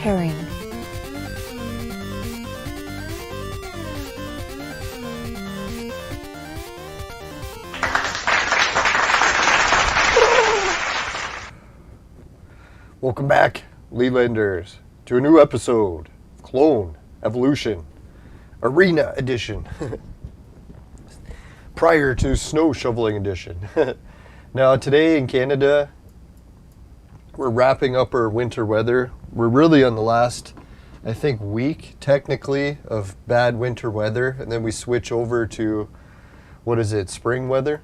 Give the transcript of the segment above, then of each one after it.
preparing. Welcome back, Lelanders, to a new episode, Clone Evolution Arena Edition, prior to Snow Shoveling Edition. Now today in Canada, we're wrapping up our winter weather. We're really on the last, I think, week, technically, of bad winter weather, and then we switch over to, spring weather.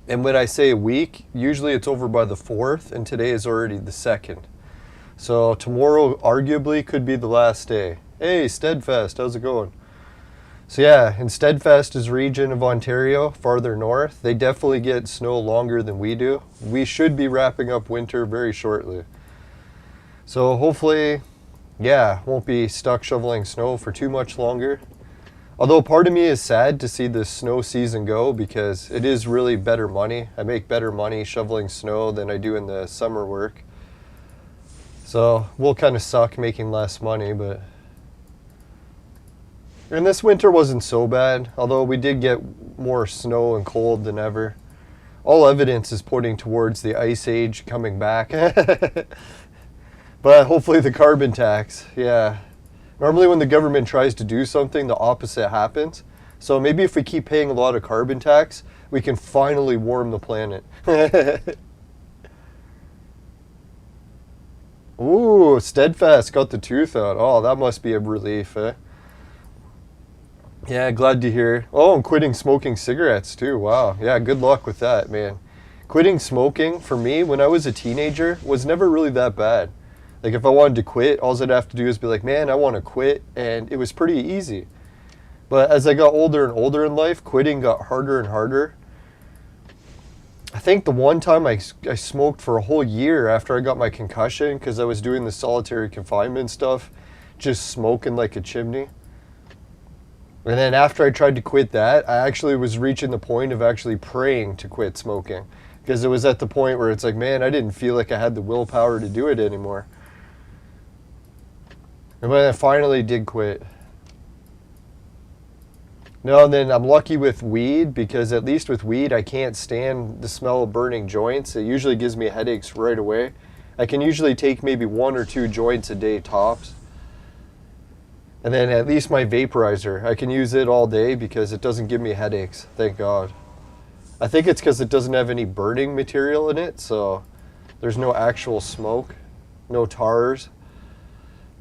And when I say a week, usually it's over by the 4th, and today is already the 2nd. So tomorrow arguably could be the last day. Hey, Steadfast, how's it going? So yeah, in Steadfast's region of Ontario, farther north, they definitely get snow longer than we do. We should be wrapping up winter very shortly. So hopefully, yeah, won't be stuck shoveling snow for too much longer. Although part of me is sad to see this snow season go because it is really better money. I make better money shoveling snow than I do in the summer work. So we'll kind of suck making less money, but... And this winter wasn't so bad, although we did get more snow and cold than ever. All evidence is pointing towards the ice age coming back. But hopefully the carbon tax, yeah. Normally when the government tries to do something, the opposite happens. So maybe if we keep paying a lot of carbon tax, we can finally warm the planet. Ooh, Steadfast got the tooth out. Oh, that must be a relief, eh? Yeah, glad to hear. Oh, and quitting smoking cigarettes too. Wow. Yeah, good luck with that, man. Quitting smoking, for me, when I was a teenager, was never really that bad. Like if I wanted to quit, all I'd have to do is be like, man, I want to quit, and it was pretty easy. But as I got older and older in life, quitting got harder and harder. I think the one time I smoked for a whole year after I got my concussion because I was doing the solitary confinement stuff, just smoking like a chimney. And then after I tried to quit that, I actually was reaching the point of actually praying to quit smoking because it was at the point where it's like, man, I didn't feel like I had the willpower to do it anymore. And when I finally did quit. No, and then I'm lucky with weed because at least with weed, I can't stand the smell of burning joints. It usually gives me headaches right away. I can usually take maybe 1 or 2 joints a day tops. And then at least my vaporizer, I can use it all day because it doesn't give me headaches, thank God. I think it's because it doesn't have any burning material in it, so there's no actual smoke, no tars.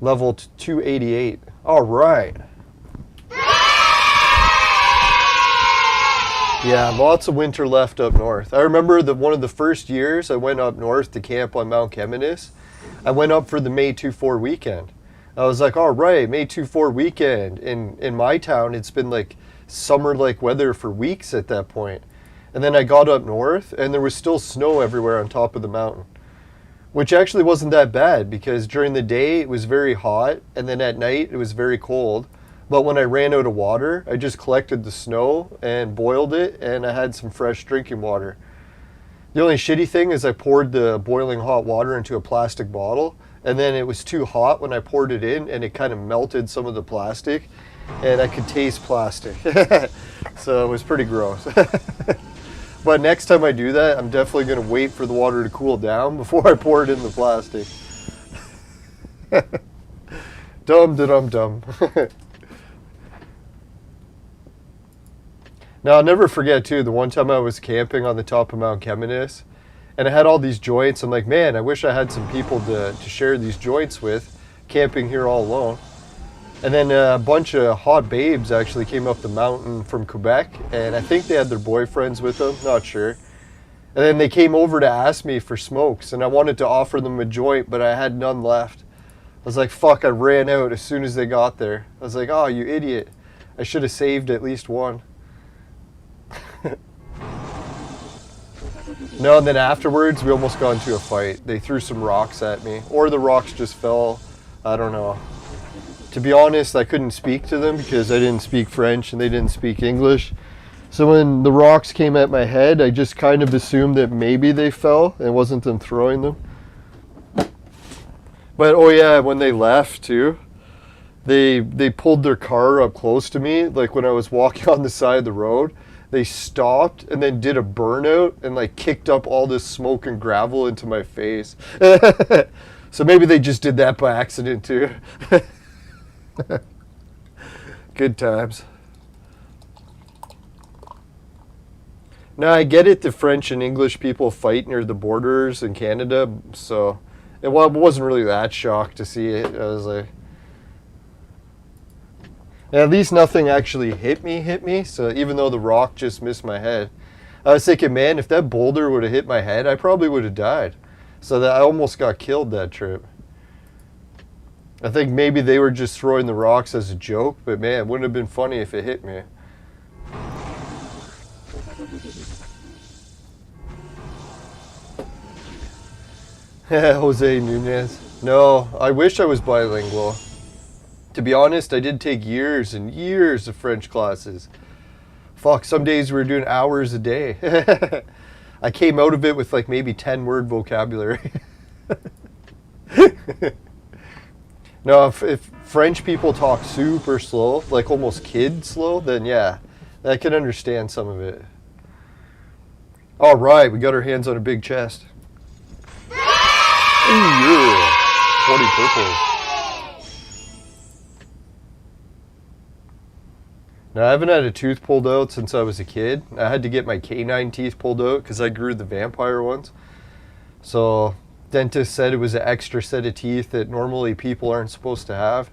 Level 288. All right. Yeah, lots of winter left up north. I remember that one of the first years I went up north to camp on Mount Keminis, I went up for the May 2-4 weekend. I was like, all right, May 2-4 weekend. In my town, it's been like summer-like weather for weeks at that point. And then I got up north, and there was still snow everywhere on top of the mountain. Which actually wasn't that bad because during the day it was very hot and then at night it was very cold. But when I ran out of water, I just collected the snow and boiled it and I had some fresh drinking water. The only shitty thing is I poured the boiling hot water into a plastic bottle and then it was too hot when I poured it in and it kind of melted some of the plastic and I could taste plastic. So it was pretty gross. But next time I do that, I'm definitely going to wait for the water to cool down before I pour it in the plastic. Dum-da-dum-dum. Now, I'll never forget, too, the one time I was camping on the top of Mount Keminis, and I had all these joints. I'm like, man, I wish I had some people to share these joints with, camping here all alone. And then a bunch of hot babes actually came up the mountain from Quebec, and I think they had their boyfriends with them, not sure. And then they came over to ask me for smokes, and I wanted to offer them a joint, but I had none left. I was like, fuck, I ran out as soon as they got there. I was like, oh, you idiot. I should have saved at least one. No, and then afterwards, we almost got into a fight. They threw some rocks at me, or the rocks just fell. I don't know. To be honest, I couldn't speak to them because I didn't speak French and they didn't speak English. So when the rocks came at my head, I just kind of assumed that maybe they fell and it wasn't them throwing them. But oh yeah, when they left too, they pulled their car up close to me, like when I was walking on the side of the road. They stopped and then did a burnout and like kicked up all this smoke and gravel into my face. So maybe they just did that by accident too. Good times. Now I get it, the French and English people fight near the borders in Canada, so I wasn't really that shocked to see it. I was like, at least nothing actually hit me, so even though the rock just missed my head. I was thinking, man, if that boulder would have hit my head, I probably would have died. So that I almost got killed that trip. I think maybe they were just throwing the rocks as a joke, but man, it wouldn't have been funny if it hit me. Jose Nunez. No, I wish I was bilingual. To be honest, I did take years and years of French classes. Fuck, some days we were doing hours a day. I came out of it with like maybe 10-word vocabulary. No, if French people talk super slow, like almost kid slow, then yeah, I can understand some of it. All right, we got our hands on a big chest. Ooh, yeah. 20 purples. Now, I haven't had a tooth pulled out since I was a kid. I had to get my canine teeth pulled out because I grew the vampire ones. So, dentist said it was an extra set of teeth that normally people aren't supposed to have.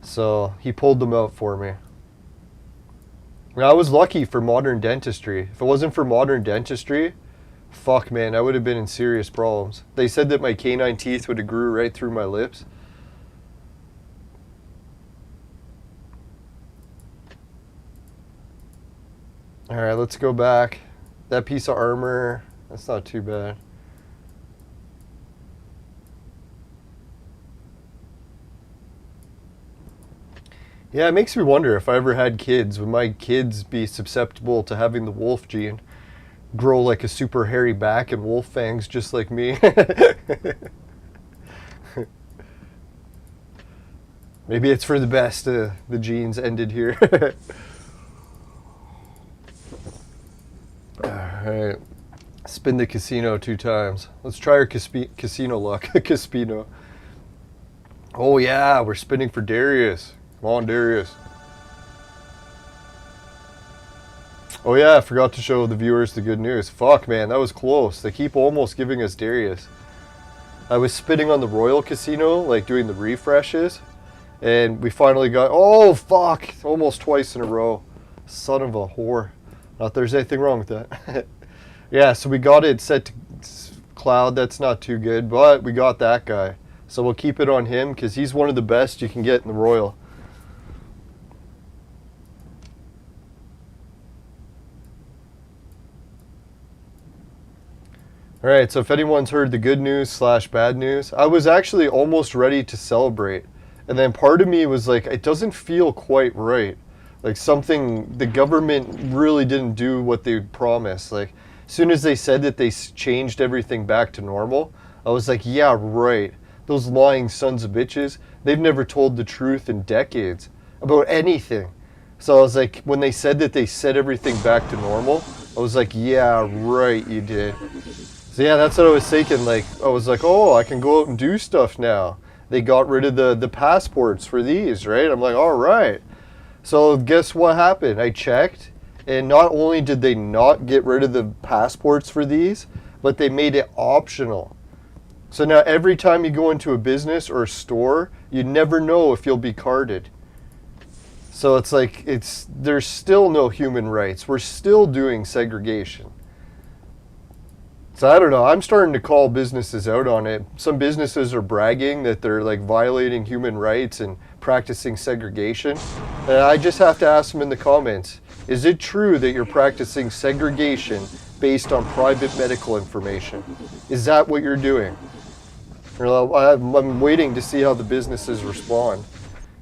So, he pulled them out for me. Now, I was lucky for modern dentistry. If it wasn't for modern dentistry, fuck man, I would have been in serious problems. They said that my canine teeth would have grew right through my lips. Alright, let's go back. That piece of armor, that's not too bad. Yeah, it makes me wonder if I ever had kids, would my kids be susceptible to having the wolf gene? Grow like a super hairy back and wolf fangs just like me. Maybe it's for the best the genes ended here. Alright, spin the casino 2 times. Let's try our casino luck. Caspino. Oh yeah, we're spinning for Darius. Come on, Darius. Oh yeah, I forgot to show the viewers the good news. Fuck man, that was close. They keep almost giving us Darius. I was spinning on the Royal Casino, like doing the refreshes, and we finally got, oh fuck, almost twice in a row. Son of a whore. Not there's anything wrong with that. Yeah, so we got it set to Cloud. That's not too good, but we got that guy. So we'll keep it on him because he's one of the best you can get in the Royal. Alright, so if anyone's heard the good news / bad news, I was actually almost ready to celebrate. And then part of me was like, it doesn't feel quite right. Like something, the government really didn't do what they promised. Like, as soon as they said that they changed everything back to normal, I was like, yeah, right. Those lying sons of bitches, they've never told the truth in decades about anything. So I was like, when they said that they set everything back to normal, I was like, yeah, right, you did. So yeah, that's what I was thinking. Like, I was like, oh, I can go out and do stuff now. They got rid of the passports for these, right? I'm like, all right. So guess what happened? I checked, and not only did they not get rid of the passports for these, but they made it optional. So now every time you go into a business or a store, you never know if you'll be carded. So it's like, there's still no human rights. We're still doing segregation. So I don't know, I'm starting to call businesses out on it. Some businesses are bragging that they're like violating human rights and practicing segregation. And I just have to ask them in the comments, is it true that you're practicing segregation based on private medical information? Is that what you're doing? I'm waiting to see how the businesses respond.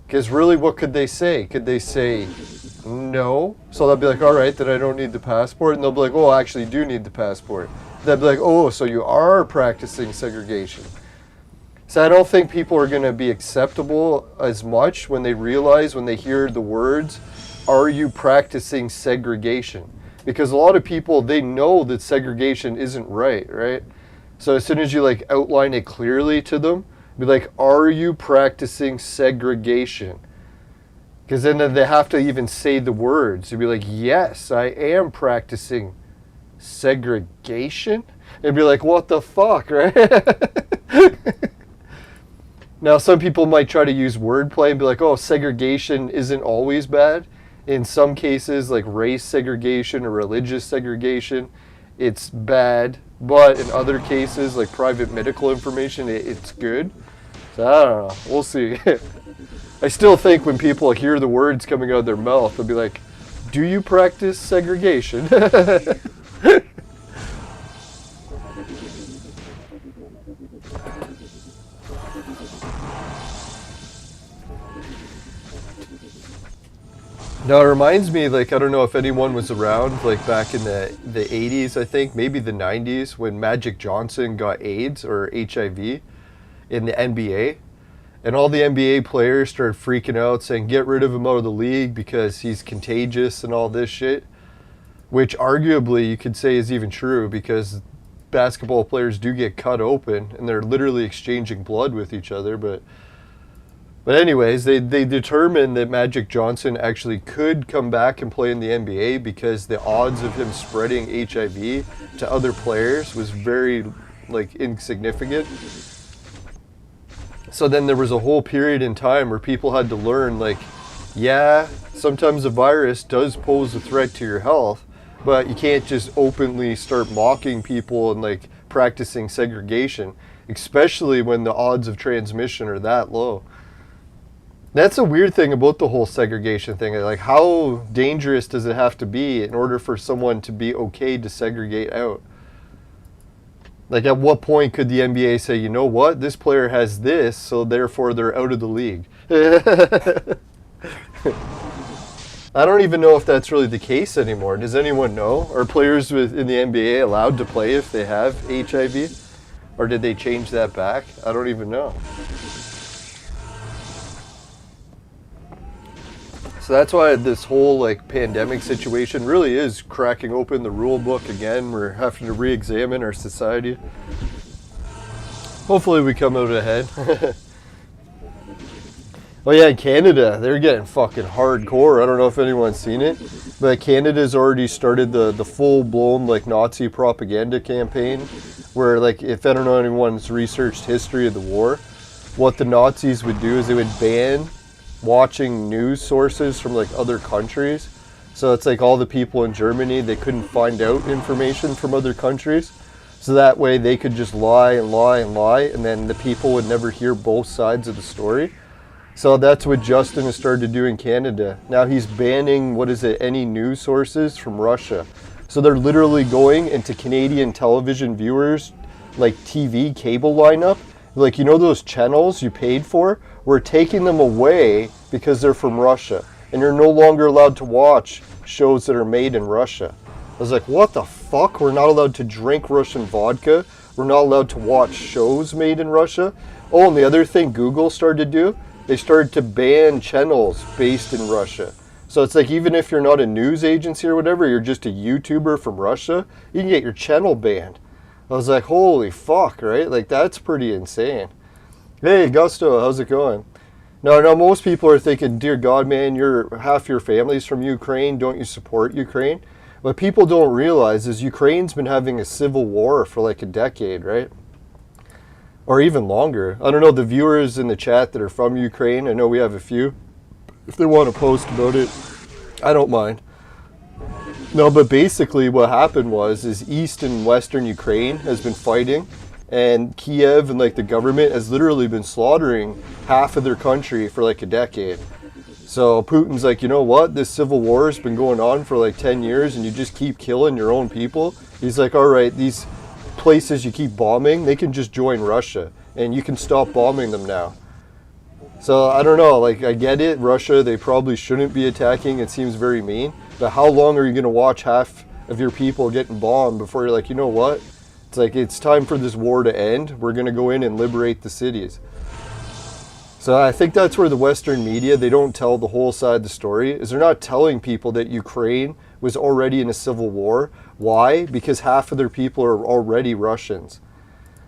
Because really, what could they say? Could they say no? So they'll be like, all right, then I don't need the passport. And they'll be like, oh, I actually do need the passport. They'll be like, oh, so you are practicing segregation. So I don't think people are going to be acceptable as much when they realize, when they hear the words, are you practicing segregation? Because a lot of people, they know that segregation isn't right? So as soon as you like outline it clearly to them, be like, are you practicing segregation? Because then they have to even say the words. You'd be like, yes, I am practicing segregation. And be like, what the fuck, right? Now, some people might try to use wordplay and be like, oh, segregation isn't always bad. In some cases, like race segregation or religious segregation, it's bad. But in other cases, like private medical information, it's good. So I don't know. We'll see. I still think when people hear the words coming out of their mouth, they'll be like, do you practice segregation? Now it reminds me, like, I don't know if anyone was around, like back in the 80s, I think, maybe the 90s, when Magic Johnson got AIDS or HIV in the NBA. And all the NBA players started freaking out, saying, get rid of him out of the league because he's contagious and all this shit. Which arguably you could say is even true, because basketball players do get cut open and they're literally exchanging blood with each other. But anyways, they determined that Magic Johnson actually could come back and play in the NBA because the odds of him spreading HIV to other players was very, like, insignificant. So then there was a whole period in time where people had to learn, like, yeah, sometimes a virus does pose a threat to your health, but you can't just openly start mocking people and, like, practicing segregation, especially when the odds of transmission are that low. That's a weird thing about the whole segregation thing. Like, how dangerous does it have to be in order for someone to be okay to segregate out? Like, at what point could the NBA say, you know what, this player has this, so therefore they're out of the league? I don't even know if that's really the case anymore. Does anyone know? Are players in the NBA allowed to play if they have HIV? Or did they change that back? I don't even know. So that's why this whole like pandemic situation really is cracking open the rule book again. We're having to re-examine our society. Hopefully we come out ahead. Oh yeah, in Canada, they're getting fucking hardcore. I don't know if anyone's seen it, but Canada's already started the full-blown like Nazi propaganda campaign, where like if I don't know anyone's researched history of the war, what the Nazis would do is they would ban watching news sources from like other countries. So it's like all the people in Germany, they couldn't find out information from other countries. So that way they could just lie and lie and lie, and then the people would never hear both sides of the story. So that's what Justin has started to do in Canada. Now he's banning, any news sources from Russia. So they're literally going into Canadian television viewers, like TV cable lineup. Like, you know those channels you paid for? We're taking them away because they're from Russia. And you're no longer allowed to watch shows that are made in Russia. I was like, what the fuck? We're not allowed to drink Russian vodka. We're not allowed to watch shows made in Russia. Oh, and the other thing Google started to do, they started to ban channels based in Russia. So it's like, even if you're not a news agency or whatever, you're just a YouTuber from Russia, you can get your channel banned. I was like, holy fuck, right? Like, that's pretty insane. Hey, Gusto, how's it going? No, most people are thinking, dear God, man, half your family's from Ukraine. Don't you support Ukraine? What people don't realize is Ukraine's been having a civil war for like a decade, right? Or even longer. I don't know, the viewers in the chat that are from Ukraine, I know we have a few. If they want to post about it, I don't mind. No, but basically what happened is East and Western Ukraine has been fighting, and Kiev and like the government has literally been slaughtering half of their country for like a decade. So Putin's like, you know what? This civil war has been going on for like 10 years and you just keep killing your own people. He's like, all right, these places you keep bombing, they can just join Russia and you can stop bombing them now. So I don't know, like, I get it, Russia, they probably shouldn't be attacking, it seems very mean, but how long are you going to watch half of your people getting bombed before you're like, you know what, It's like, it's time for this war to end. We're going to go in and liberate the cities. So I think that's where the Western media, they don't tell the whole side of the story, is they're not telling people that Ukraine was already in a civil war. Why? Because half of their people are already Russians.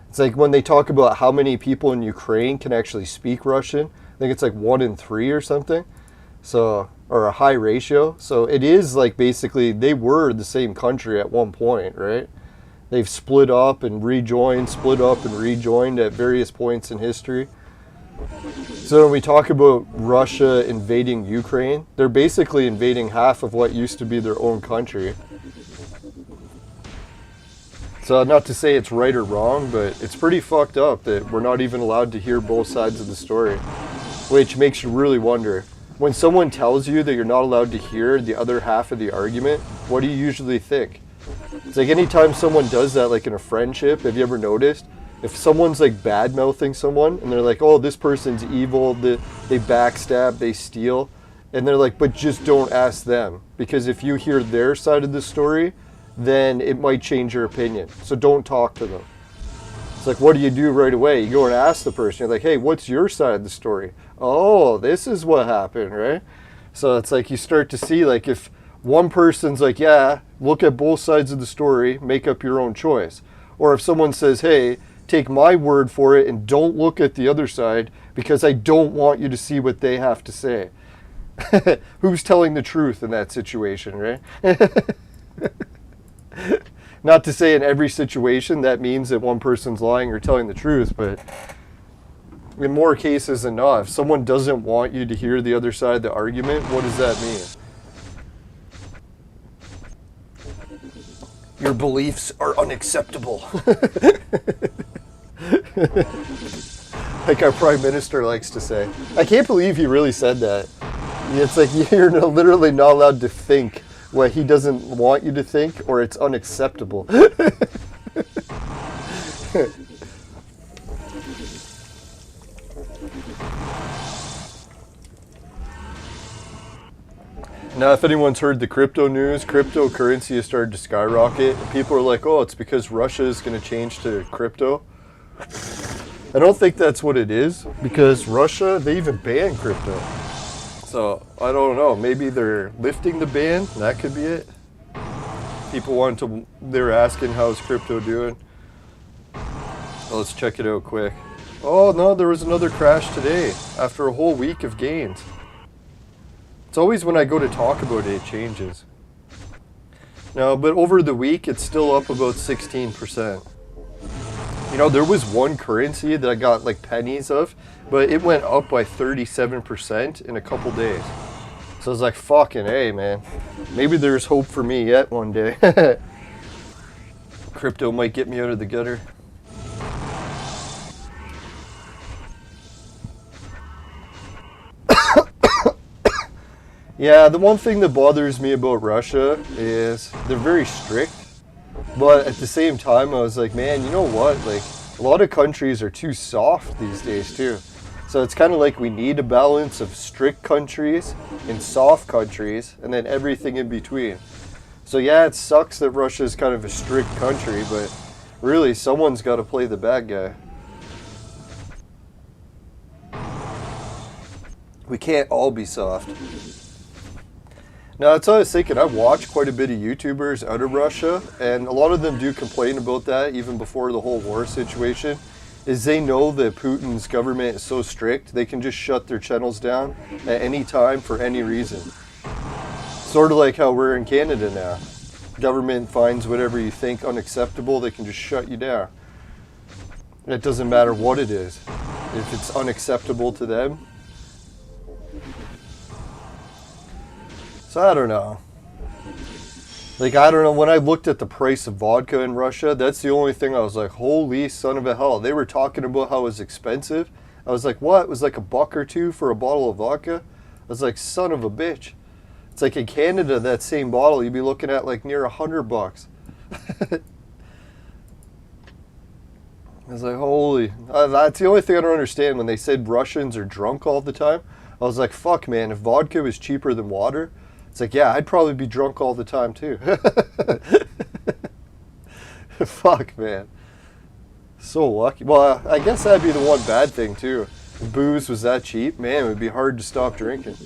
It's like when they talk about how many people in Ukraine can actually speak Russian, I think it's like 1 in 3 or something. So, or a high ratio. So it is like basically they were the same country at one point, right? They've split up and rejoined, split up and rejoined at various points in history. So when we talk about Russia invading Ukraine, they're basically invading half of what used to be their own country. So not to say it's right or wrong, but it's pretty fucked up that we're not even allowed to hear both sides of the story, which makes you really wonder. When someone tells you that you're not allowed to hear the other half of the argument, what do you usually think? It's like anytime someone does that, like in a friendship, have you ever noticed? If someone's like bad-mouthing someone and they're like, oh, this person's evil, they backstab, they steal, and they're like, but just don't ask them. Because if you hear their side of the story, then it might change your opinion. So don't talk to them. It's like, what do you do right away? You go and ask the person. You're like, hey, what's your side of the story? Oh, this is what happened, right? So it's like you start to see, like, if one person's like, yeah, look at both sides of the story, make up your own choice. Or if someone says, hey, take my word for it and don't look at the other side because I don't want you to see what they have to say. Who's telling the truth in that situation, right? Not to say in every situation that means that one person's lying or telling the truth, but in more cases than not, if someone doesn't want you to hear the other side of the argument, what does that mean? Your beliefs are unacceptable. Like our Prime Minister likes to say. I can't believe he really said that. It's like you're literally not allowed to think what he doesn't want you to think, or it's unacceptable. Now, if anyone's heard the crypto news, cryptocurrency has started to skyrocket. People are like, oh, it's because Russia is going to change to crypto. I don't think that's what it is, because Russia, they even banned crypto. So, I don't know. Maybe they're lifting the ban. That could be it. People they're asking, how's crypto doing? Well, let's check it out quick. Oh, no, there was another crash today after a whole week of gains. It's always when I go to talk about it, it changes. No, but over the week, it's still up about 16%. You know, there was one currency that I got like pennies of, but it went up by 37% in a couple days. So I was like, fucking A, man. Maybe there's hope for me yet one day. Crypto might get me out of the gutter. Yeah, the one thing that bothers me about Russia is they're very strict. But at the same time, I was like, man, you know what? Like, a lot of countries are too soft these days, too. So it's kind of like we need a balance of strict countries and soft countries, and then everything in between. So yeah, it sucks that Russia is kind of a strict country, but really, someone's got to play the bad guy. We can't all be soft. Now, that's what I was thinking. I watch quite a bit of YouTubers out of Russia, and a lot of them do complain about that even before the whole war situation, is they know that Putin's government is so strict, they can just shut their channels down at any time for any reason. Sort of like how we're in Canada now. Government finds whatever you think unacceptable, they can just shut you down. And it doesn't matter what it is. If it's unacceptable to them. So I don't know. Like, I don't know, when I looked at the price of vodka in Russia, that's the only thing I was like, holy son of a hell. They were talking about how it was expensive. I was like, what? It was like $1 or $2 for a bottle of vodka? I was like, son of a bitch. It's like in Canada, that same bottle, you'd be looking at like near $100. I was like, holy. That's the only thing I don't understand. When they said Russians are drunk all the time, I was like, fuck, man, if vodka was cheaper than water, it's like, yeah, I'd probably be drunk all the time, too. Fuck, man. So lucky. Well, I guess that'd be the one bad thing, too. If booze was that cheap, man, it would be hard to stop drinking.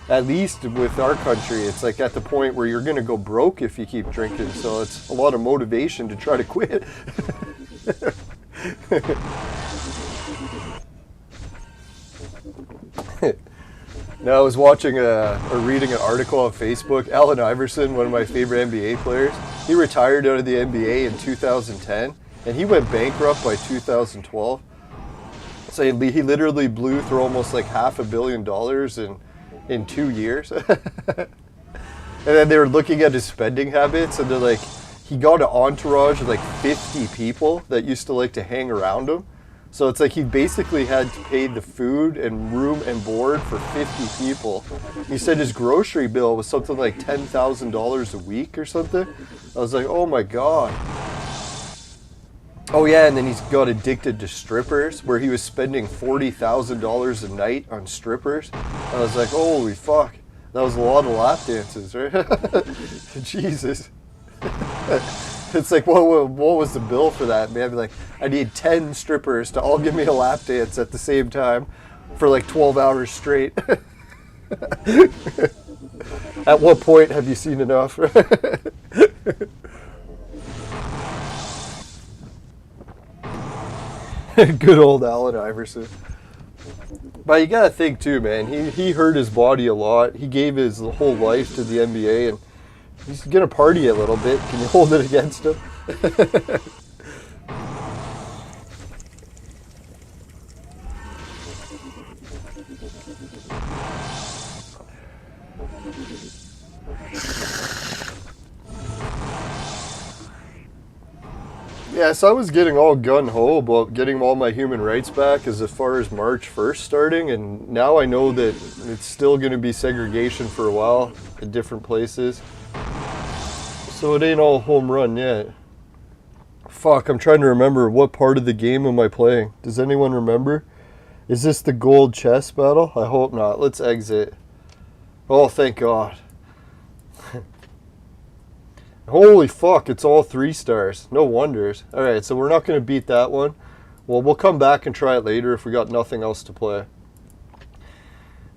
At least with our country, it's like at the point where you're going to go broke if you keep drinking. So it's a lot of motivation to try to quit. Now, I was watching or reading an article on Facebook. Allen Iverson, one of my favorite NBA players, he retired out of the NBA in 2010, and he went bankrupt by 2012. So he literally blew through almost like $500 million in 2 years. And then they were looking at his spending habits, and they're like, he got an entourage of like 50 people that used to like to hang around him. So it's like he basically had to pay the food and room and board for 50 people. He said his grocery bill was something like $10,000 a week or something. I was like, oh my God. Oh yeah, and then he's got addicted to strippers, where he was spending $40,000 a night on strippers. I was like, holy fuck. That was a lot of lap dances, right? Jesus. It's like, what was the bill for that, man? I'd be like, I need 10 strippers to all give me a lap dance at the same time for like 12 hours straight. At what point have you seen enough? Good old Allen Iverson. But you gotta think too, man, he hurt his body a lot. He gave his whole life to the NBA, and he's gonna party a little bit. Can you hold it against him? Yeah, so I was getting all gung-ho about getting all my human rights back as far as March 1st starting, and now I know that it's still going to be segregation for a while at different places. So it ain't all home run yet. Fuck, I'm trying to remember what part of the game am I playing. Does anyone remember? Is this the gold chess battle? I hope not. Let's exit. Oh, thank God. Holy fuck, it's all 3 stars. No wonders. Alright, so we're not going to beat that one. Well, we'll come back and try it later if we got nothing else to play.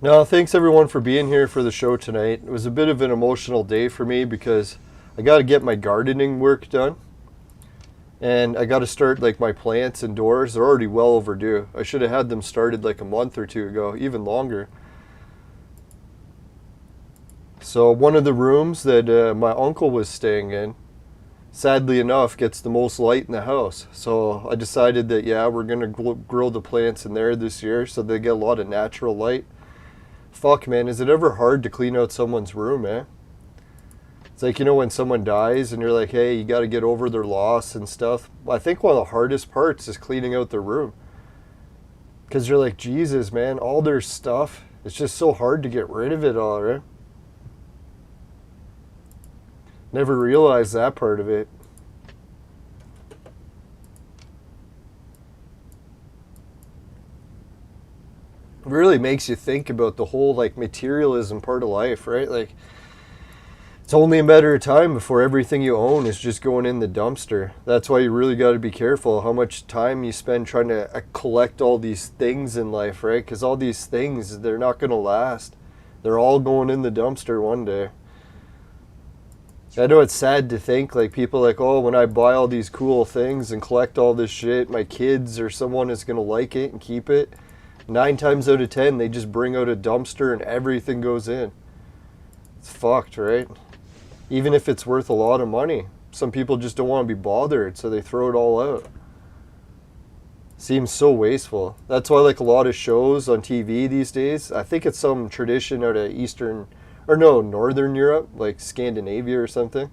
Now, thanks everyone for being here for the show tonight. It was a bit of an emotional day for me because I got to get my gardening work done. And I got to start like my plants indoors. They're already well overdue. I should have had them started like a month or 2 ago, even longer. So one of the rooms that my uncle was staying in, sadly enough, gets the most light in the house. So I decided that, yeah, we're going to grow the plants in there this year so they get a lot of natural light. Fuck, man, is it ever hard to clean out someone's room, eh? It's like, you know, when someone dies and you're like, hey, you got to get over their loss and stuff. I think one of the hardest parts is cleaning out their room. Because you're like, Jesus, man, all their stuff, it's just so hard to get rid of it all, right? Never realized that part of it. It really makes you think about the whole like materialism part of life, right? Like, it's only a matter of time before everything you own is just going in the dumpster. That's why you really got to be careful how much time you spend trying to collect all these things in life, right? Because all these things, they're not going to last. They're all going in the dumpster one day. I know it's sad to think, like, people like, oh, when I buy all these cool things and collect all this shit, my kids or someone is going to like it and keep it. 9 times out of 10, they just bring out a dumpster and everything goes in. It's fucked, right? Even if it's worth a lot of money. Some people just don't want to be bothered, so they throw it all out. Seems so wasteful. That's why, like, a lot of shows on TV these days, I think it's some tradition out of Northern Europe, like Scandinavia or something.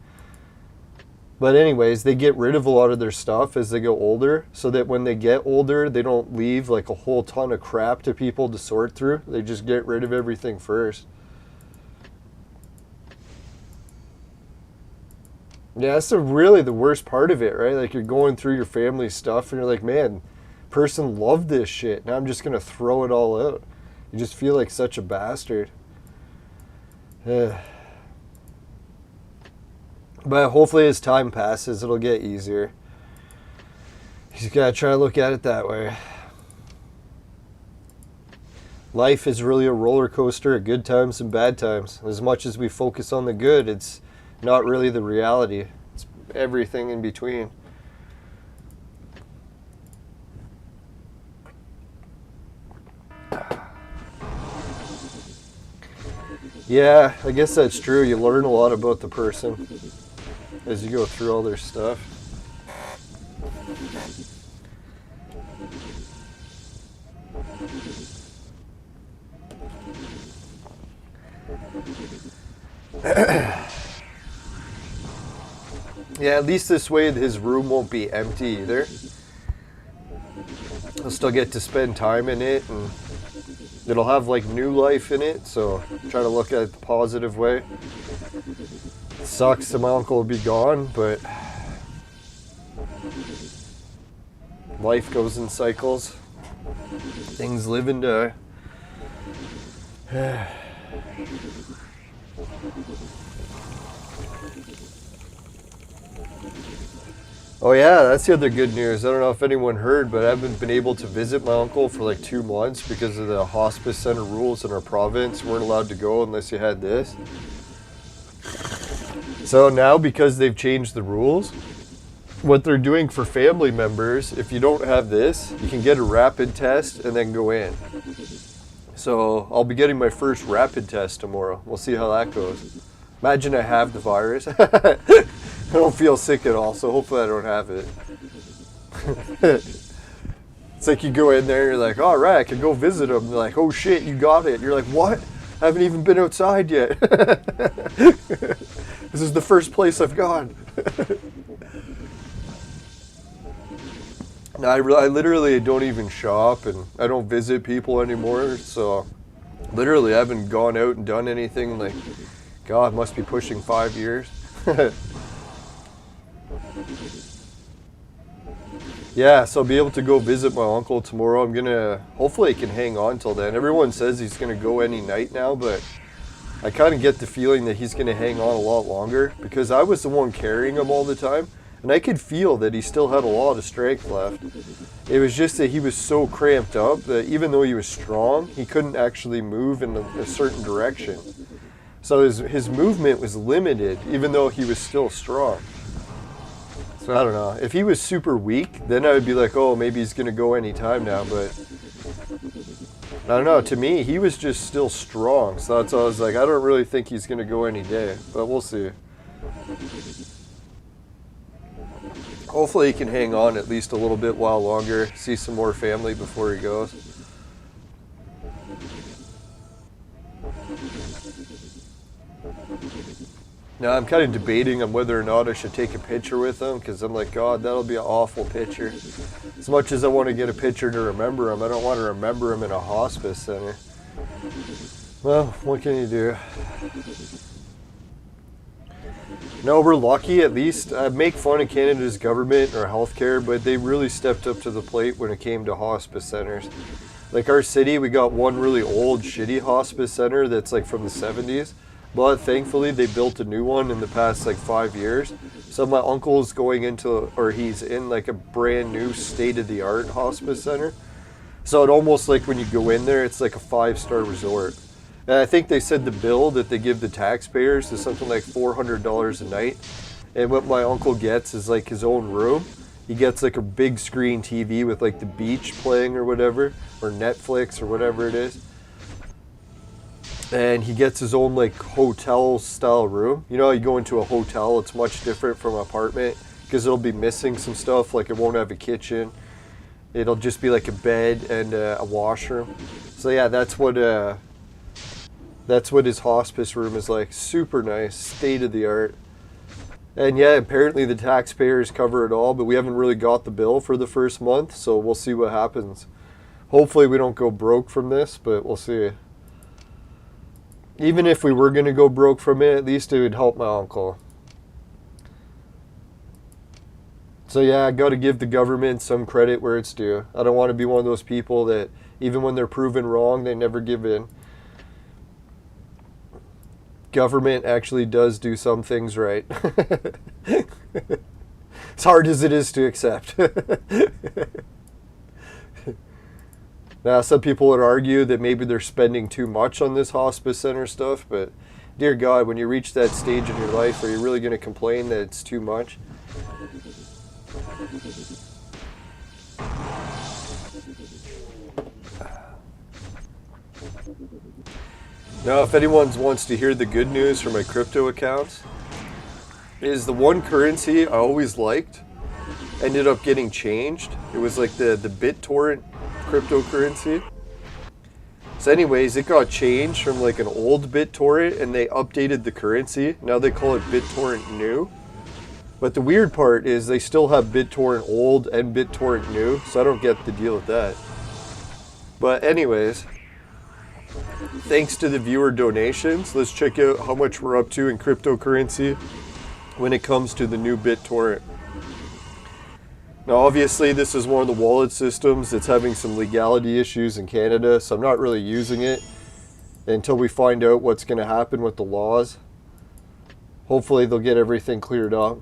But anyways, they get rid of a lot of their stuff as they go older, so that when they get older, they don't leave like a whole ton of crap to people to sort through. They just get rid of everything first. Yeah, that's really the worst part of it, right? Like, you're going through your family stuff and you're like, man, person loved this shit. Now I'm just going to throw it all out. You just feel like such a bastard. But hopefully as time passes, it'll get easier. You gotta try to look at it that way. Life is really a roller coaster of good times and bad times. As much as we focus on the good, it's not really the reality. It's everything in between. Yeah, I guess that's true. You learn a lot about the person as you go through all their stuff. Yeah, at least this way his room won't be empty either. He'll still get to spend time in it, and it'll have like new life in it, so try to look at it the positive way. It sucks that my uncle will be gone, but life goes in cycles. Things live and die. Oh yeah, that's the other good news. I don't know if anyone heard, but I haven't been able to visit my uncle for like 2 months because of the hospice center rules in our province. We weren't allowed to go unless you had this. So now, because they've changed the rules, what they're doing for family members, if you don't have this, you can get a rapid test and then go in. So I'll be getting my first rapid test tomorrow. We'll see how that goes. Imagine I have the virus. I don't feel sick at all, so hopefully I don't have it. It's like you go in there, you're like, all right, I can go visit them. They're like, oh shit, you got it. You're like, what? I haven't even been outside yet. This is the first place I've gone. No, I literally don't even shop, and I don't visit people anymore, so literally I haven't gone out and done anything in like, God, must be pushing 5 years. Yeah, so I'll be able to go visit my uncle tomorrow. I'm gonna, hopefully I can hang on till then. Everyone says he's gonna go any night now, but I kind of get the feeling that he's gonna hang on a lot longer because I was the one carrying him all the time, and I could feel that he still had a lot of strength left. It was just that he was so cramped up that even though he was strong, he couldn't actually move in a certain direction. So his movement was limited, even though he was still strong. So I don't know. If he was super weak, then I would be like, oh, maybe he's going to go any time now. But I don't know. To me, he was just still strong. So that's why I was like, I don't really think he's going to go any day. But we'll see. Hopefully he can hang on at least a little bit while longer, see some more family before he goes. Now I'm kind of debating on whether or not I should take a picture with him, because I'm like, God, that'll be an awful picture. As much as I want to get a picture to remember him, I don't want to remember him in a hospice center. Well, what can you do? No, we're lucky at least. I make fun of Canada's government or healthcare, but they really stepped up to the plate when it came to hospice centers. Like our city, we got one really old, shitty hospice center that's like from the 70s. But thankfully, they built a new one in the past like 5 years. So my uncle's going into, or he's in like a brand new state-of-the-art hospice center. So it almost like when you go in there, it's like a 5-star resort. And I think they said the bill that they give the taxpayers is something like $400 a night. And what my uncle gets is like his own room. He gets like a big screen TV with like the beach playing or whatever, or Netflix or whatever it is. And he gets his own like hotel style room. You know, you go into a hotel, it's much different from an apartment because it'll be missing some stuff, like it won't have a kitchen. It'll just be like a bed and a washroom. So yeah, that's what his hospice room is like. Super nice, state of the art. And yeah, apparently the taxpayers cover it all, but we haven't really got the bill for the first month, so we'll see what happens. Hopefully we don't go broke from this, but we'll see. Even if we were going to go broke from it, at least it would help my uncle. So yeah, I got to give the government some credit where it's due. I don't want to be one of those people that even when they're proven wrong, they never give in. government actually does do some things right. As hard as it is to accept. Now, some people would argue that maybe they're spending too much on this hospice center stuff, but dear God, when you reach that stage in your life, are you really going to complain that it's too much? Now, if anyone wants to hear the good news from my crypto accounts, is the one currency I always liked ended up getting changed. It was like the BitTorrent cryptocurrency. So anyways, it got changed from like an old BitTorrent and they updated the currency. Now they call it BitTorrent New. But the weird part is they still have BitTorrent Old and BitTorrent New, so I don't get the deal with that. But anyways, thanks to the viewer donations, let's check out how much we're up to in cryptocurrency when it comes to the new BitTorrent. Now obviously this is one of the wallet systems that's having some legality issues in Canada, so I'm not really using it until we find out what's going to happen with the laws. Hopefully they'll get everything cleared up.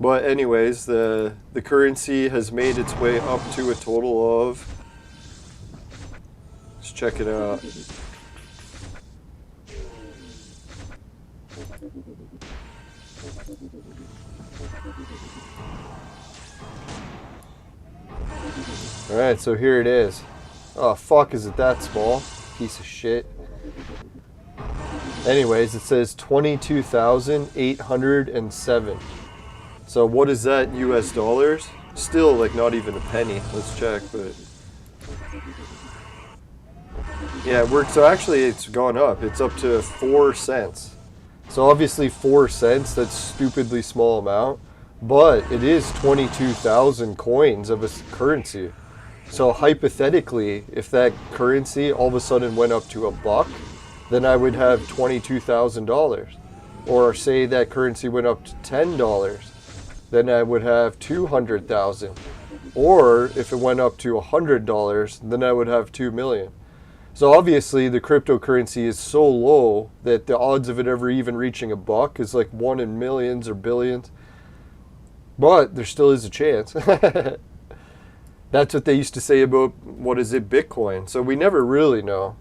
But anyways, the currency has made its way up to a total of, let's check it out. Alright, so here it is. Oh fuck, is it that small? Piece of shit. Anyways, it says 22,807. So what is that US dollars? Still like not even a penny. Let's check, but yeah, it worked. So actually it's gone up. It's up to 4 cents. So obviously 4 cents, that's stupidly small amount, but it is 22,000 coins of a currency. So hypothetically, if that currency all of a sudden went up to $1, then I would have $22,000. Or say that currency went up to $10, then I would have 200,000. Or if it went up to $100, then I would have 2 million. So obviously the cryptocurrency is so low that the odds of it ever even reaching $1 is like 1 in millions or billions. But there still is a chance. That's what they used to say about, what is it, Bitcoin. So we never really know.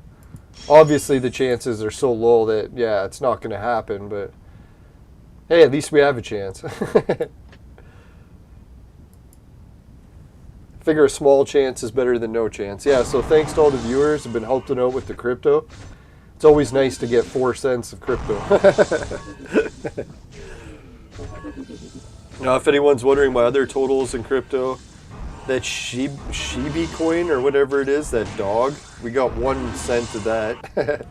Obviously the chances are so low that, yeah, it's not going to happen. But hey, at least we have a chance. Figure a small chance is better than no chance. Yeah, so thanks to all the viewers who've been helping out with the crypto. It's always nice to get 4 cents of crypto. Now, if anyone's wondering my other totals in crypto, that Shibi coin or whatever it is, that dog, we got 1 cent of that.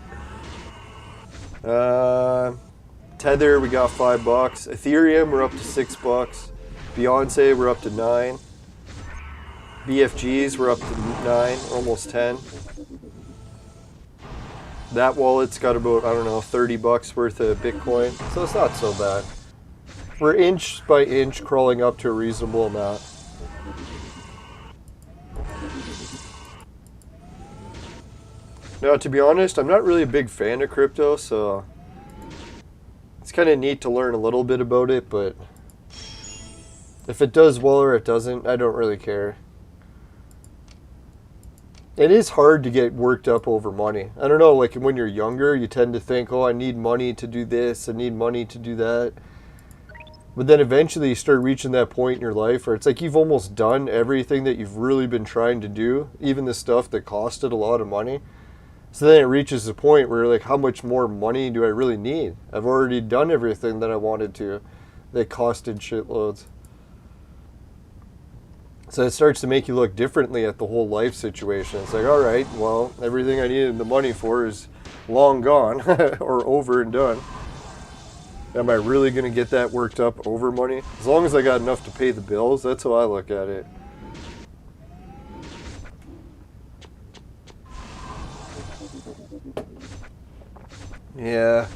Tether, we got $5. Ethereum, we're up to $6. Beyonce, we're up to 9. BFGs, we're up to 9, almost 10. That wallet's got about, I don't know, $30 worth of Bitcoin, so it's not so bad. We're inch by inch crawling up to a reasonable amount. Now, to be honest, I'm not really a big fan of crypto, so it's kind of neat to learn a little bit about it, but if it does well or it doesn't, I don't really care. It is hard to get worked up over money. I don't know, like when you're younger, you tend to think, oh, I need money to do this, I need money to do that. But then eventually you start reaching that point in your life where it's like you've almost done everything that you've really been trying to do, even the stuff that costed a lot of money. So then it reaches a point where you're like, how much more money do I really need? I've already done everything that I wanted to that costed shitloads. So it starts to make you look differently at the whole life situation. It's like, all right, well, everything I needed the money for is long gone or over and done. Am I really going to get that worked up over money? As long as I got enough to pay the bills, that's how I look at it. Yeah.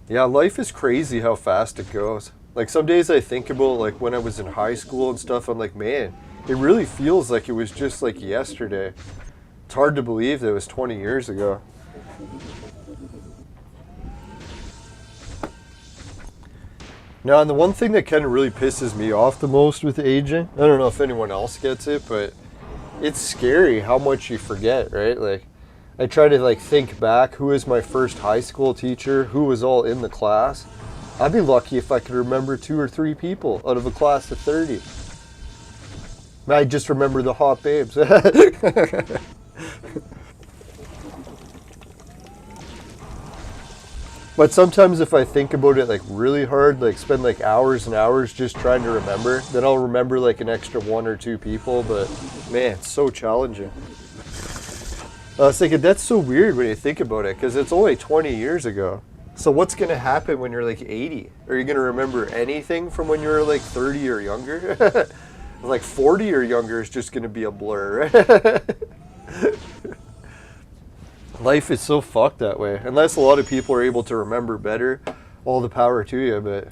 Yeah, life is crazy how fast it goes. Like some days I think about like when I was in high school and stuff, I'm like, man, it really feels like it was just like yesterday. It's hard to believe that it was 20 years ago. Now, and the one thing that kind of really pisses me off the most with aging, I don't know if anyone else gets it, but it's scary how much you forget, right? Like, I try to like think back, who is my first high school teacher, who was all in the class. I'd be lucky if I could remember 2 or 3 people out of a class of 30. I just remember the hot babes. But sometimes if I think about it like really hard, like spend like hours and hours just trying to remember, then I'll remember like an extra 1 or 2 people, but man, it's so challenging. I was thinking, that's so weird when you think about it, because it's only 20 years ago. So what's going to happen when you're like 80? Are you going to remember anything from when you were like 30 or younger? Like 40 or younger is just going to be a blur. Life is so fucked that way. Unless a lot of people are able to remember better, all the power to you, but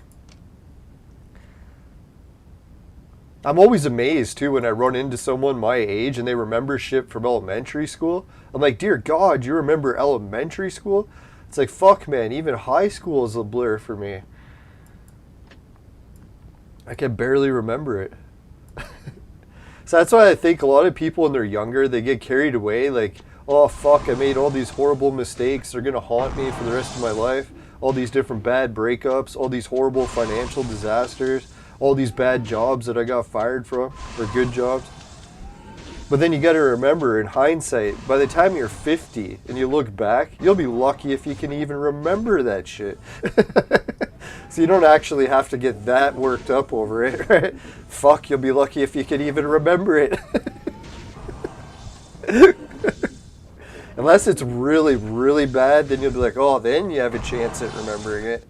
I'm always amazed too when I run into someone my age and they remember shit from elementary school. I'm like, dear God, you remember elementary school? It's like, fuck man, even high school is a blur for me. I can barely remember it. So that's why I think a lot of people when they're younger, they get carried away like, oh fuck, I made all these horrible mistakes, they're gonna haunt me for the rest of my life. All these different bad breakups, all these horrible financial disasters, all these bad jobs that I got fired from, or good jobs. But then you gotta remember, in hindsight, by the time you're 50 and you look back, you'll be lucky if you can even remember that shit. So you don't actually have to get that worked up over it, right? Fuck, you'll be lucky if you can even remember it. Unless it's really, really bad, then you'll be like, oh, then you have a chance at remembering it.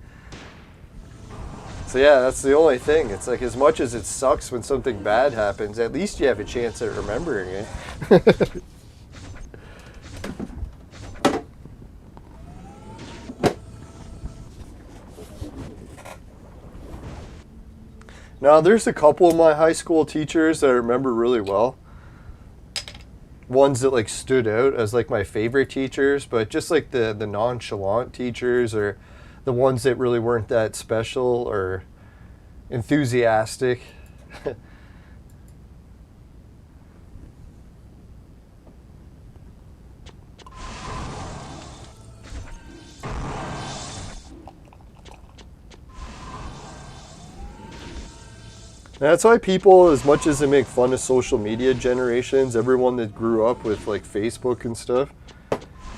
So yeah, that's the only thing. It's like, as much as it sucks when something bad happens, at least you have a chance at remembering it. Now, there's a couple of my high school teachers that I remember really well. Ones that like stood out as like my favorite teachers, but just like the nonchalant teachers, or the ones that really weren't that special or enthusiastic. That's why people, as much as they make fun of social media generations, everyone that grew up with like Facebook and stuff,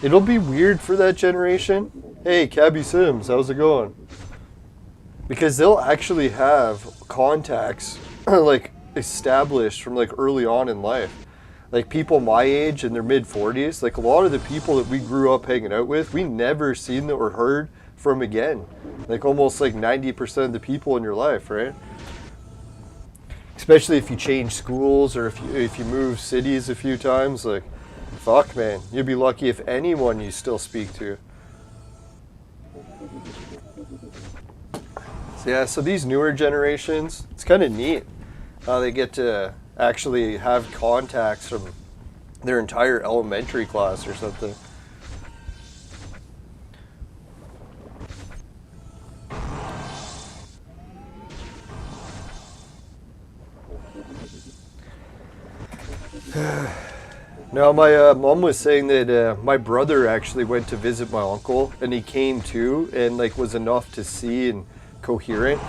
it'll be weird for that generation. Hey, Cabby Sims, how's it going? Because they'll actually have contacts like established from like early on in life. Like people my age in their mid 40s, like a lot of the people that we grew up hanging out with, we never seen or heard from again. Like almost like 90% of the people in your life, right? Especially if you change schools or if you move cities a few times, like, fuck man, you'd be lucky if anyone you still speak to. So yeah, so these newer generations, it's kind of neat how they get to actually have contacts from their entire elementary class or something. Now, my mom was saying that my brother actually went to visit my uncle, and he came too, and like was enough to see and coherent.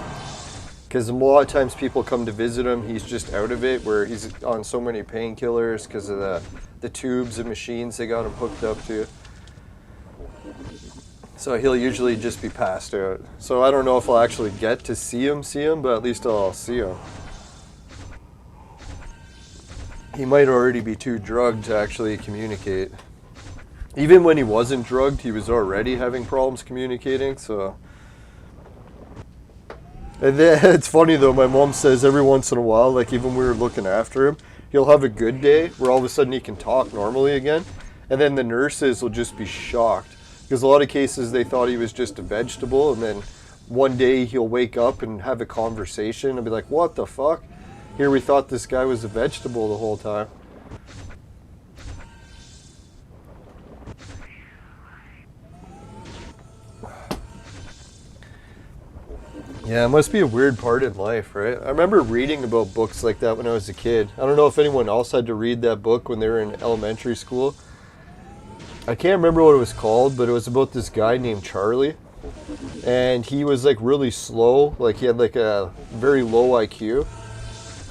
Because a lot of times people come to visit him, he's just out of it, where he's on so many painkillers because of the tubes and machines they got him hooked up to. So he'll usually just be passed out. So I don't know if I'll actually get to see him, but at least I'll see him. He might already be too drugged to actually communicate. Even when he wasn't drugged, he was already having problems communicating, so. And then, it's funny though, my mom says every once in a while, like even when we were looking after him, he'll have a good day where all of a sudden he can talk normally again, and then the nurses will just be shocked. Because a lot of cases they thought he was just a vegetable, and then one day he'll wake up and have a conversation and be like, what the fuck? Here we thought this guy was a vegetable the whole time. Yeah, it must be a weird part in life, right? I remember reading about books like that when I was a kid. I don't know if anyone else had to read that book when they were in elementary school. I can't remember what it was called, but it was about this guy named Charlie. And he was like really slow, like he had like a very low IQ.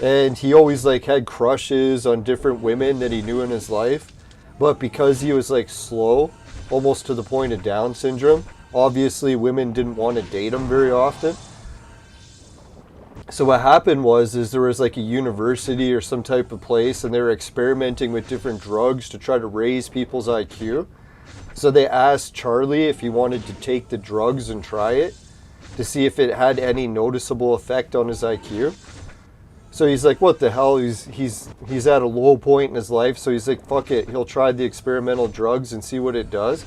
And he always like had crushes on different women that he knew in his life. But because he was like slow, almost to the point of Down syndrome, obviously women didn't want to date him very often. So what happened was there was like a university or some type of place, and they were experimenting with different drugs to try to raise people's IQ. So they asked Charlie if he wanted to take the drugs and try it to see if it had any noticeable effect on his IQ. So he's like, what the hell? He's at a low point in his life, so he's like, fuck it, he'll try the experimental drugs and see what it does.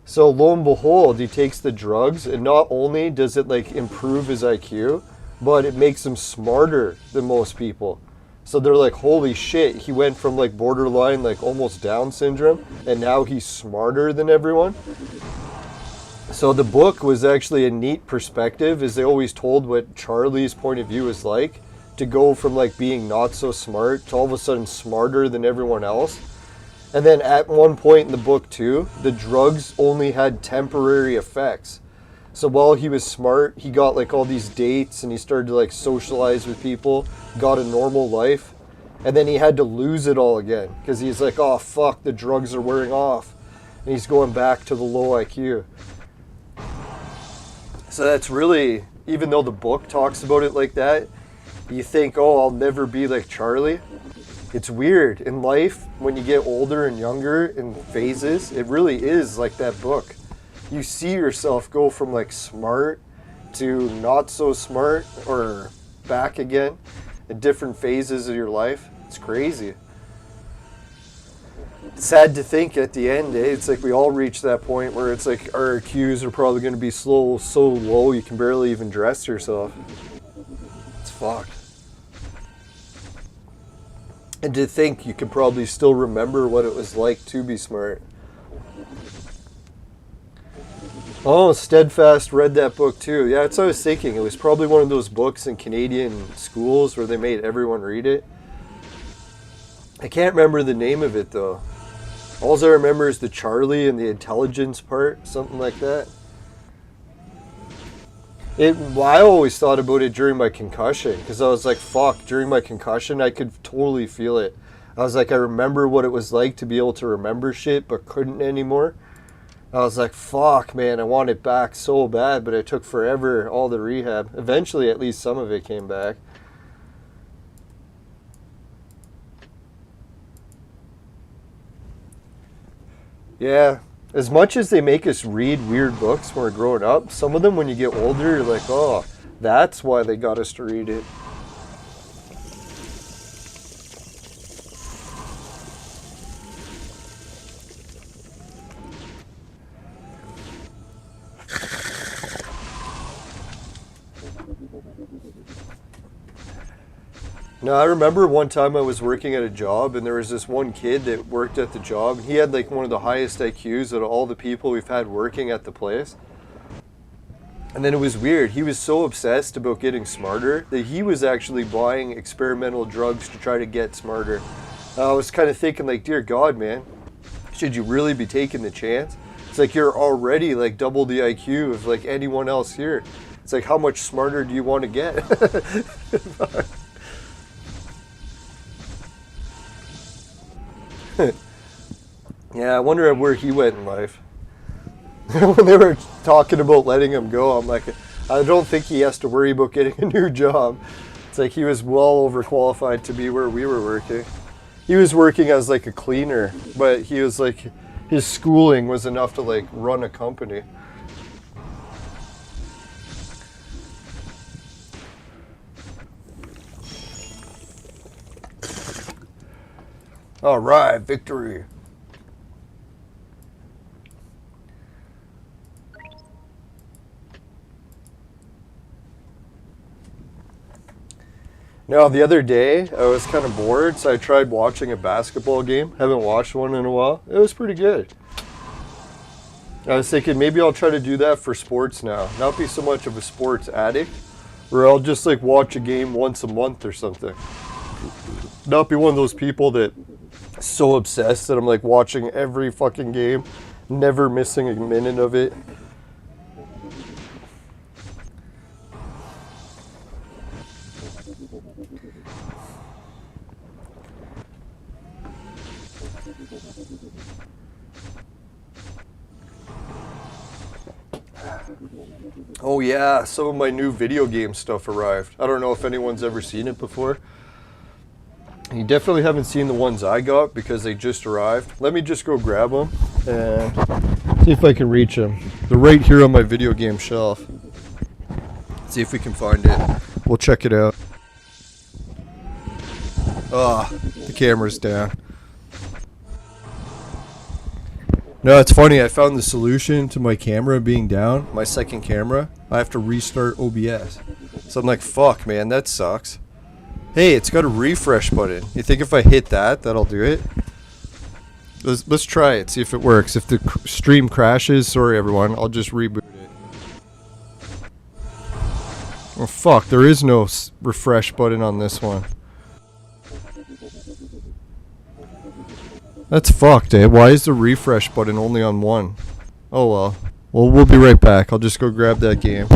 So lo and behold, he takes the drugs, and not only does it like improve his IQ, but it makes him smarter than most people. So they're like, holy shit, he went from like borderline, like almost Down syndrome, and now he's smarter than everyone. So the book was actually a neat perspective, as they always told what Charlie's point of view is like, to go from like being not so smart to all of a sudden smarter than everyone else. And then at one point in the book too, the drugs only had temporary effects. So while he was smart, he got like all these dates and he started to like socialize with people, got a normal life, and then he had to lose it all again because he's like, oh fuck, the drugs are wearing off, and he's going back to the low IQ. So that's really, even though the book talks about it like that, you think, oh, I'll never be like Charlie. It's weird. In life, when you get older and younger in phases, it really is like that book. You see yourself go from like smart to not so smart or back again in different phases of your life. It's crazy. It's sad to think at the end, it's like we all reach that point where it's like our IQs are probably going to be so low you can barely even dress yourself. It's fucked. And to think you could probably still remember what it was like to be smart. Oh, Steadfast read that book too. Yeah, that's what I was thinking. It was probably one of those books in Canadian schools where they made everyone read it. I can't remember the name of it though. All I remember is the Charlie and the intelligence part, something like that. I always thought about it during my concussion, because I was like, fuck, during my concussion I could totally feel it. I was like, I remember what it was like to be able to remember shit but couldn't anymore. I was like, fuck, man, I want it back so bad, but it took forever, all the rehab. Eventually, at least some of it came back. Yeah, as much as they make us read weird books when we're growing up, some of them when you get older, you're like, oh, that's why they got us to read it. Now, I remember one time I was working at a job, and there was this one kid that worked at the job. He had like one of the highest IQs out of all the people we've had working at the place. And then it was weird. He was so obsessed about getting smarter that he was actually buying experimental drugs to try to get smarter. I was kind of thinking like, dear God, man, should you really be taking the chance? It's like you're already like double the IQ of like anyone else here. It's like, how much smarter do you want to get? Yeah, I wonder where he went in life. When they were talking about letting him go, I'm like, I don't think he has to worry about getting a new job. It's like he was well overqualified to be where we were working. He was working as like a cleaner, but he was like, his schooling was enough to like run a company. All right, victory. Now, the other day, I was kind of bored, so I tried watching a basketball game. Haven't watched one in a while. It was pretty good. I was thinking maybe I'll try to do that for sports now. Not be so much of a sports addict, or I'll just like watch a game once a month or something. Not be one of those people that so obsessed that I'm like watching every fucking game, never missing a minute of it. Oh yeah, some of my new video game stuff arrived. I don't know if anyone's ever seen it before. You definitely haven't seen the ones I got because they just arrived. Let me just go grab them and see if I can reach them. They're right here on my video game shelf. See if we can find it. We'll check it out. Ah, the camera's down. No, it's funny. I found the solution to my camera being down, my second camera. I have to restart OBS. So I'm like, fuck, man, that sucks. Hey, it's got a refresh button. You think if I hit that, that'll do it? Let's try it, see if it works. If the stream crashes, sorry everyone, I'll just reboot it. Oh fuck, there is no refresh button on this one. That's fucked, eh? Why is the refresh button only on one? Oh well. Well, we'll be right back. I'll just go grab that game.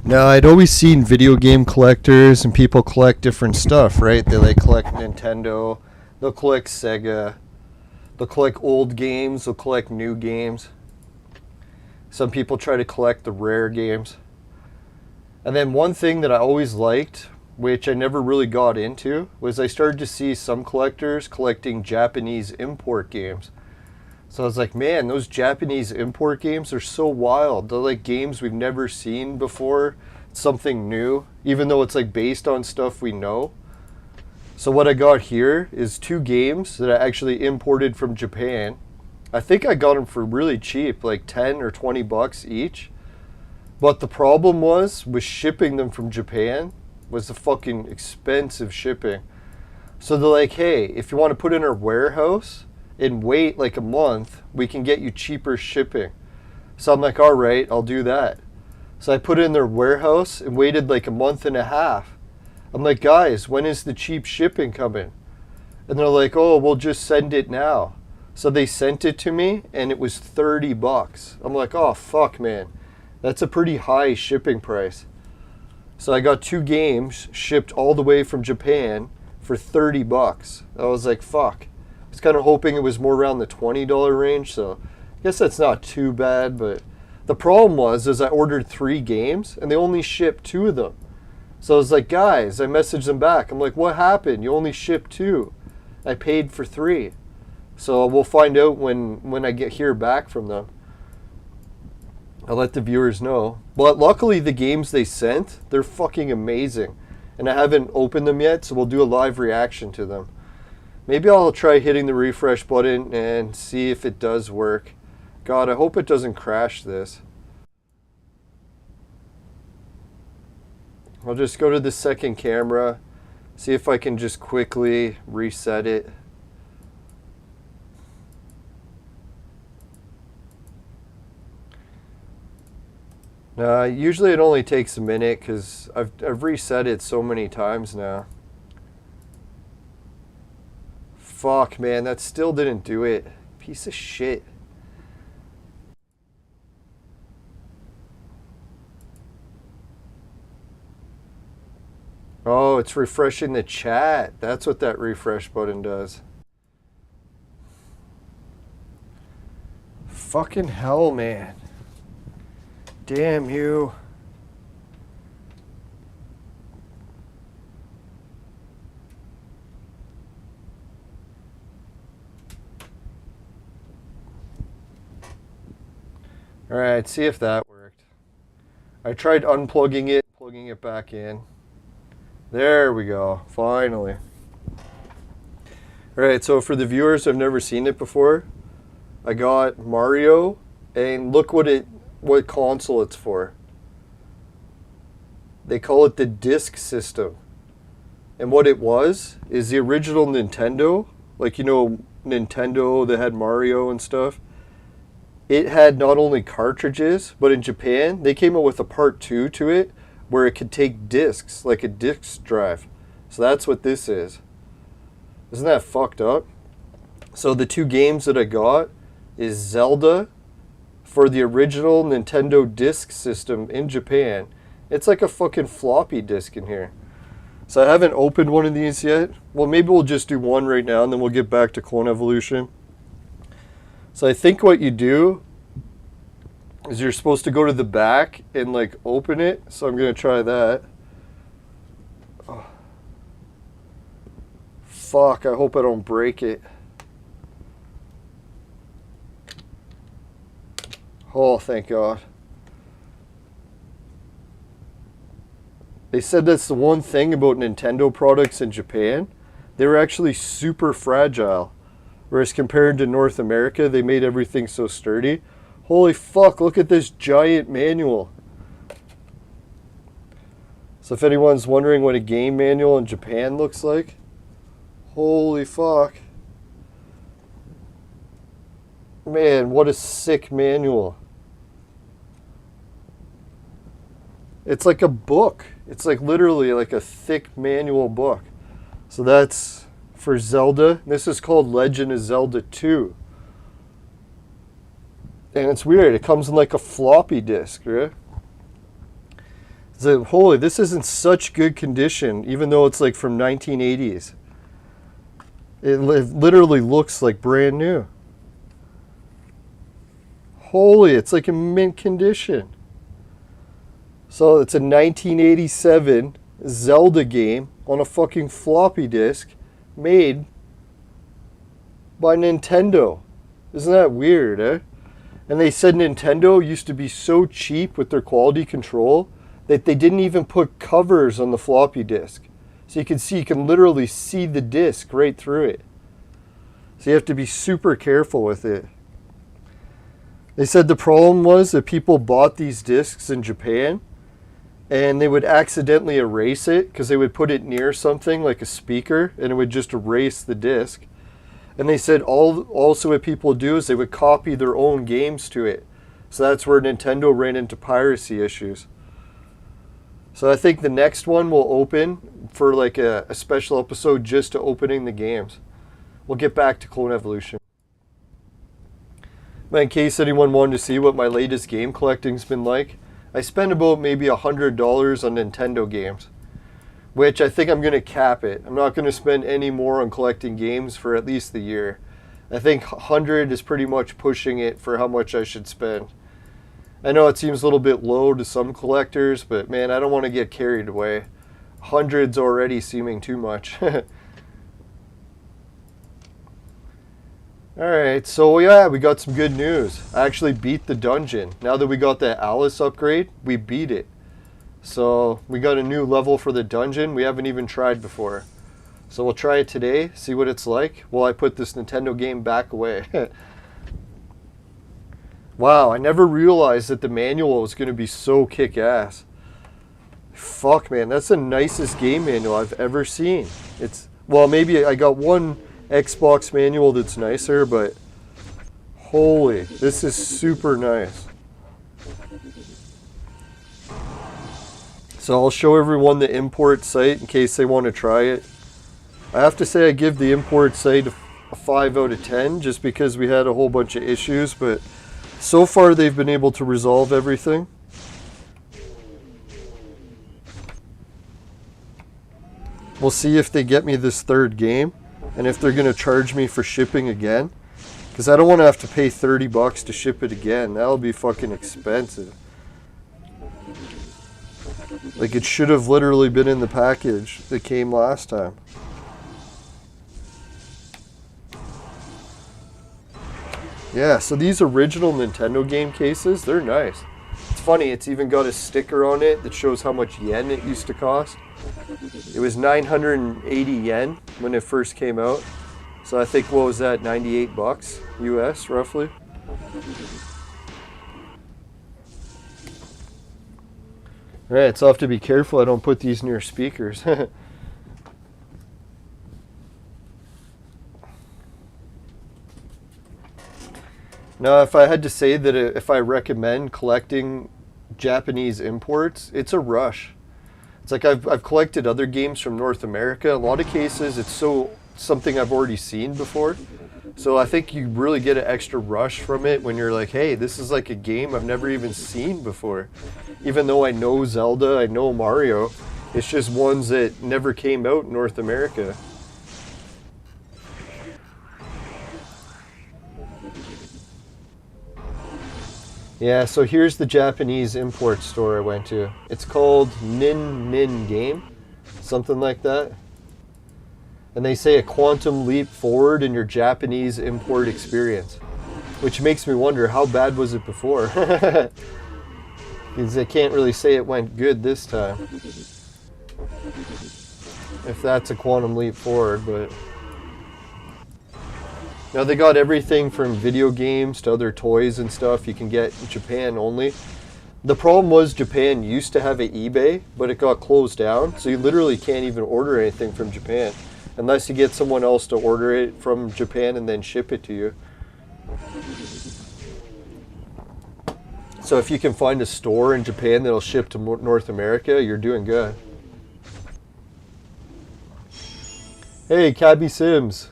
Now, I'd always seen video game collectors and people collect different stuff, right? They like collect Nintendo, they'll collect Sega, they'll collect old games, they'll collect new games. Some people try to collect the rare games. And then one thing that I always liked, which I never really got into, was I started to see some collectors collecting Japanese import games. So I was like, man, those Japanese import games are so wild. They're like games we've never seen before. It's something new, even though it's like based on stuff we know. So what I got here is 2 games that I actually imported from Japan. I think I got them for really cheap, like 10 or 20 bucks each. But the problem was with shipping them from Japan was the fucking expensive shipping. So they're like, hey, if you want to put it in our warehouse and wait like a month, we can get you cheaper shipping. So I'm like, all right, I'll do that. So I put it in their warehouse and waited like a month and a half. I'm like, guys, when is the cheap shipping coming? And they're like, oh, we'll just send it now. So they sent it to me and it was 30 bucks. I'm like, oh fuck, man. That's a pretty high shipping price. So I got 2 games shipped all the way from Japan for 30 bucks. I was like, fuck. I was kind of hoping it was more around the $20 range, so I guess that's not too bad. But the problem was I ordered 3 games and they only shipped 2 of them. So I was like, guys, I messaged them back. I'm like, what happened? You only shipped 2. I paid for 3. So we'll find out when I hear back from them. I'll let the viewers know. But luckily the games they sent, they're fucking amazing. And I haven't opened them yet, so we'll do a live reaction to them. Maybe I'll try hitting the refresh button and see if it does work. God, I hope it doesn't crash this. I'll just go to the second camera, see if I can just quickly reset it. Usually it only takes a minute because I've reset it so many times now. Fuck, man, that still didn't do it. Piece of shit. Oh, it's refreshing the chat. That's what that refresh button does. Fucking hell, man. Damn you. Alright, see if that worked. I tried unplugging it, plugging it back in. There we go, finally. Alright, so for the viewers who have never seen it before, I got Mario, and look what it what console it's for. They call it the disk system. And what it was is the original Nintendo, like, you know, Nintendo that had Mario and stuff. It had not only cartridges, but in Japan, they came out with a part 2 to it where it could take discs, like a disk drive. So that's what this is. Isn't that fucked up? So the 2 games that I got is Zelda for the original Nintendo disk system in Japan. It's like a fucking floppy disk in here. So I haven't opened one of these yet. Well, maybe we'll just do one right now and then we'll get back to Clone Evolution. So I think what you do is you're supposed to go to the back and like open it. So I'm going to try that. Oh. Fuck, I hope I don't break it. Oh, thank God. They said that's the one thing about Nintendo products in Japan. They were actually super fragile. Whereas compared to North America, they made everything so sturdy. Holy fuck, look at this giant manual. So if anyone's wondering what a game manual in Japan looks like, holy fuck. Man, what a sick manual. It's like a book. It's like literally like a thick manual book. So that's for Zelda. This is called Legend of Zelda 2. And it's weird. It comes in like a floppy disk, right? So, holy, this is in such good condition, even though it's like from 1980s. It literally looks like brand new. Holy, it's like in mint condition. So it's a 1987 Zelda game on a fucking floppy disk made by Nintendo. Isn't that weird, eh? And they said Nintendo used to be so cheap with their quality control that they didn't even put covers on the floppy disk. So you can literally see the disk right through it. So you have to be super careful with it. They said the problem was that people bought these discs in Japan and they would accidentally erase it because they would put it near something like a speaker and it would just erase the disc. And they said also what people do is they would copy their own games to it. So that's where Nintendo ran into piracy issues. So I think the next one will open for like a special episode just to opening the games. We'll get back to Clone Evolution. But in case anyone wanted to see what my latest game collecting's been like, I spend about maybe $100 on Nintendo games, which I think I'm going to cap it. I'm not going to spend any more on collecting games for at least the year. I think 100 is pretty much pushing it for how much I should spend. I know it seems a little bit low to some collectors, but man, I don't want to get carried away. 100's already seeming too much. Alright, so yeah, we got some good news. I actually beat the dungeon. Now that we got that Alice upgrade, we beat it. So we got a new level for the dungeon we haven't even tried before. So we'll try it today, see what it's like while I put this Nintendo game back away. Wow, I never realized that the manual was going to be so kick-ass. Fuck, man, that's the nicest game manual I've ever seen. It's, well, maybe I got one Xbox manual that's nicer, but holy, this is super nice. So I'll show everyone the import site in case they want to try it. I have to say I give the import site a 5 out of 10 just because we had a whole bunch of issues, but so far they've been able to resolve everything. We'll see if they get me this third game and if they're going to charge me for shipping again, because I don't want to have to pay $30 to ship it again. That'll be fucking expensive. Like, it should have literally been in the package that came last time. Yeah, so these original Nintendo game cases, they're nice. It's funny, it's even got a sticker on it that shows how much yen it used to cost. It was 980 yen when it first came out. So I think, what was that, 98 bucks US roughly? Alright, so I have to be careful I don't put these near speakers. Now, if I had to say that if I recommend collecting Japanese imports, it's a rush. It's like I've collected other games from North America. A lot of cases, it's something I've already seen before. So I think you really get an extra rush from it when you're like, hey, this is like a game I've never even seen before. Even though I know Zelda, I know Mario, it's just ones that never came out in North America. Yeah, so here's the Japanese import store I went to. It's called Nin Game, something like that. And they say a quantum leap forward in your Japanese import experience. Which makes me wonder, how bad was it before? Because they can't really say it went good this time. If that's a quantum leap forward, but... Now they got everything from video games to other toys and stuff you can get in Japan only. The problem was Japan used to have an eBay, but it got closed down, so you literally can't even order anything from Japan unless you get someone else to order it from Japan and then ship it to you. So if you can find a store in Japan that'll ship to North America, you're doing good. Hey, Cabby Sims.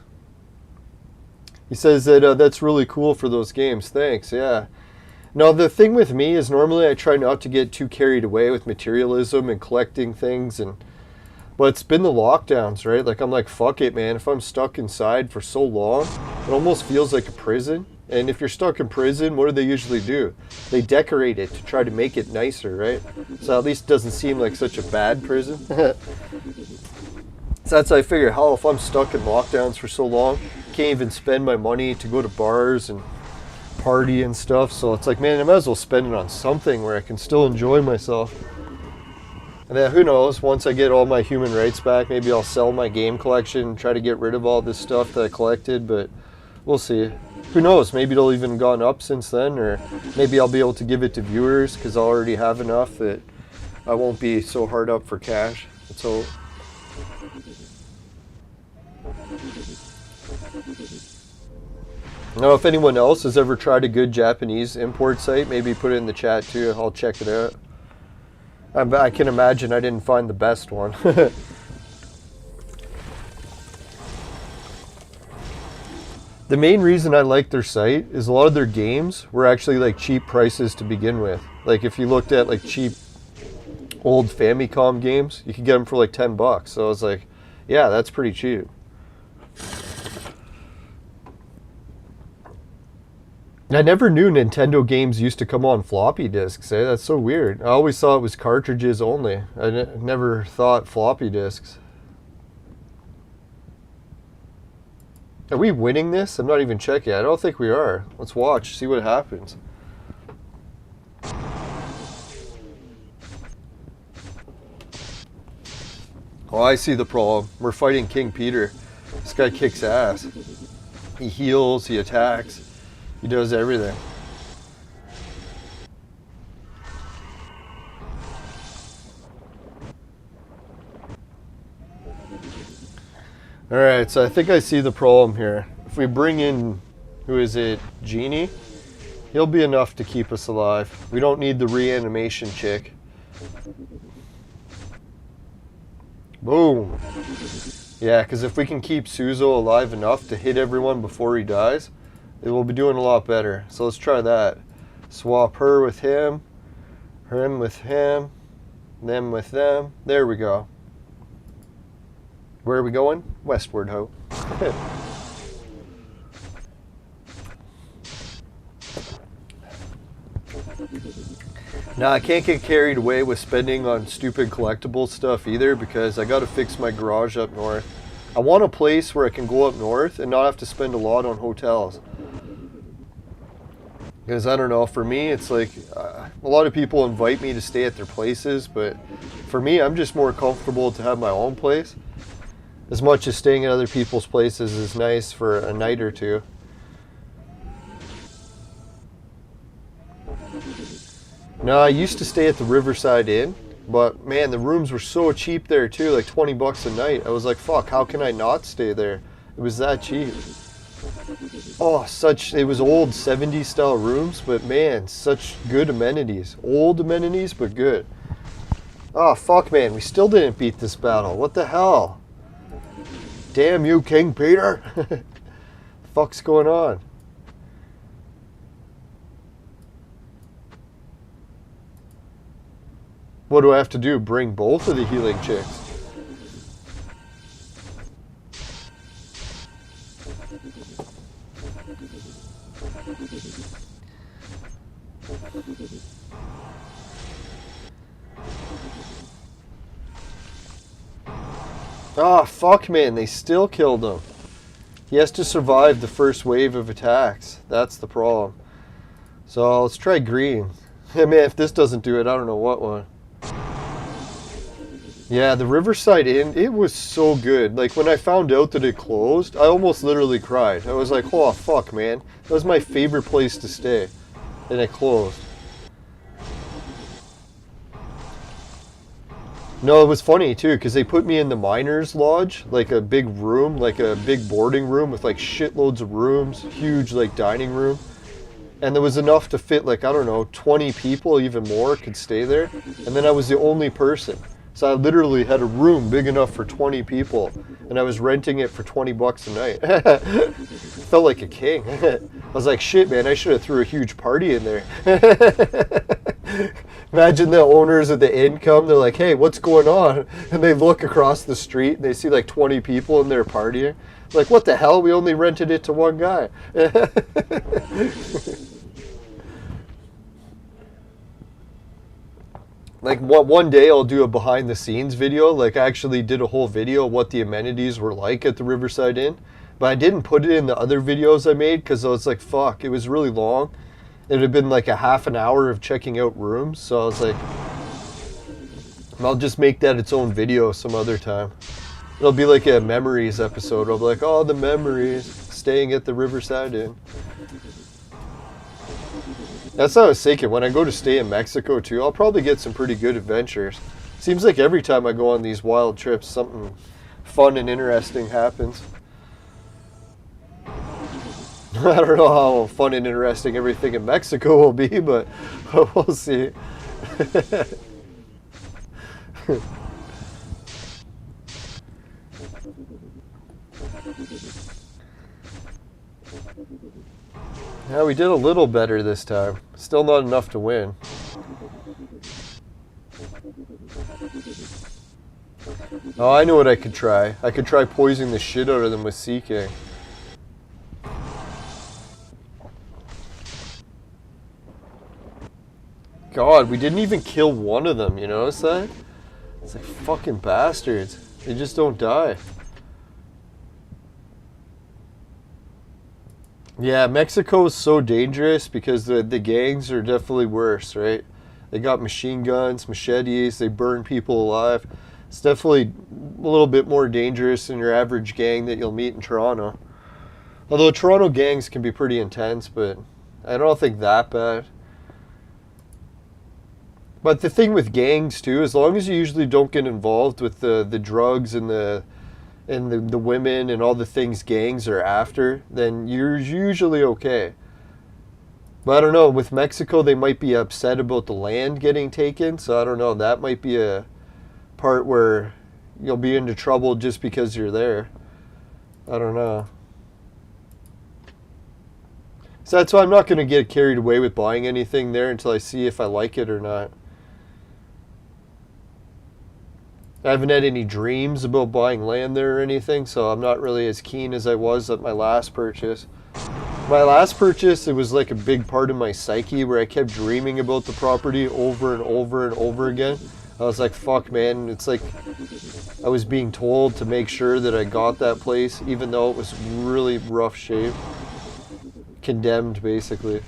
He says that that's really cool for those games. Thanks, yeah. Now, the thing with me is normally I try not to get too carried away with materialism and collecting things. But it's been the lockdowns, right? Like, I'm like, fuck it, man. If I'm stuck inside for so long, it almost feels like a prison. And if you're stuck in prison, what do they usually do? They decorate it to try to make it nicer, right? So at least it doesn't seem like such a bad prison. So that's how I figure, hell, if I'm stuck in lockdowns for so long, can't even spend my money to go to bars and party and stuff. So it's like, man, I might as well spend it on something where I can still enjoy myself. And then who knows, once I get all my human rights back, maybe I'll sell my game collection and try to get rid of all this stuff that I collected, but we'll see. Who knows, maybe it'll even gone up since then, or maybe I'll be able to give it to viewers because I already have enough that I won't be so hard up for cash. Let's hope. Now, if anyone else has ever tried a good Japanese import site, maybe put it in the chat too. I'll check it out. I can imagine I didn't find the best one. The main reason I like their site is a lot of their games were actually like cheap prices to begin with. Like if you looked at like cheap old Famicom games, you could get them for like $10. So I was like, yeah, that's pretty cheap. I never knew Nintendo games used to come on floppy disks. Eh? That's so weird. I always thought it was cartridges only. I never thought floppy disks. Are we winning this? I'm not even checking. I don't think we are. Let's watch, see what happens. Oh, I see the problem. We're fighting King Peter. This guy kicks ass. He heals, he attacks. He does everything. Alright, so I think I see the problem here. If we bring in, who is it, Genie? He'll be enough to keep us alive. We don't need the reanimation chick. Boom. Yeah, because if we can keep Suzo alive enough to hit everyone before he dies, it will be doing a lot better. So let's try that. Swap her with him with him, them with them. There we go. Where are we going? Westward, ho. Now, I can't get carried away with spending on stupid collectible stuff either because I got to fix my garage up north. I want a place where I can go up north and not have to spend a lot on hotels. Because I don't know, for me it's like a lot of people invite me to stay at their places, but for me I'm just more comfortable to have my own place. As much as staying at other people's places is nice for a night or two. Now, I used to stay at the Riverside Inn, But man, the rooms were so cheap there too, like 20 bucks a night. I was like, fuck, how can I not stay there? It was that cheap. Oh, it was old 70s style rooms, but man, such good amenities. Old amenities, but good. Oh, fuck, man, we still didn't beat this battle. What the hell? Damn you, King Peter. Fuck's going on? What do I have to do? Bring both of the healing chicks? Ah, fuck, man, they still killed him. He has to survive the first wave of attacks. That's the problem. So let's try green. Man, if this doesn't do it, I don't know what one. Yeah, the Riverside Inn, it was so good. Like, when I found out that it closed, I almost literally cried. I was like, oh, fuck, man. That was my favorite place to stay. And it closed. No, it was funny, too, because they put me in the Miners' Lodge, like a big room, like a big boarding room with, like, shitloads of rooms, huge, like, dining room. And there was enough to fit, like, I don't know, 20 people, even more, could stay there. And then I was the only person. So I literally had a room big enough for 20 people, and I was renting it for 20 bucks a night. Felt like a king. I was like, shit, man, I should have threw a huge party in there. Imagine the owners of the inn come, they're like, hey, what's going on? And they look across the street, and they see like 20 people in there partying. Like, what the hell? We only rented it to one guy. Like, one day I'll do a behind the scenes video. Like, I actually did a whole video of what the amenities were like at the Riverside Inn. But I didn't put it in the other videos I made because I was like, fuck, it was really long. It would have been like a half an hour of checking out rooms. So I was like, I'll just make that its own video some other time. It'll be like a memories episode. I'll be like, oh, the memories, staying at the Riverside Inn. That's what I was thinking. When I go to stay in Mexico too, I'll probably get some pretty good adventures. Seems like every time I go on these wild trips, something fun and interesting happens. I don't know how fun and interesting everything in Mexico will be, but we'll see. Yeah, we did a little better this time. Still not enough to win. Oh, I know what I could try. I could try poisoning the shit out of them with Sea King. God, we didn't even kill one of them, you notice that? It's like fucking bastards. They just don't die. Yeah, Mexico is so dangerous because the gangs are definitely worse, right? They got machine guns, machetes, they burn people alive. It's definitely a little bit more dangerous than your average gang that you'll meet in Toronto. Although Toronto gangs can be pretty intense, but I don't think that bad. But the thing with gangs too, as long as you usually don't get involved with the drugs and the women and all the things gangs are after, then you're usually okay. But I don't know, with Mexico they might be upset about the land getting taken, so I don't know, that might be a part where you'll be into trouble just because you're there. I don't know. So that's why I'm not going to get carried away with buying anything there until I see if I like it or not. I haven't had any dreams about buying land there or anything, so I'm not really as keen as I was at my last purchase. My last purchase, it was like a big part of my psyche where I kept dreaming about the property over and over and over again. I was like, fuck, man, it's like I was being told to make sure that I got that place, even though it was really rough shape. Condemned, basically.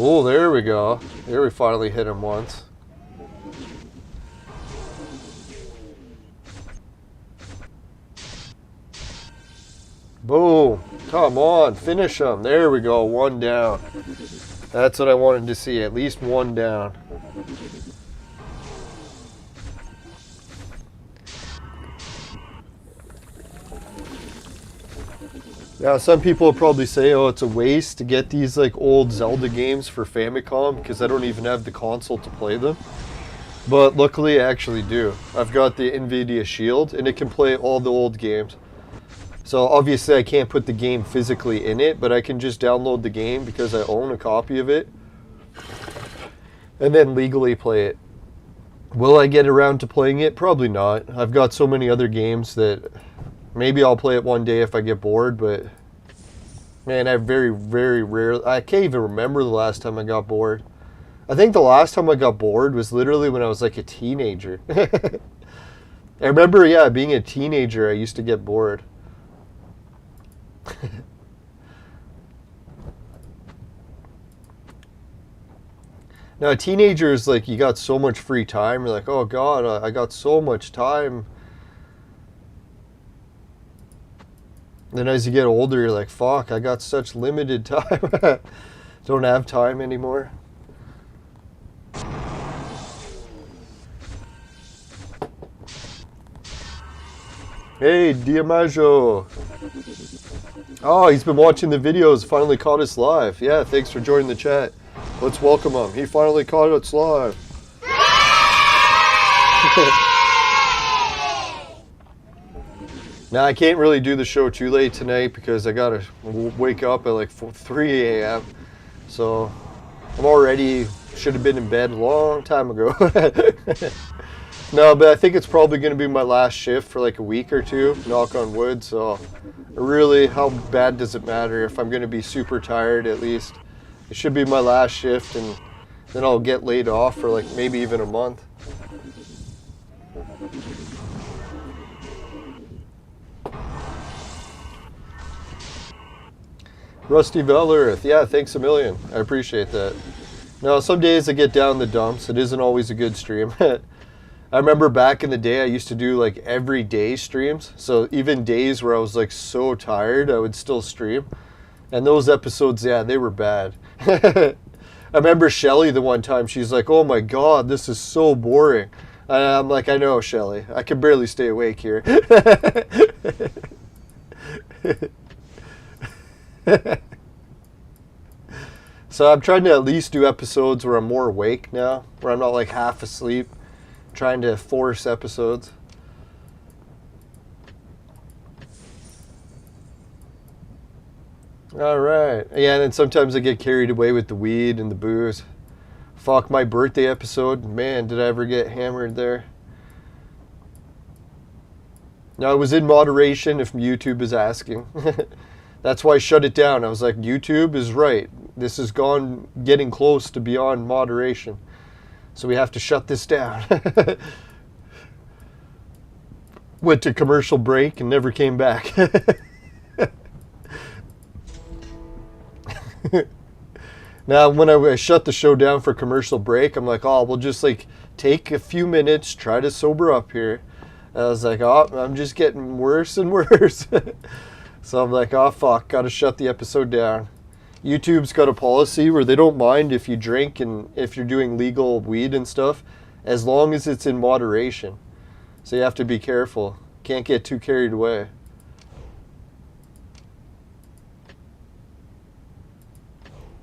Oh, there we go. There we finally hit him once. Boom. Come on, finish them. There we go, one down. That's what I wanted to see, at least one down. Now, some people will probably say, oh, it's a waste to get these like old Zelda games for Famicom because I don't even have the console to play them. But luckily I actually do. I've got the NVIDIA Shield and it can play all the old games. So obviously I can't put the game physically in it, but I can just download the game because I own a copy of it. And then legally play it. Will I get around to playing it? Probably not. I've got so many other games that maybe I'll play it one day if I get bored, but man, I very, very rarely, I can't even remember the last time I got bored. I think the last time I got bored was literally when I was like a teenager. I remember, yeah, being a teenager, I used to get bored. Now, teenagers, like, you got so much free time. You're like, oh God, I got so much time. Then as you get older, you're like, fuck, I got such limited time. Don't have time anymore. Hey, Diamaggio. Oh, he's been watching the videos, finally caught us live. Yeah, thanks for joining the chat. Let's welcome him. He finally caught us live. Now, I can't really do the show too late tonight because I gotta wake up at like 3 a.m. So, I'm already, should have been in bed a long time ago. No, but I think it's probably going to be my last shift for like a week or two, knock on wood. So, really, how bad does it matter if I'm going to be super tired at least? It should be my last shift and then I'll get laid off for like maybe even a month. Rusty Vellerith, yeah, thanks a million. I appreciate that. Now, some days I get down the dumps. It isn't always a good stream. I remember back in the day, I used to do like every day streams. So even days where I was like so tired, I would still stream. And those episodes, yeah, they were bad. I remember Shelly the one time, she's like, oh my God, this is so boring. And I'm like, I know, Shelly. I can barely stay awake here. So I'm trying to at least do episodes where I'm more awake now, where I'm not like half asleep, trying to force episodes. Alright. Yeah, and then sometimes I get carried away with the weed and the booze. Fuck, my birthday episode, man, did I ever get hammered there. Now, it was in moderation if YouTube is asking. That's why I shut it down. I was like, YouTube is right. This has gone getting close to beyond moderation. So we have to shut this down. Went to commercial break and never came back. Now, when I shut the show down for commercial break, I'm like, oh, we'll just like take a few minutes, try to sober up here. And I was like, oh, I'm just getting worse and worse. So I'm like, oh fuck, gotta shut the episode down. YouTube's got a policy where they don't mind if you drink and if you're doing legal weed and stuff, as long as it's in moderation. So you have to be careful. Can't get too carried away.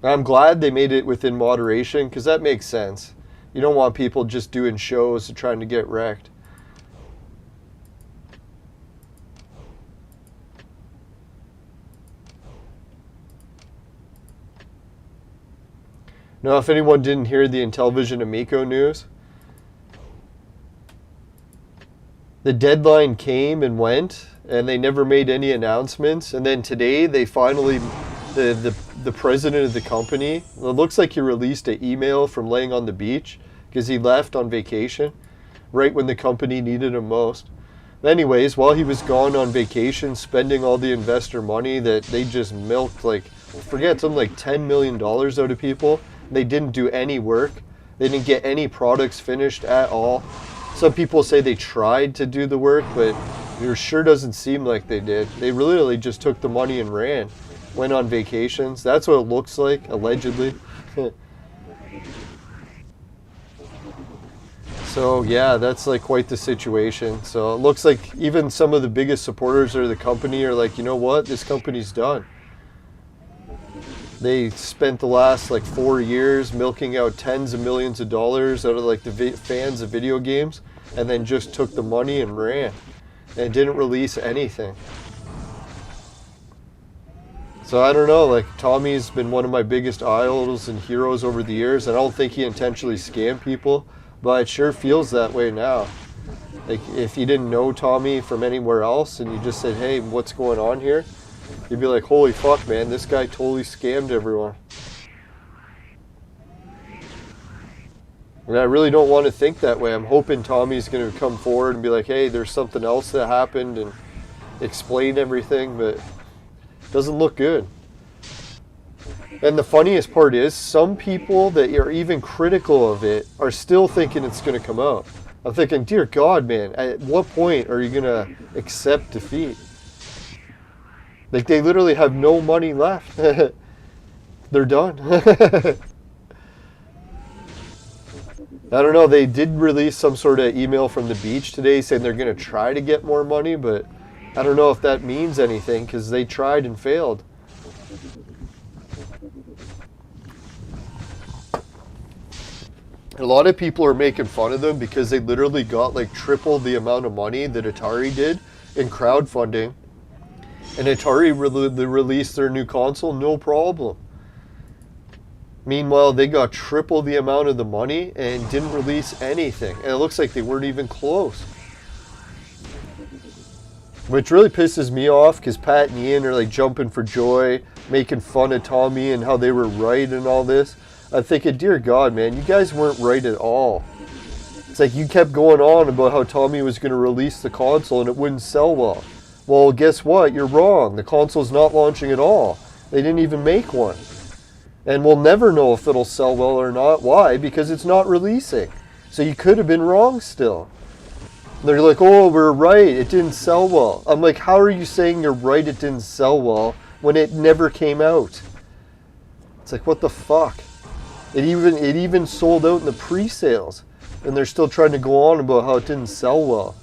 I'm glad they made it within moderation because that makes sense. You don't want people just doing shows and trying to get wrecked. Now, if anyone didn't hear the Intellivision Amico news, the deadline came and went, and they never made any announcements. And then today, they finally, the president of the company, it looks like he released an email from laying on the beach because he left on vacation right when the company needed him most. Anyways, while he was gone on vacation, spending all the investor money that they just milked, like, forget, something like $10 million out of people. They didn't do any work. They didn't get any products finished at all. Some people say they tried to do the work, but It sure doesn't seem like they did. They literally just took the money and ran. Went on vacations. That's what it looks like, allegedly. So yeah, that's like quite the situation. So it looks like even some of the biggest supporters of the company are like, you know what, this company's done. They spent the last like 4 years milking out tens of millions of dollars out of like the fans of video games, and then just took the money and ran, and didn't release anything. So I don't know, like Tommy's been one of my biggest idols and heroes over the years. I don't think he intentionally scammed people, but it sure feels that way now. Like if you didn't know Tommy from anywhere else and you just said, hey, what's going on here? You'd be like, holy fuck, man, this guy totally scammed everyone. And I really don't want to think that way. I'm hoping Tommy's going to come forward and be like, hey, there's something else that happened, and explain everything, but it doesn't look good. And the funniest part is, some people that are even critical of it are still thinking it's going to come out. I'm thinking, dear God, man, at what point are you going to accept defeat? Like, they literally have no money left. They're done. I don't know, they did release some sort of email from the beach today saying they're going to try to get more money, but I don't know if that means anything, because they tried and failed. A lot of people are making fun of them because they literally got like triple the amount of money that Atari did in crowdfunding. And Atari released their new console, no problem. Meanwhile, they got triple the amount of the money and didn't release anything. And it looks like they weren't even close. Which really pisses me off, because Pat and Ian are like jumping for joy, making fun of Tommy and how they were right and all this. I'm thinking, dear God, man, you guys weren't right at all. It's like you kept going on about how Tommy was going to release the console and it wouldn't sell well. Well, guess what? You're wrong. The console's not launching at all. They didn't even make one. And we'll never know if it'll sell well or not. Why? Because it's not releasing. So you could have been wrong still. They're like, oh, we're right, it didn't sell well. I'm like, how are you saying you're right, it didn't sell well, when it never came out? It's like, what the fuck? It even sold out in the pre-sales, and they're still trying to go on about how it didn't sell well.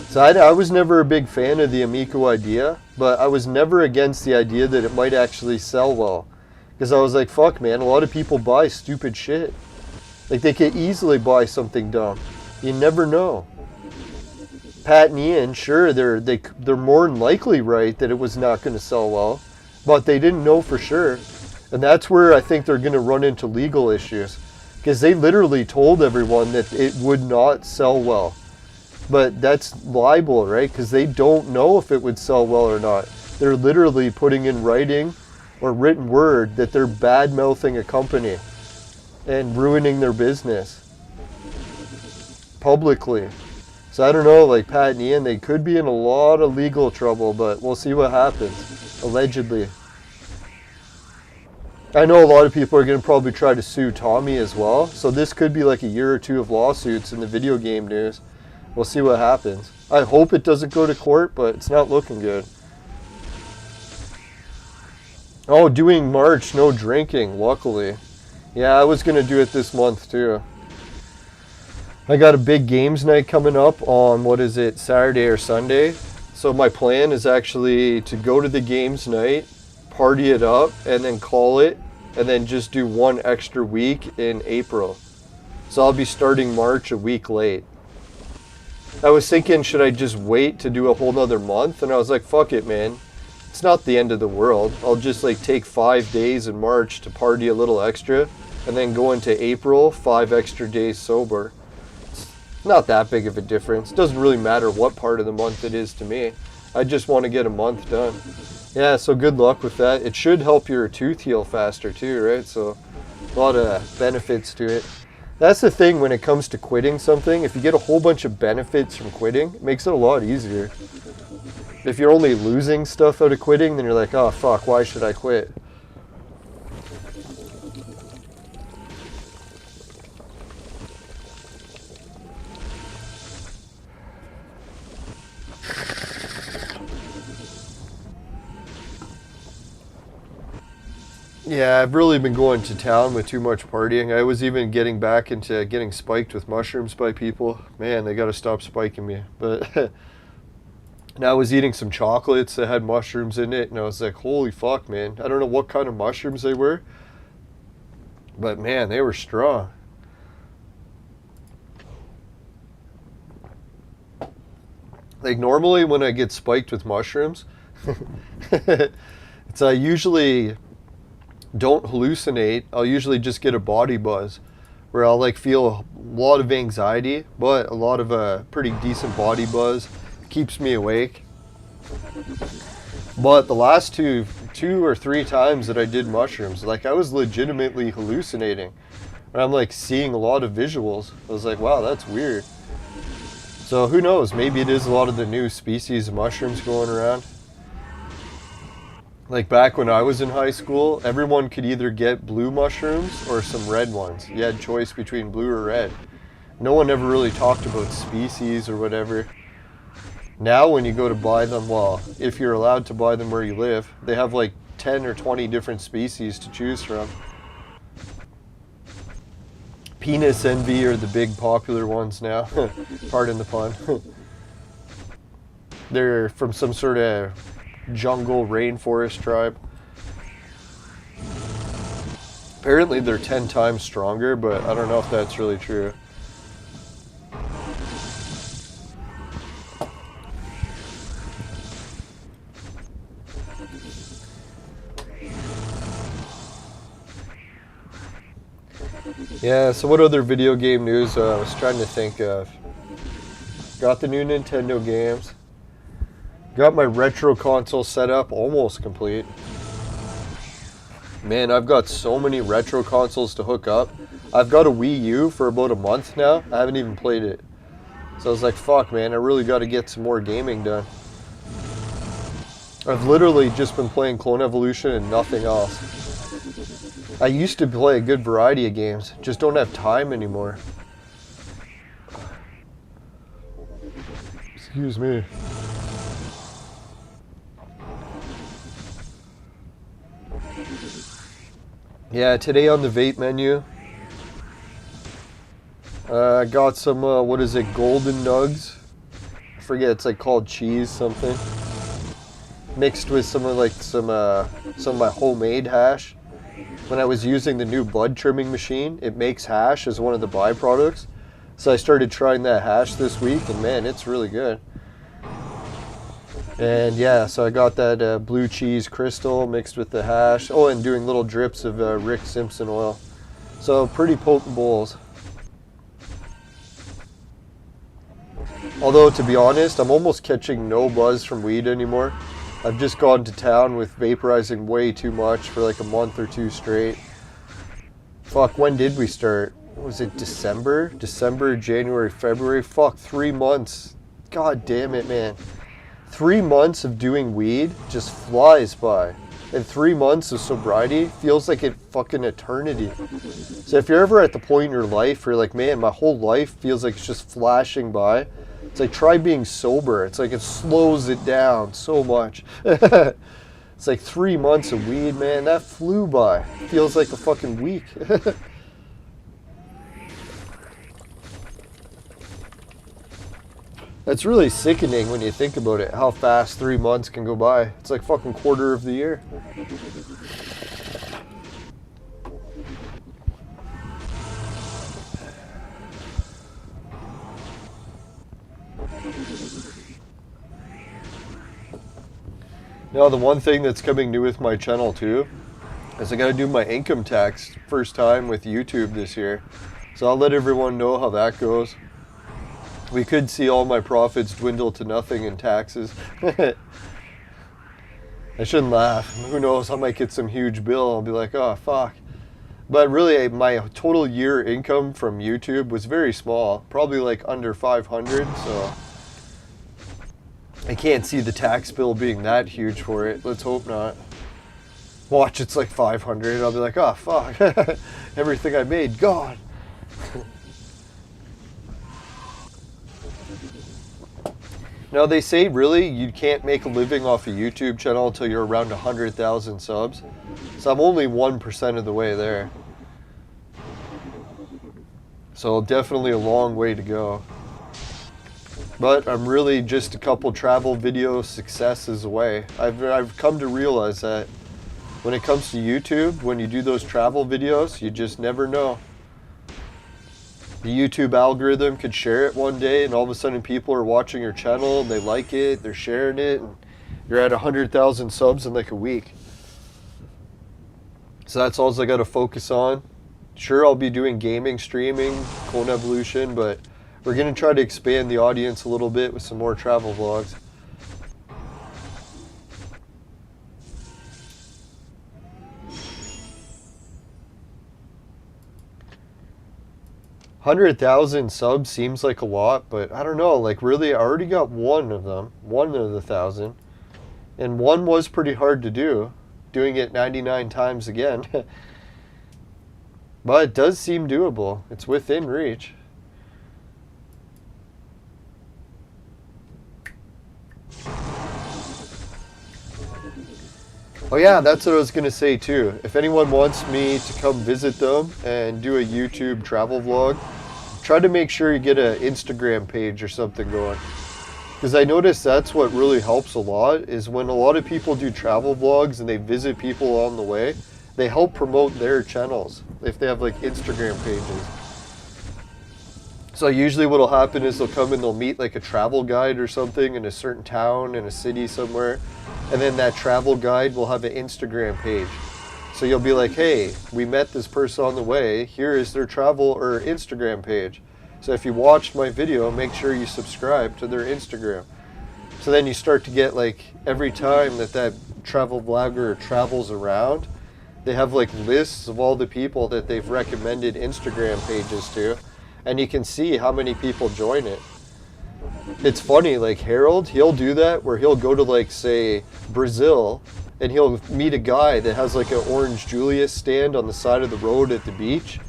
So I was never a big fan of the Amico idea, but I was never against the idea that it might actually sell well. Because I was like, fuck, man, a lot of people buy stupid shit. Like, they could easily buy something dumb. You never know. Pat and Ian, sure, they're more than likely right that it was not going to sell well, but they didn't know for sure. And that's where I think they're going to run into legal issues, because they literally told everyone that it would not sell well. But that's libel, right? Because they don't know if it would sell well or not. They're literally putting in writing or written word that they're bad-mouthing a company and ruining their business publicly. So I don't know, like Pat and Ian, they could be in a lot of legal trouble, but we'll see what happens, allegedly. I know a lot of people are going to probably try to sue Tommy as well, so this could be like a year or two of lawsuits in the video game news. We'll see what happens. I hope it doesn't go to court, but it's not looking good. Oh, doing March, no drinking, luckily. Yeah, I was going to do it this month too. I got a big games night coming up on, what is it, Saturday or Sunday. So my plan is actually to go to the games night, party it up, and then call it, and then just do one extra week in April. So I'll be starting March a week late. I was thinking, should I just wait to do a whole nother month? And I was like, fuck it, man. It's not the end of the world. I'll just like take 5 days in March to party a little extra, and then go into April, 5 extra days sober. It's not that big of a difference. It doesn't really matter what part of the month it is to me. I just want to get a month done. Yeah, so good luck with that. It should help your tooth heal faster too, right? So a lot of benefits to it. That's the thing when it comes to quitting something. If you get a whole bunch of benefits from quitting, it makes it a lot easier. If you're only losing stuff out of quitting, then you're like, oh fuck, why should I quit? Yeah, I've really been going to town with too much partying. I was even getting back into getting spiked with mushrooms by people. Man, they got to stop spiking me. But and I was eating some chocolates that had mushrooms in it, and I was like, holy fuck, man. I don't know what kind of mushrooms they were, but man, they were strong. Like normally when I get spiked with mushrooms, I usually don't hallucinate. I'll usually just get a body buzz where I'll like feel a lot of anxiety, but a lot of a pretty decent body buzz. Keeps me awake. But the last two or three times that I did mushrooms, like I was legitimately hallucinating. And I'm like seeing a lot of visuals. I was like, wow, that's weird. So who knows, maybe it is a lot of the new species of mushrooms going around. Like back when I was in high school, everyone could either get blue mushrooms or some red ones. You had choice between blue or red. No one ever really talked about species or whatever. Now when you go to buy them, well, if you're allowed to buy them where you live, they have like 10 or 20 different species to choose from. Penis envy are the big popular ones now. Pardon the pun. They're from some sort of jungle rainforest tribe. Apparently they're 10 times stronger, but I don't know if that's really true. Yeah, so what other video game news I was trying to think of? Got the new Nintendo games. Got my retro console set up, almost complete. Man, I've got so many retro consoles to hook up. I've got a Wii U for about a month now. I haven't even played it. So I was like, fuck man, I really got to get some more gaming done. I've literally just been playing Clone Evolution and nothing else. I used to play a good variety of games, just don't have time anymore. Excuse me. Yeah, today on the vape menu, I got some, what is it, golden nugs? I forget, it's like called cheese something. Mixed with some of my homemade hash. When I was using the new bud trimming machine, it makes hash as one of the byproducts. So I started trying that hash this week, and man, it's really good. And yeah, so I got that blue cheese crystal mixed with the hash. Oh, and doing little drips of Rick Simpson oil. So pretty potent bowls. Although, to be honest, I'm almost catching no buzz from weed anymore. I've just gone to town with vaporizing way too much for like a month or two straight. Fuck, when did we start? Was it December? December, January, February? Fuck, 3 months. God damn it, man. 3 months of doing weed just flies by. And 3 months of sobriety feels like a fucking eternity. So if you're ever at the point in your life where you're like, man, my whole life feels like it's just flashing by, it's like, try being sober. It's like it slows it down so much. It's like 3 months of weed, man. That flew by. Feels like a fucking week. That's really sickening when you think about it, how fast 3 months can go by. It's like fucking quarter of the year. Now, the one thing that's coming new with my channel too is I gotta do my income tax first time with YouTube this year. So I'll let everyone know how that goes. We could see all my profits dwindle to nothing in taxes. I shouldn't laugh. Who knows, I might get some huge bill. I'll be like, oh fuck. But really, my total year income from YouTube was very small. Probably like under 500, so I can't see the tax bill being that huge for it. Let's hope not. Watch, it's like 500. I'll be like, oh, fuck. Everything I made, gone. Now they say really you can't make a living off a YouTube channel until you're around 100,000 subs. So I'm only 1% of the way there. So definitely a long way to go. But I'm really just a couple travel video successes away. I've come to realize that when it comes to YouTube, when you do those travel videos, you just never know. The YouTube algorithm could share it one day and all of a sudden people are watching your channel and they like it, they're sharing it, and you're at 100,000 subs in like a week. So that's all I got to focus on. Sure, I'll be doing gaming, streaming, Clone Evolution, but we're going to try to expand the audience a little bit with some more travel vlogs. $100,000 subs seems like a lot, but I don't know, like really I already got one of them, one of the 1,000, and one was pretty hard to do, doing it 99 times again. But it does seem doable. It's within reach. Oh yeah, that's what I was going to say too. If anyone wants me to come visit them and do a YouTube travel vlog, try to make sure you get an Instagram page or something going. Because I noticed that's what really helps a lot, is when a lot of people do travel vlogs and they visit people on the way, they help promote their channels if they have like Instagram pages. So usually what'll happen is they'll come and they'll meet like a travel guide or something in a certain town, in a city somewhere, and then that travel guide will have an Instagram page. So you'll be like, hey, we met this person on the way, here is their travel or Instagram page. So if you watched my video, make sure you subscribe to their Instagram. So then you start to get like, every time that travel vlogger travels around, they have like lists of all the people that they've recommended Instagram pages to, and you can see how many people join it. It's funny, like Harold, he'll do that where he'll go to like, say, Brazil, and he'll meet a guy that has like an Orange Julius stand on the side of the road at the beach.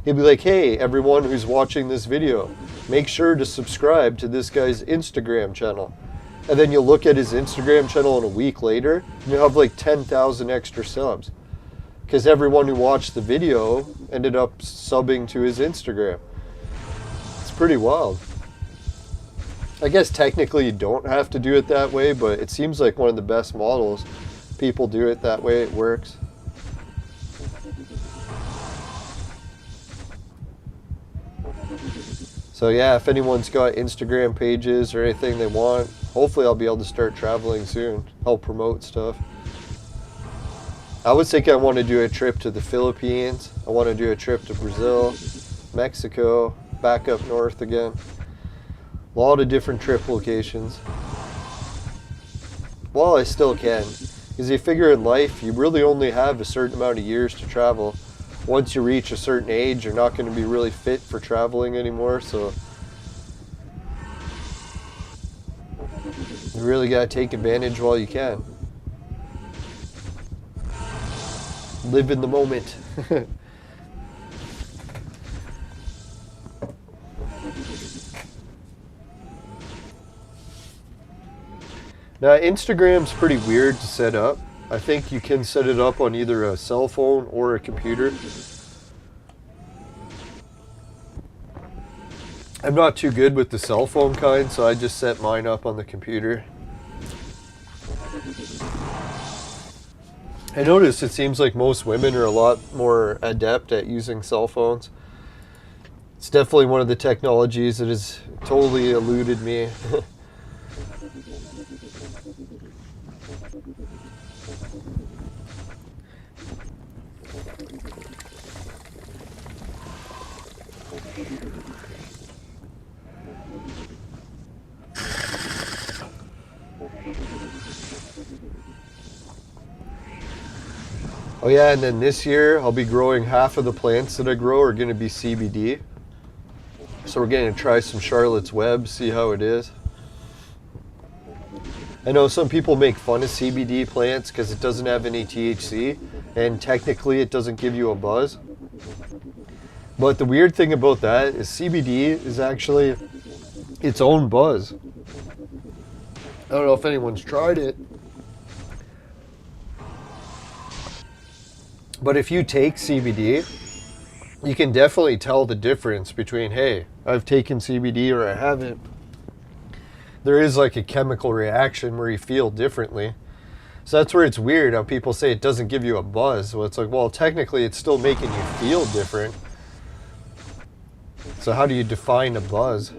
He'll be like, hey, everyone who's watching this video, make sure to subscribe to this guy's Instagram channel. And then you'll look at his Instagram channel and a week later, and you'll have like 10,000 extra subs. Because everyone who watched the video ended up subbing to his Instagram. It's pretty wild. I guess technically you don't have to do it that way, but it seems like one of the best models. People do it that way, it works. So yeah, if anyone's got Instagram pages or anything they want, hopefully I'll be able to start traveling soon, help promote stuff. I was thinking I want to do a trip to the Philippines. I want to do a trip to Brazil, Mexico, back up north again. A lot of different trip locations. Well, I still can. Because you figure in life, you really only have a certain amount of years to travel. Once you reach a certain age, you're not going to be really fit for traveling anymore, so you really got to take advantage while you can. Live in the moment. Now, Instagram's pretty weird to set up. I think you can set it up on either a cell phone or a computer. I'm not too good with the cell phone kind, so I just set mine up on the computer. I noticed it seems like most women are a lot more adept at using cell phones. It's definitely one of the technologies that has totally eluded me. Oh yeah, and then this year I'll be growing half of the plants that I grow are going to be CBD. So we're going to try some Charlotte's Web, see how it is. I know some people make fun of CBD plants because it doesn't have any THC, and technically it doesn't give you a buzz. But the weird thing about that is CBD is actually its own buzz. don't know if anyone's tried it. But if you take CBD, you can definitely tell the difference between, hey, I've taken CBD or I haven't. There is like a chemical reaction where you feel differently. So that's where it's weird how people say it doesn't give you a buzz. Well, it's like, well, technically it's still making you feel different. So how do you define a buzz?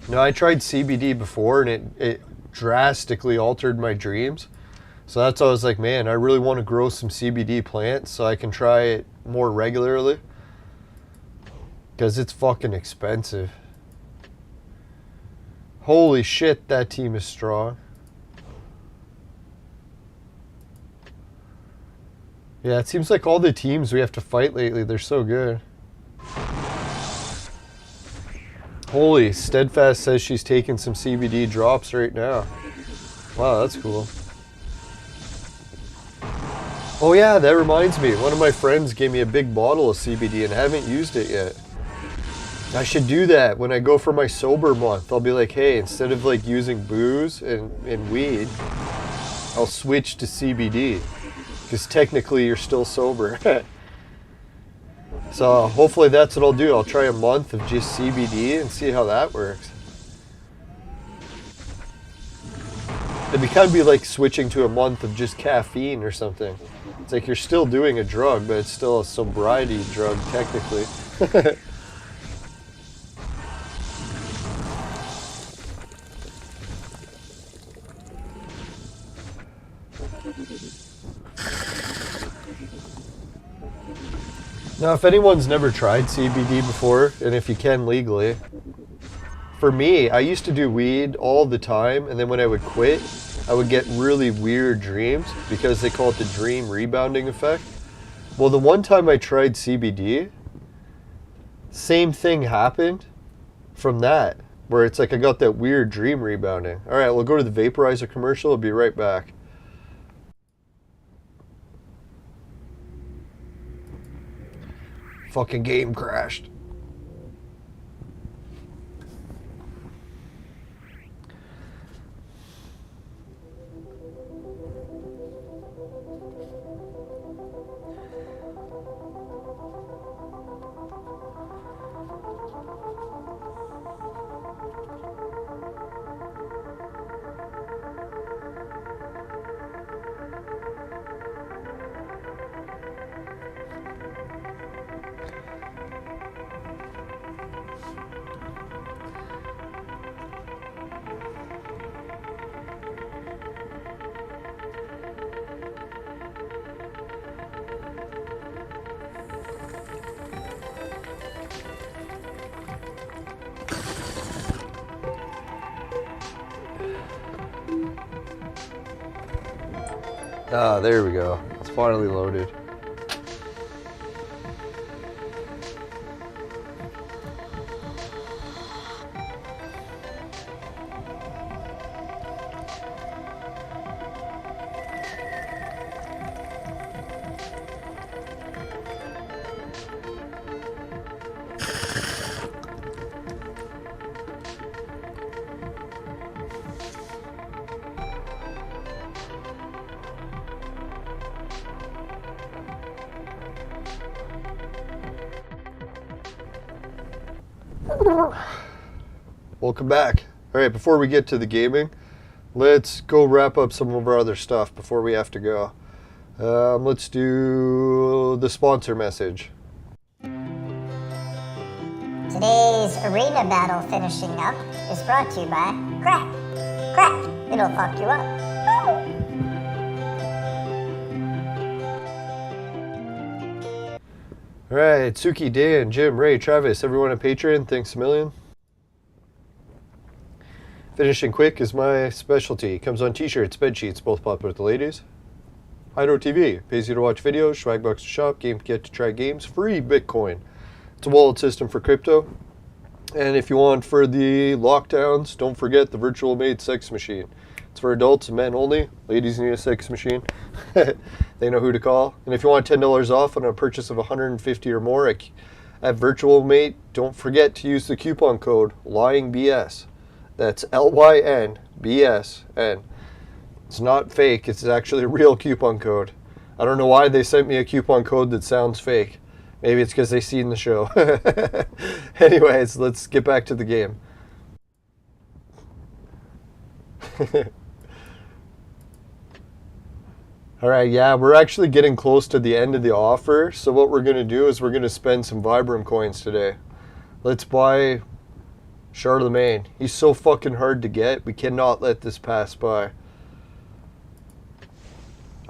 No, I tried CBD before and it drastically altered my dreams. So that's why I was like, man, I really want to grow some CBD plants so I can try it more regularly. Because it's fucking expensive. Holy shit, that team is strong. Yeah, it seems like all the teams we have to fight lately, they're so good. Holy, Steadfast says she's taking some CBD drops right now. Wow, that's cool. Oh yeah, that reminds me. One of my friends gave me a big bottle of CBD and I haven't used it yet. I should do that when I go for my sober month. I'll be like, hey, instead of like using booze and weed, I'll switch to CBD. Because technically you're still sober. So hopefully that's what I'll do. I'll try a month of just CBD and see how that works. It'd kind of be like switching to a month of just caffeine or something. It's like you're still doing a drug, but it's still a sobriety drug technically. Now, if anyone's never tried CBD before, and if you can legally, for me, I used to do weed all the time, and then when I would quit, I would get really weird dreams because they call it the dream rebounding effect. Well, the one time I tried CBD, same thing happened from that, where it's like I got that weird dream rebounding. All right, we'll go to the Vaporizer commercial. I'll be right back. Fucking game crashed. Ah, there we go. It's finally loaded. Welcome back. All right, before we get to the gaming, let's go wrap up some of our other stuff before we have to go. Let's do the sponsor message. Today's arena battle finishing up is brought to you by Crack. Crack, it'll fuck you up. All right, Suki, Dan, Jim, Ray, Travis, everyone on Patreon, thanks a million. Finishing quick is my specialty. Comes on t-shirts, bed sheets, both popular with the ladies. Hydro TV pays you to watch videos, Swagbucks to shop, GameKit to try games, free Bitcoin. It's a wallet system for crypto. And if you want for the lockdowns, don't forget the virtual maid sex machine. It's for adults and men only. Ladies need a sex machine. They know who to call. And if you want $10 off on a purchase of $150 or more, at Virtual Mate, don't forget to use the coupon code LYINGBS. That's LYNBSN. It's not fake, it's actually a real coupon code. I don't know why they sent me a coupon code that sounds fake. Maybe it's because they seen the show. Anyways, let's get back to the game. Alright, yeah, we're actually getting close to the end of the offer. So what we're going to do is we're going to spend some Vibram coins today. Let's buy Charlemagne. He's so fucking hard to get. We cannot let this pass by.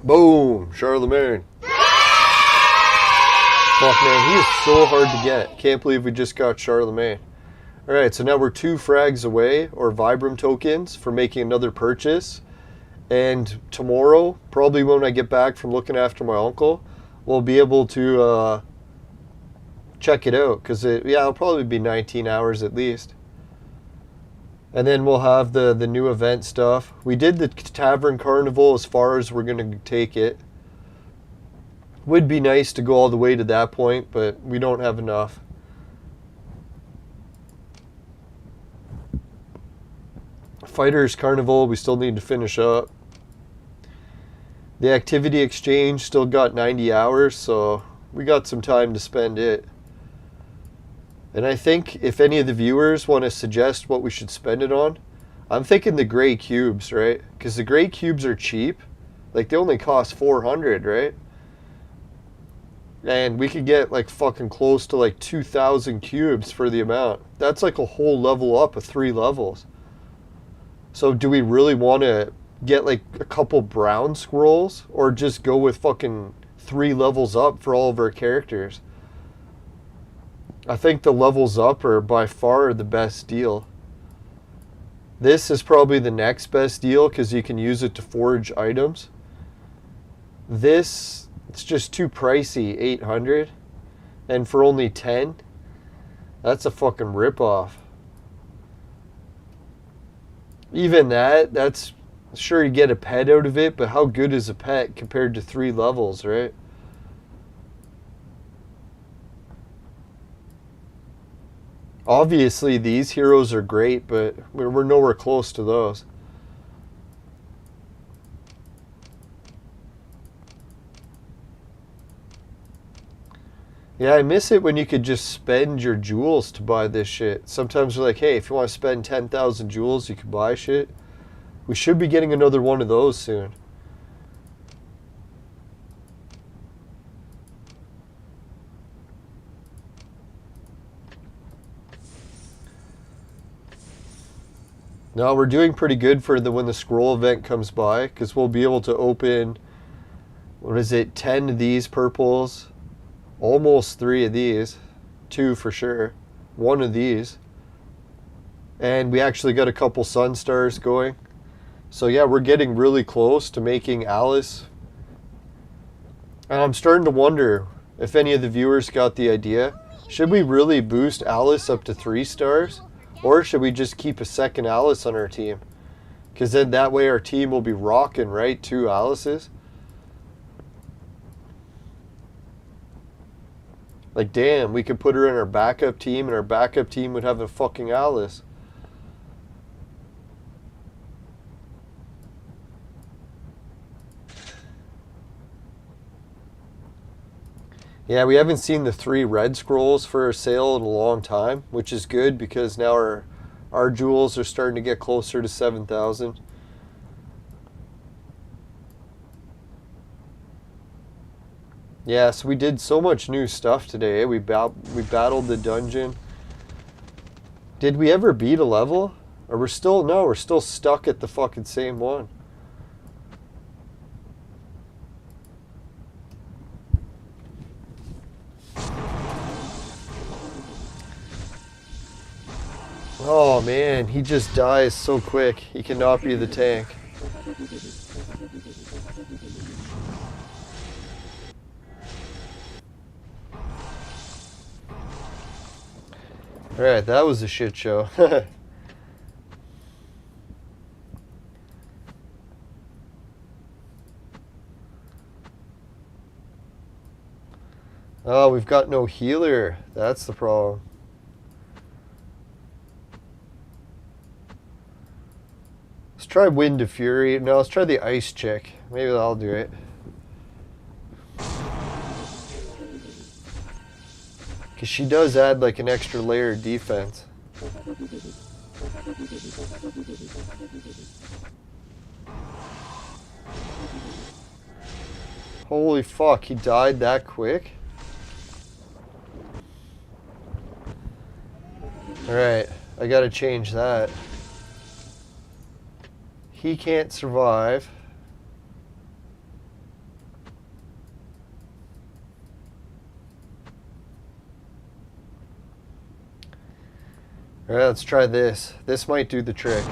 Boom! Charlemagne. Fuck, man, he is so hard to get. Can't believe we just got Charlemagne. Alright, so now we're 2 frags away, or Vibram tokens, for making another purchase. And tomorrow, probably when I get back from looking after my uncle, we'll be able to check it out. Because, it'll probably be 19 hours at least. And then we'll have the new event stuff. We did the Tavern Carnival as far as we're going to take it. Would be nice to go all the way to that point, but we don't have enough. Fighters Carnival, we still need to finish up. The Activity Exchange still got 90 hours, so we got some time to spend it. And I think if any of the viewers want to suggest what we should spend it on, I'm thinking the gray cubes, right? Because the gray cubes are cheap. Like, they only cost 400, right? And we could get like fucking close to like 2,000 cubes for the amount. That's like a whole level up of 3 levels. So do we really want to get like a couple brown scrolls, or just go with fucking 3 levels up for all of our characters? I think the levels up are by far the best deal. This is probably the next best deal because you can use it to forge items. This, it's just too pricey, 800, and for only 10, that's a fucking ripoff. Even that's sure you get a pet out of it, but how good is a pet compared to 3 levels, right? Obviously these heroes are great, but we're nowhere close to those. Yeah, I miss it when you could just spend your jewels to buy this shit. Sometimes they're like, hey, if you want to spend 10,000 jewels, you can buy shit. We should be getting another one of those soon. No, we're doing pretty good for when the scroll event comes by, because we'll be able to open, 10 of these purples. Almost 3 of these, 2 for sure, 1 of these, and we actually got a couple sun stars going. So yeah, we're getting really close to making Alice. And I'm starting to wonder if any of the viewers got the idea. Should we really boost Alice up to 3 stars? Or should we just keep a second Alice on our team? Because then that way our team will be rocking, right? 2 Alices. Like, damn, we could put her in our backup team, and our backup team would have a fucking Alice. Yeah, we haven't seen the 3 red scrolls for a sale in a long time, which is good because now our jewels are starting to get closer to 7,000. Yeah, so we did so much new stuff today. We battled the dungeon. Did we ever beat a level? Or we're still stuck at the fucking same one. Oh man, he just dies so quick. He cannot be the tank. Alright, that was a shit show. Oh, we've got no healer. That's the problem. Let's try Wind of Fury. No, let's try the Ice Chick. Maybe that'll do it. Because she does add like an extra layer of defense. Holy fuck, he died that quick? Alright, I gotta change that. He can't survive. Alright, let's try this. This might do the trick.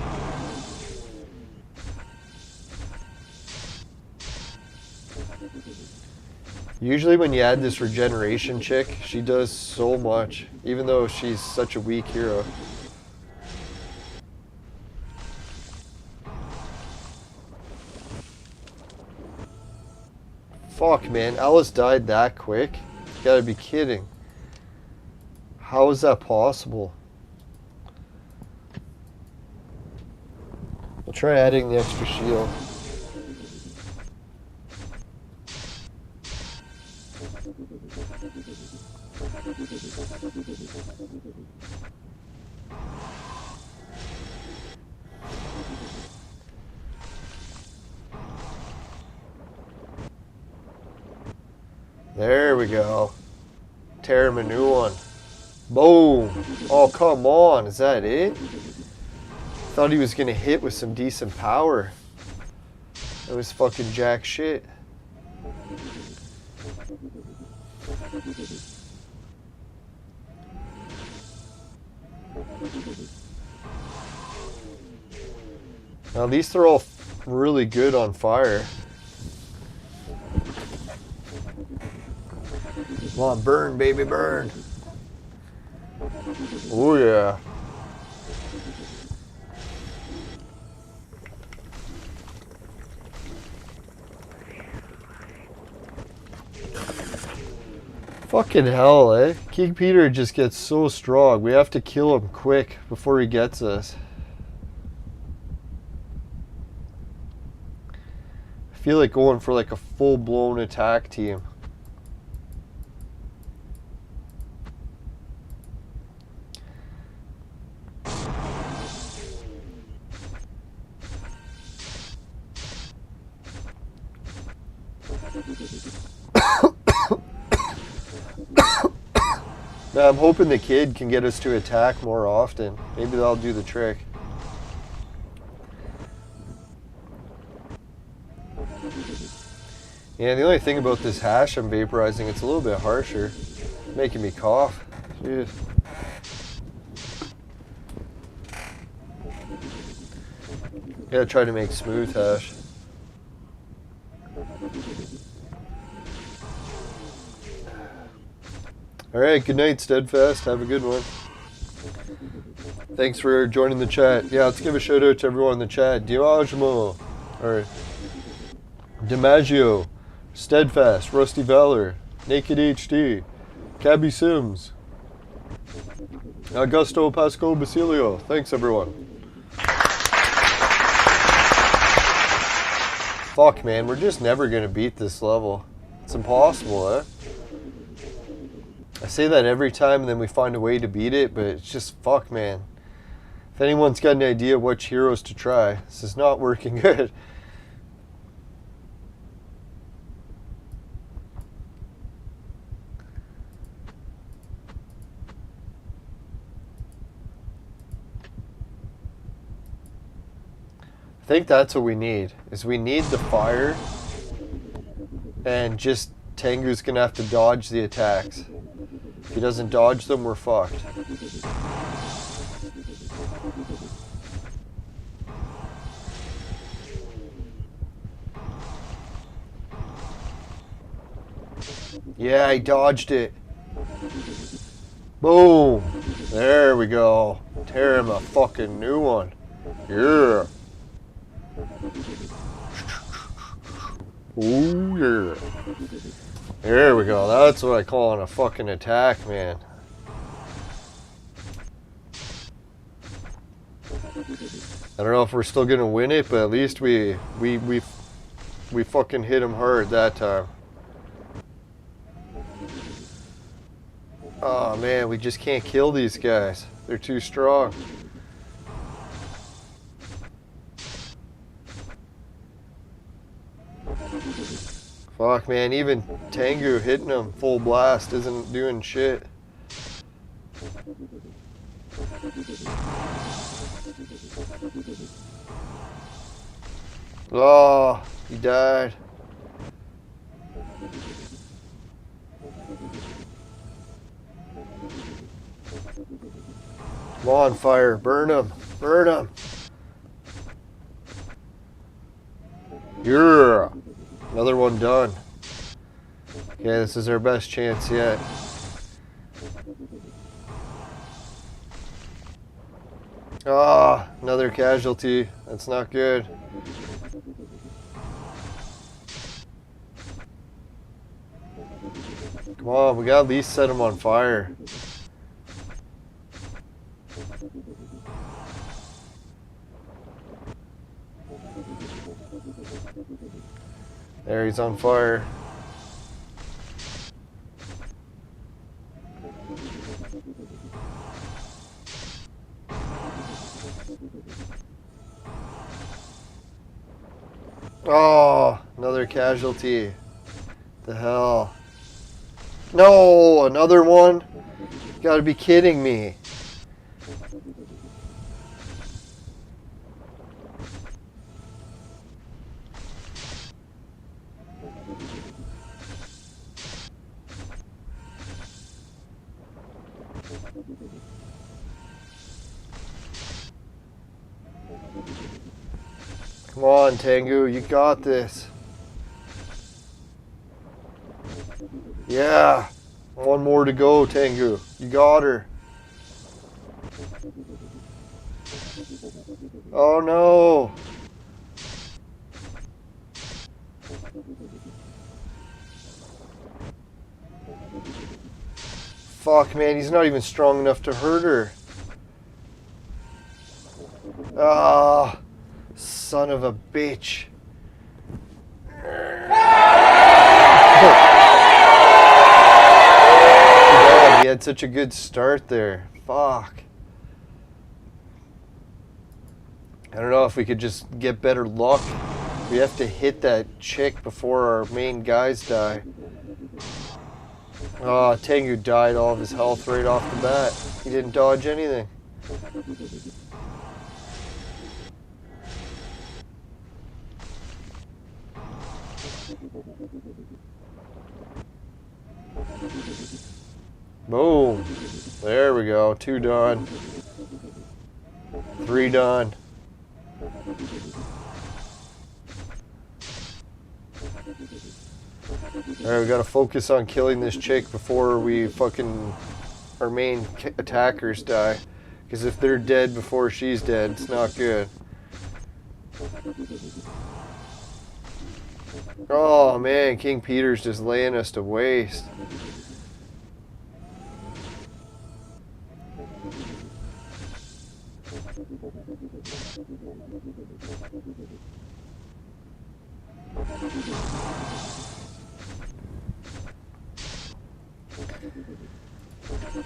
Usually when you add this regeneration chick, she does so much, even though she's such a weak hero. Fuck, man. Alice died that quick? You gotta be kidding. How is that possible? I'll try adding the extra shield. There we go. Tear him a new one. Boom. Oh, come on. Is that it? Thought he was going to hit with some decent power. That was fucking jack shit. Now, at least they're all really good on fire. Come on, burn, baby, burn. Oh, yeah. Fucking hell, eh? King Peter just gets so strong. We have to kill him quick before he gets us. I feel like going for like a full-blown attack team. Now, I'm hoping the kid can get us to attack more often. Maybe that'll do the trick. Yeah, the only thing about this hash I'm vaporizing, it's a little bit harsher. Making me cough. Jeez. Gotta try to make smooth hash. Alright, good night, Steadfast. Have a good one. Thanks for joining the chat. Yeah, let's give a shout out to everyone in the chat. Diagmo, or DiMaggio, Steadfast, Rusty Valor, Naked HD, Cabby Sims, Augusto Pasco Basilio. Thanks, everyone. Fuck, man, we're just never gonna beat this level. It's impossible, eh? I say that every time and then we find a way to beat it, but it's just fuck, man. If anyone's got an idea which heroes to try, this is not working good. I think that's what we need, is we need the fire, and just Tengu's gonna have to dodge the attacks. If he doesn't dodge them, we're fucked. Yeah, he dodged it. Boom. There we go. Tear him a fucking new one. Yeah. Oh, yeah. There we go. That's what I call a fucking attack, man. I don't know if we're still gonna win it, but at least we fucking hit him hard that time. Oh man, we just can't kill these guys. They're too strong. Fuck man, even Tengu hitting him full blast isn't doing shit. Oh, he died. Come on, fire. Burn him. Burn him. Yeah. Another one done. Okay, this is our best chance yet. Ah, another casualty. That's not good. Come on, we gotta at least set him on fire. There, he's on fire. Oh, another casualty. The hell. No, another one? You gotta be kidding me. Come on, Tengu, you got this. Yeah, one more to go, Tengu. You got her. Oh no. Fuck, man, he's not even strong enough to hurt her. Ah, son of a bitch. God, he had such a good start there. Fuck. I don't know if we could just get better luck. We have to hit that chick before our main guys die. Oh, Tengu died all of his health right off the bat. He didn't dodge anything. Boom. There we go. 2 done. 3 done. Alright, we gotta focus on killing this chick before we fucking... our main attackers die. Because if they're dead before she's dead, it's not good. Oh man, King Peter's just laying us to waste.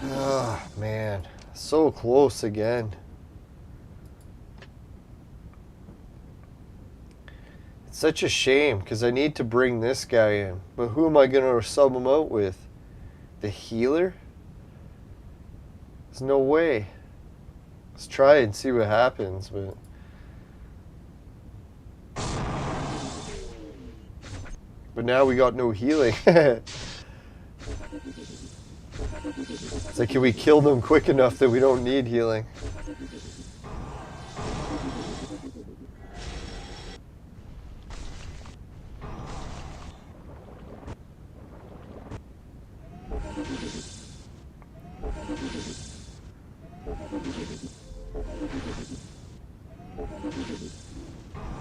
Oh man, so close again. It's such a shame because I need to bring this guy in, but who am I going to sub him out with? The healer? There's no way. Let's try and see what happens, but now we got no healing. It's like, can we kill them quick enough that we don't need healing?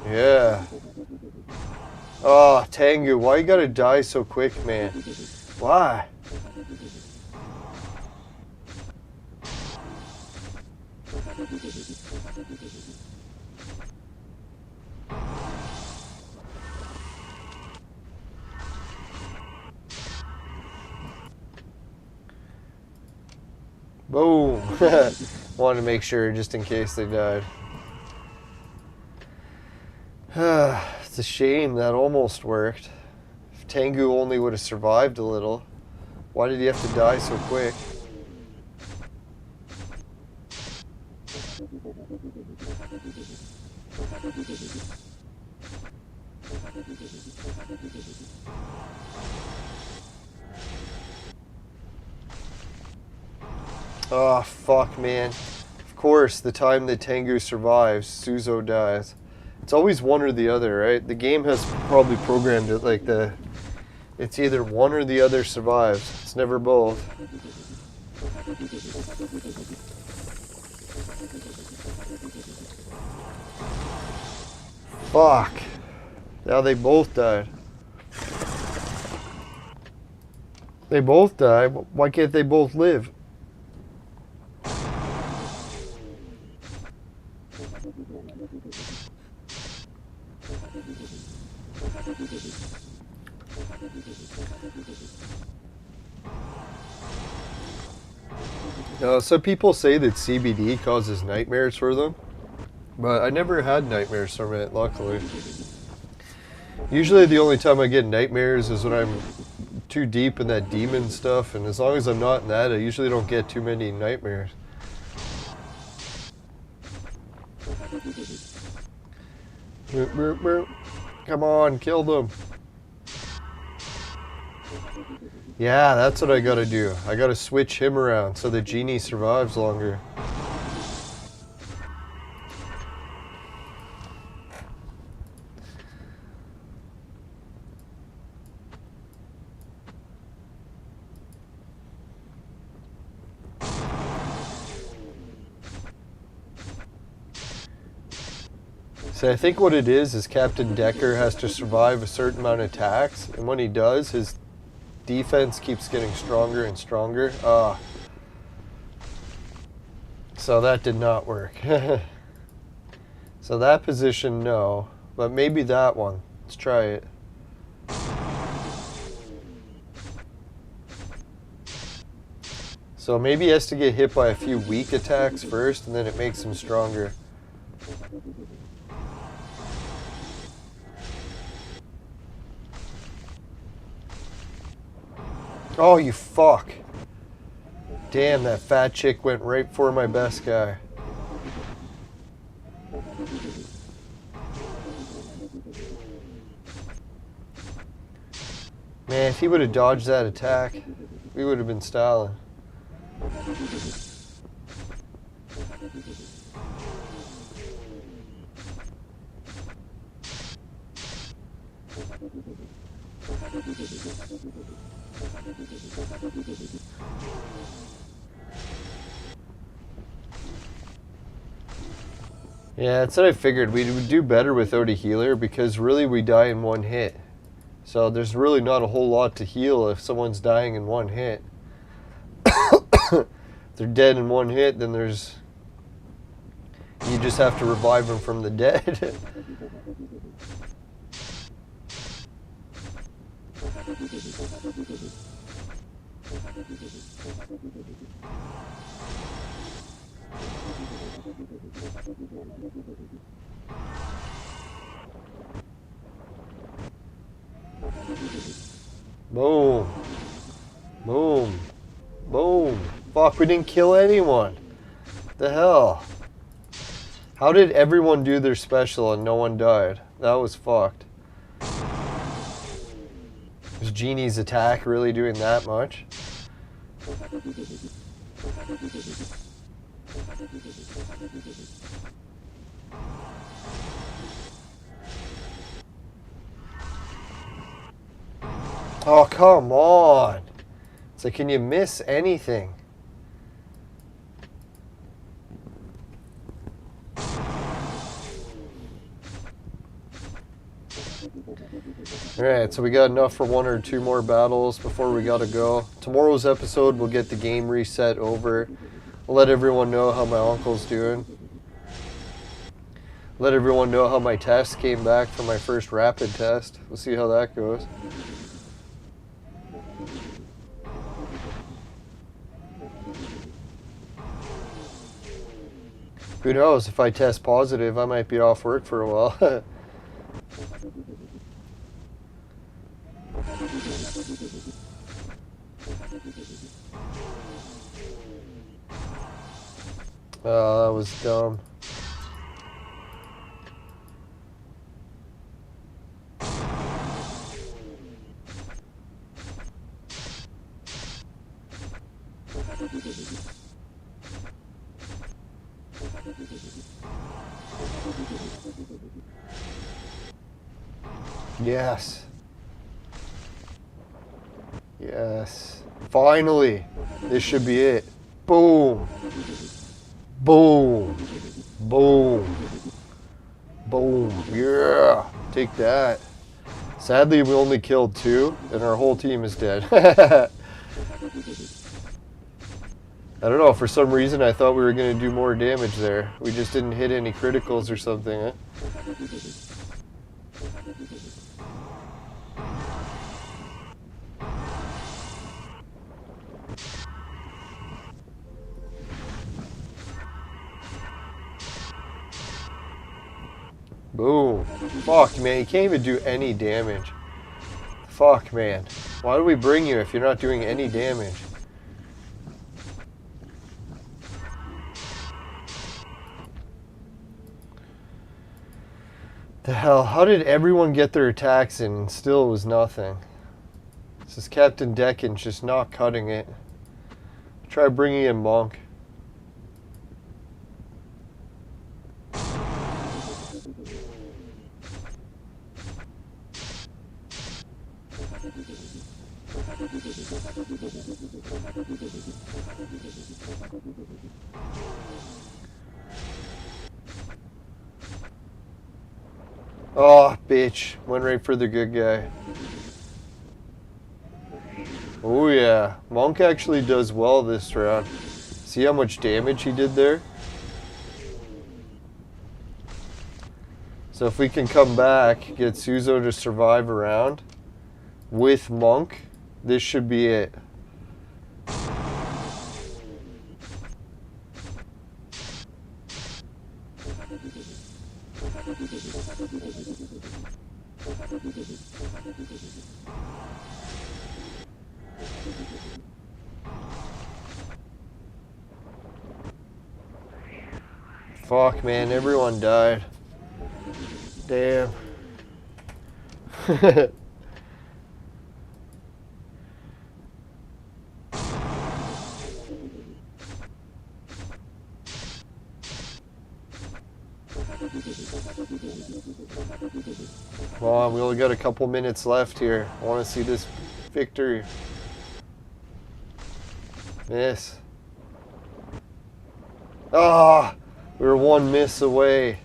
Yeah. Oh, Tengu, why you gotta die so quick, man? Why? Boom. Wanted to make sure just in case they died. It's a shame that almost worked. If Tengu only would have survived a little. Why did he have to die so quick? Oh, fuck, man. Of course, the time that Tengu survives, Suzo dies. It's always one or the other, right? The game has probably programmed it like it's either one or the other survives. It's never both. Fuck. Now they both died. They both died. Why can't they both live? Some people say that CBD causes nightmares for them, but I never had nightmares from it, luckily. Usually the only time I get nightmares is when I'm too deep in that demon stuff, and as long as I'm not in that, I usually don't get too many nightmares. Come on, kill them. Yeah, that's what I gotta do. I gotta switch him around so the genie survives longer. So I think what it is Captain Decker has to survive a certain amount of attacks, and when he does, his defense keeps getting stronger and stronger. So that did not work. So that position, no. But maybe that one. Let's try it. So maybe he has to get hit by a few weak attacks first, and then it makes him stronger. Oh, you fuck. Damn, that fat chick went right for my best guy. Man, if he would have dodged that attack, we would have been styling. Yeah, that's what I figured. We would do better without a healer because really we die in one hit. So there's really not a whole lot to heal if someone's dying in one hit. If they're dead in one hit, then there's... You just have to revive them from the dead. Boom. Boom. Boom. Fuck, we didn't kill anyone. The hell? How did everyone do their special and no one died? That was fucked. Was Genie's attack really doing that much? Oh, come on. It's like, can you miss anything? Alright, so we got enough for 1 or 2 more battles before we gotta go. Tomorrow's episode, we'll get the game reset over. I'll let everyone know how my uncle's doing. Let everyone know how my test came back for my first rapid test. We'll see how that goes. Who knows, if I test positive, I might be off work for a while. Oh, that was dumb. Yes. Yes. Finally. This should be it. Boom. Boom. Boom. Boom. Yeah. Take that. Sadly, we only killed 2, and our whole team is dead. I don't know, for some reason I thought we were going to do more damage there. We just didn't hit any criticals or something, eh? Boom. Fuck, man, you can't even do any damage. Fuck, man. Why do we bring you if you're not doing any damage? The hell, how did everyone get their attacks in and still it was nothing? This is Captain Deccan just not cutting it. Try bringing in Monk. Oh, bitch. Went right for the good guy. Oh, yeah. Monk actually does well this round. See how much damage he did there? So if we can come back, get Suzo to survive a round with Monk, this should be it. Fuck, man, everyone died. Damn. Come on, we only got a couple minutes left here. I want to see this victory. Miss. Ah, we were 1 miss away.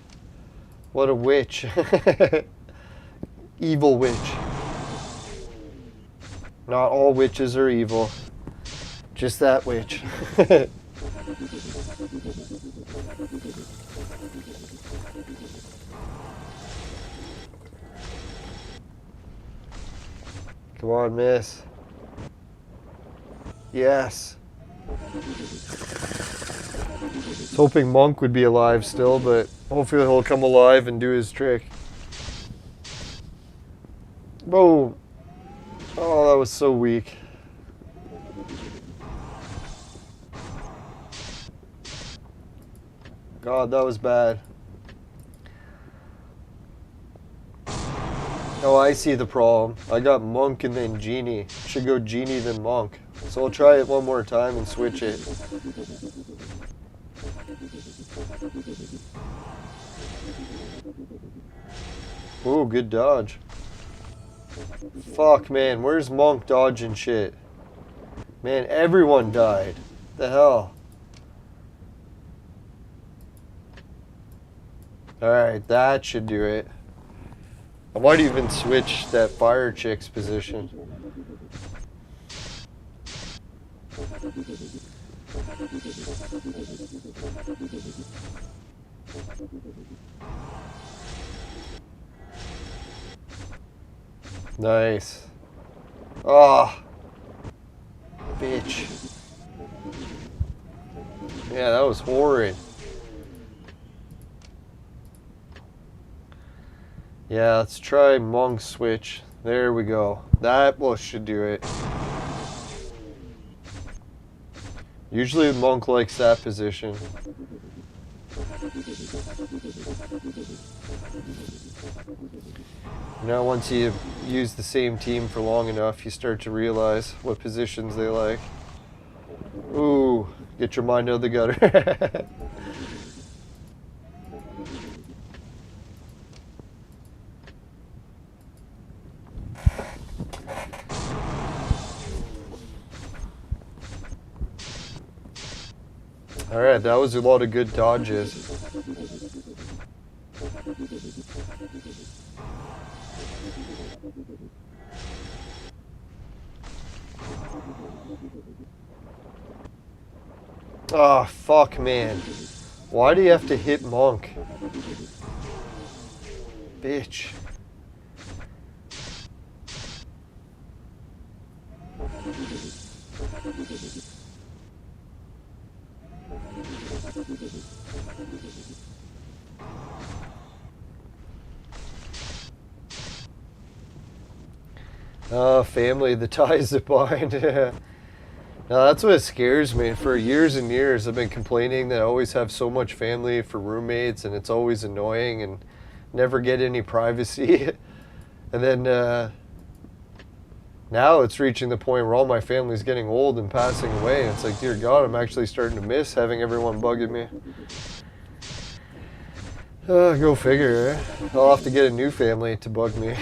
What a witch. Evil witch. Not all witches are evil. Just that witch. Come on, miss. Yes. I was hoping Monk would be alive still, but hopefully he'll come alive and do his trick. Boom. Oh, that was so weak. God, that was bad. Oh, I see the problem. I got Monk and then Genie. Should go Genie then Monk. So I'll try it one more time and switch it. Ooh, good dodge. Fuck, man. Where's Monk dodging shit? Man, everyone died. The hell? Alright, that should do it. I might even switch that fire chick's position. Nice. Oh, bitch. Yeah, that was horrid. Yeah, let's try monk switch. There we go. That should do it. Usually monk likes that position. You know, once you use the same team for long enough, you start to realize what positions they like. Ooh, get your mind out of the gutter. Alright, that was a lot of good dodges. Oh, fuck, man. Why do you have to hit monk? Bitch. Oh, family, the ties that bind. Now that's what scares me. For years and years, I've been complaining that I always have so much family for roommates, and it's always annoying and never get any privacy. And then now it's reaching the point where all my family's getting old and passing away. It's like, dear God, I'm actually starting to miss having everyone bugging me. Go figure, eh? I'll have to get a new family to bug me.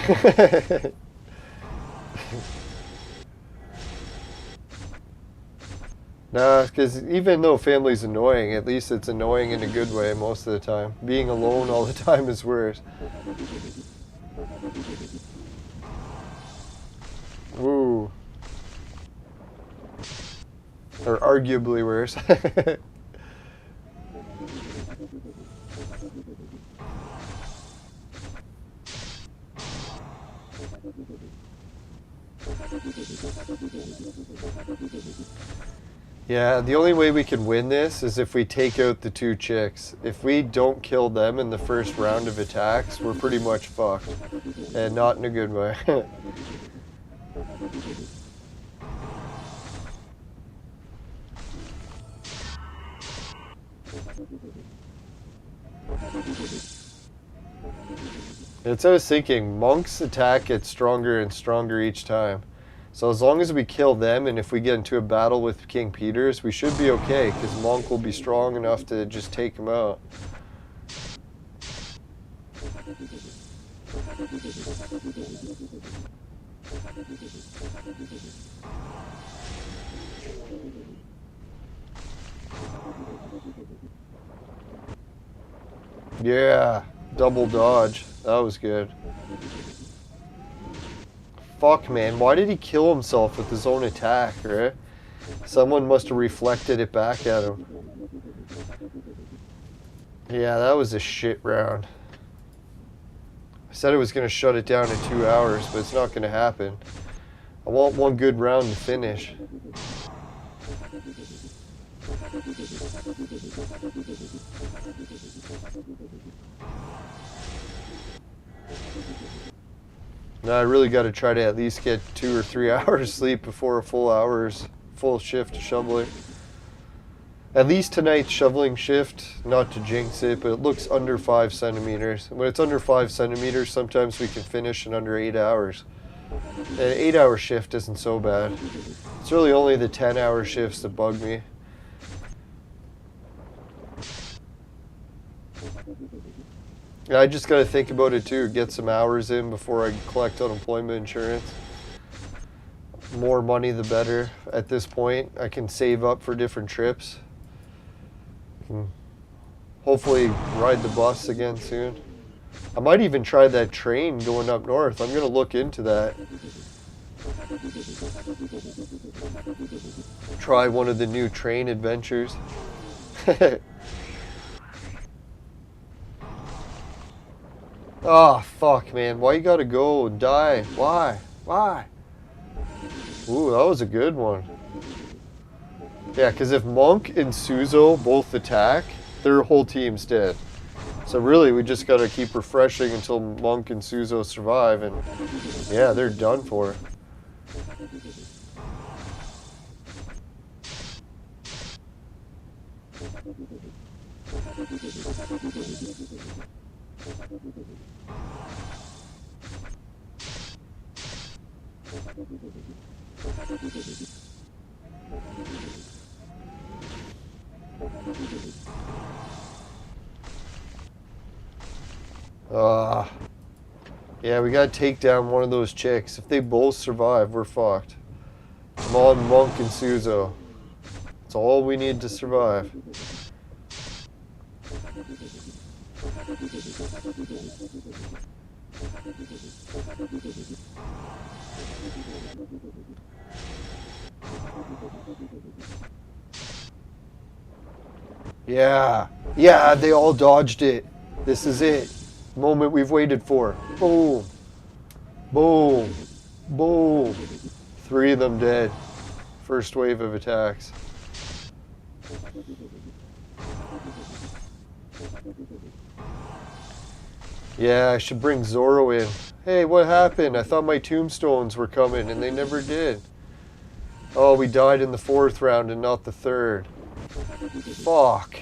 Nah, because even though family's annoying, at least it's annoying in a good way most of the time. Being alone all the time is worse. Woo. Or arguably worse. Yeah, the only way we can win this is if we take out the two chicks. If we don't kill them in the first round of attacks, we're pretty much fucked. And not in a good way. It's what I was thinking, monks attack gets stronger and stronger each time. So as long as we kill them, and if we get into a battle with King Peter's, we should be okay, because monk will be strong enough to just take him out. Yeah, double dodge. That was good. Fuck, man. Why did he kill himself with his own attack, right? Someone must have reflected it back at him. Yeah, that was a shit round. I said I was going to shut it down in 2 hours, but it's not going to happen. I want one good round to finish. Now I really got to try to at least get 2 or 3 hours sleep before a full shift of shoveling. At least tonight's shoveling shift, not to jinx it, but it looks under 5 centimeters. When it's under 5 centimeters, sometimes we can finish in under 8 hours. An 8-hour shift isn't so bad. It's really only the 10-hour shifts that bug me. I just got to think about it too, get some hours in before I collect unemployment insurance. More money the better. At this point, I can save up for different trips. Hopefully ride the bus again soon. I might even try that train going up north. I'm gonna look into that. Try one of the new train adventures. Oh, fuck, man. Why you gotta go and die? Why? Why? Ooh, that was a good one. Yeah, because if Monk and Suzo both attack, their whole team's dead. So really, we just gotta keep refreshing until Monk and Suzo survive, and yeah, they're done for. Yeah, we gotta take down one of those chicks. If they both survive, we're fucked. Come on, Monk and Suzo. That's all we need to survive. Yeah. Yeah, they all dodged it. This is it. Moment we've waited for. Boom. Boom. Boom. 3 of them dead. First wave of attacks. Yeah, I should bring Zoro in. Hey, what happened? I thought my tombstones were coming and they never did. Oh, we died in the 4th round and not the 3rd. Fuck.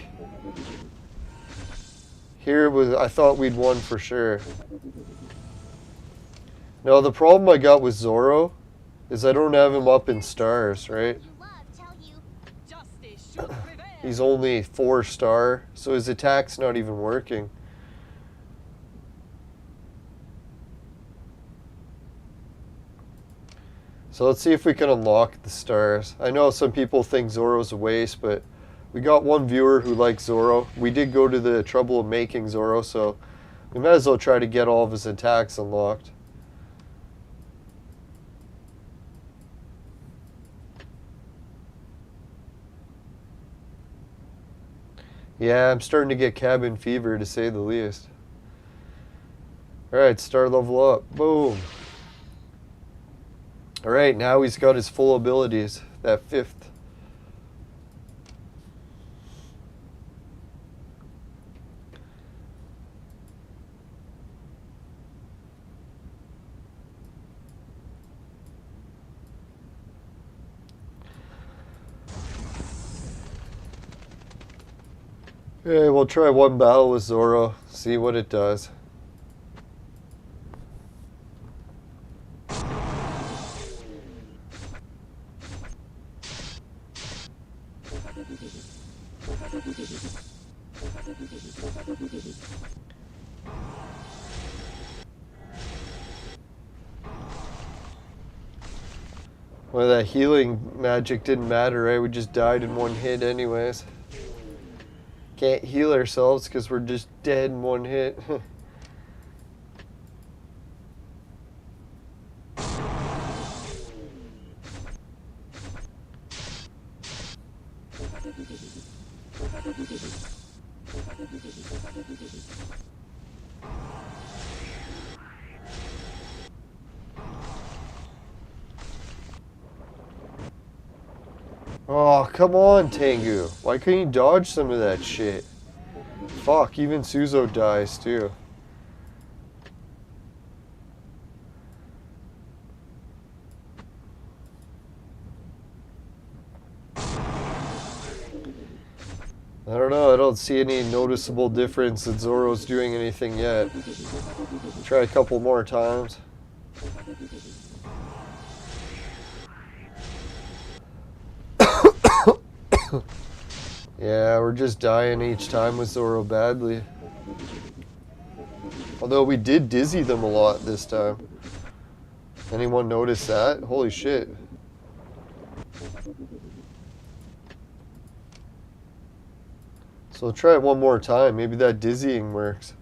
Here was, I thought we'd won for sure. No, the problem I got with Zoro is I don't have him up in stars, right? He's only 4-star, so his attack's not even working. So let's see if we can unlock the stars. I know some people think Zoro's a waste, but we got one viewer who likes Zoro. We did go to the trouble of making Zoro, so we might as well try to get all of his attacks unlocked. Yeah, I'm starting to get cabin fever, to say the least. Alright, star level up. Boom. Alright, now he's got his full abilities. That 5th. Okay, we'll try one battle with Zoro, see what it does. Well, that healing magic didn't matter, right? We just died in one hit anyways. Can't heal ourselves because we're just dead in one hit. Oh, come on, Tengu. Why couldn't you dodge some of that shit? Fuck, even Suzo dies too. I don't know, I don't see any noticeable difference that Zoro's doing anything yet. Try a couple more times. Yeah, we're just dying each time with Zoro badly. Although we did dizzy them a lot this time. Anyone notice that? Holy shit. So we'll try it one more time. Maybe that dizzying works.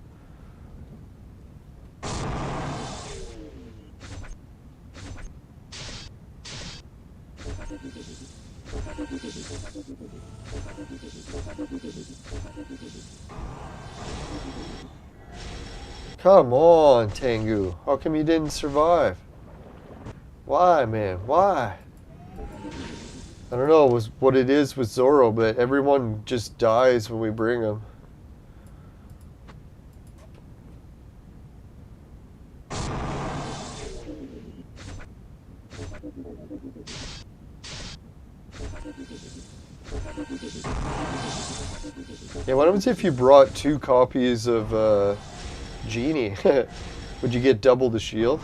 Come on, Tengu. How come you didn't survive? Why, man? Why? I don't know what it is with Zoro, but everyone just dies when we bring him. Yeah, what happens if you brought 2 copies of Genie? Would you get double the shield?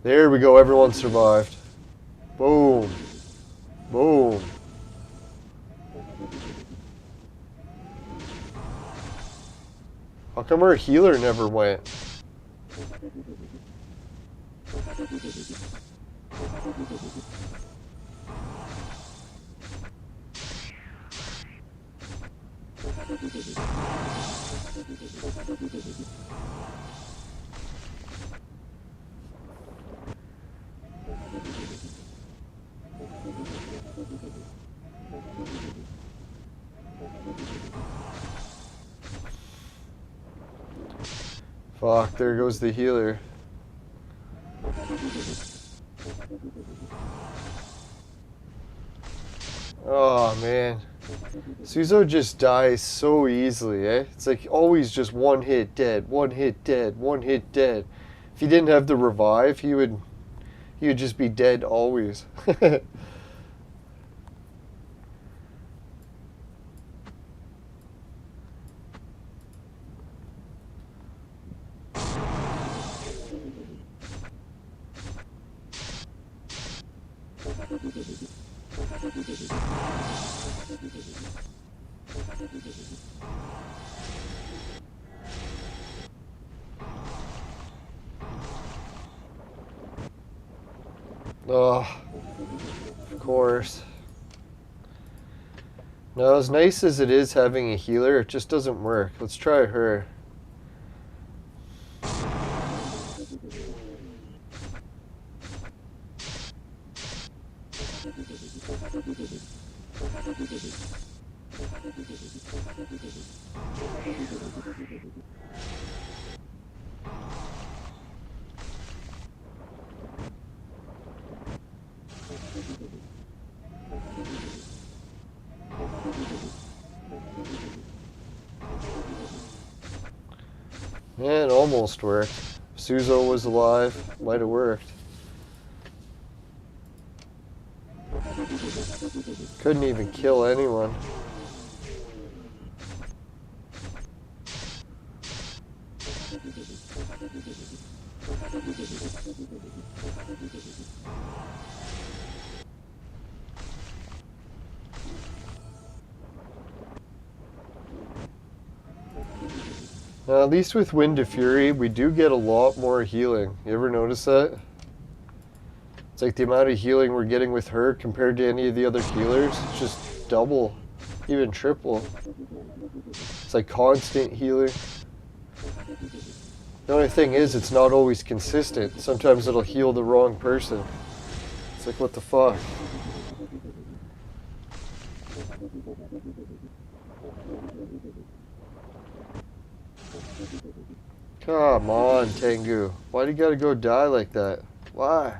There we go, everyone survived. Boom. Boom. How come our healer never went? Fuck, there goes the healer. Oh man. Suzo just dies so easily, eh? It's like always just one hit dead, one hit dead, one hit dead. If he didn't have the revive, he would just be dead always. Oh, of course. Now, as nice as it is having a healer, it just doesn't work. Let's try her. Yeah, it almost worked. If Suzo was alive, might have worked. Couldn't even kill anyone. Now, at least with Wind of Fury, we do get a lot more healing. You ever notice that? It's like the amount of healing we're getting with her compared to any of the other healers. It's just double, even triple. It's like constant healing. The only thing is, it's not always consistent. Sometimes it'll heal the wrong person. It's like, what the fuck? Come on, Tengu. Why do you gotta go die like that? Why?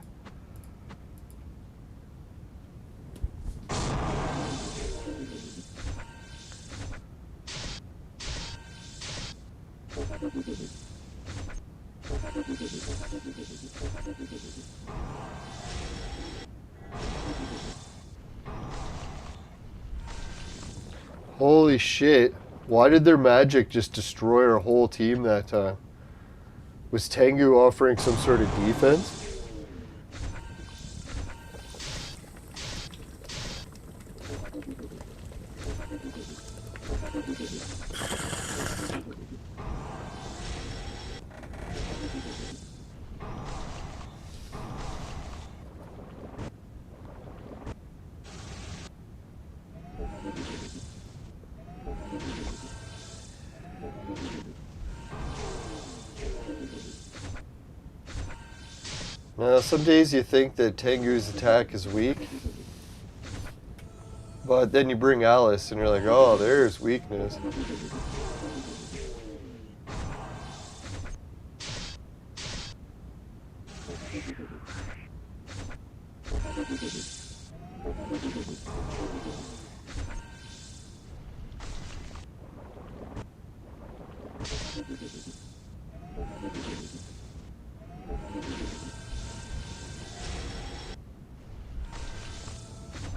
Holy shit. Why did their magic just destroy our whole team that time? Was Tengu offering some sort of defense? Now, some days you think that Tengu's attack is weak, But then you bring Alice and you're like, oh, there's weakness.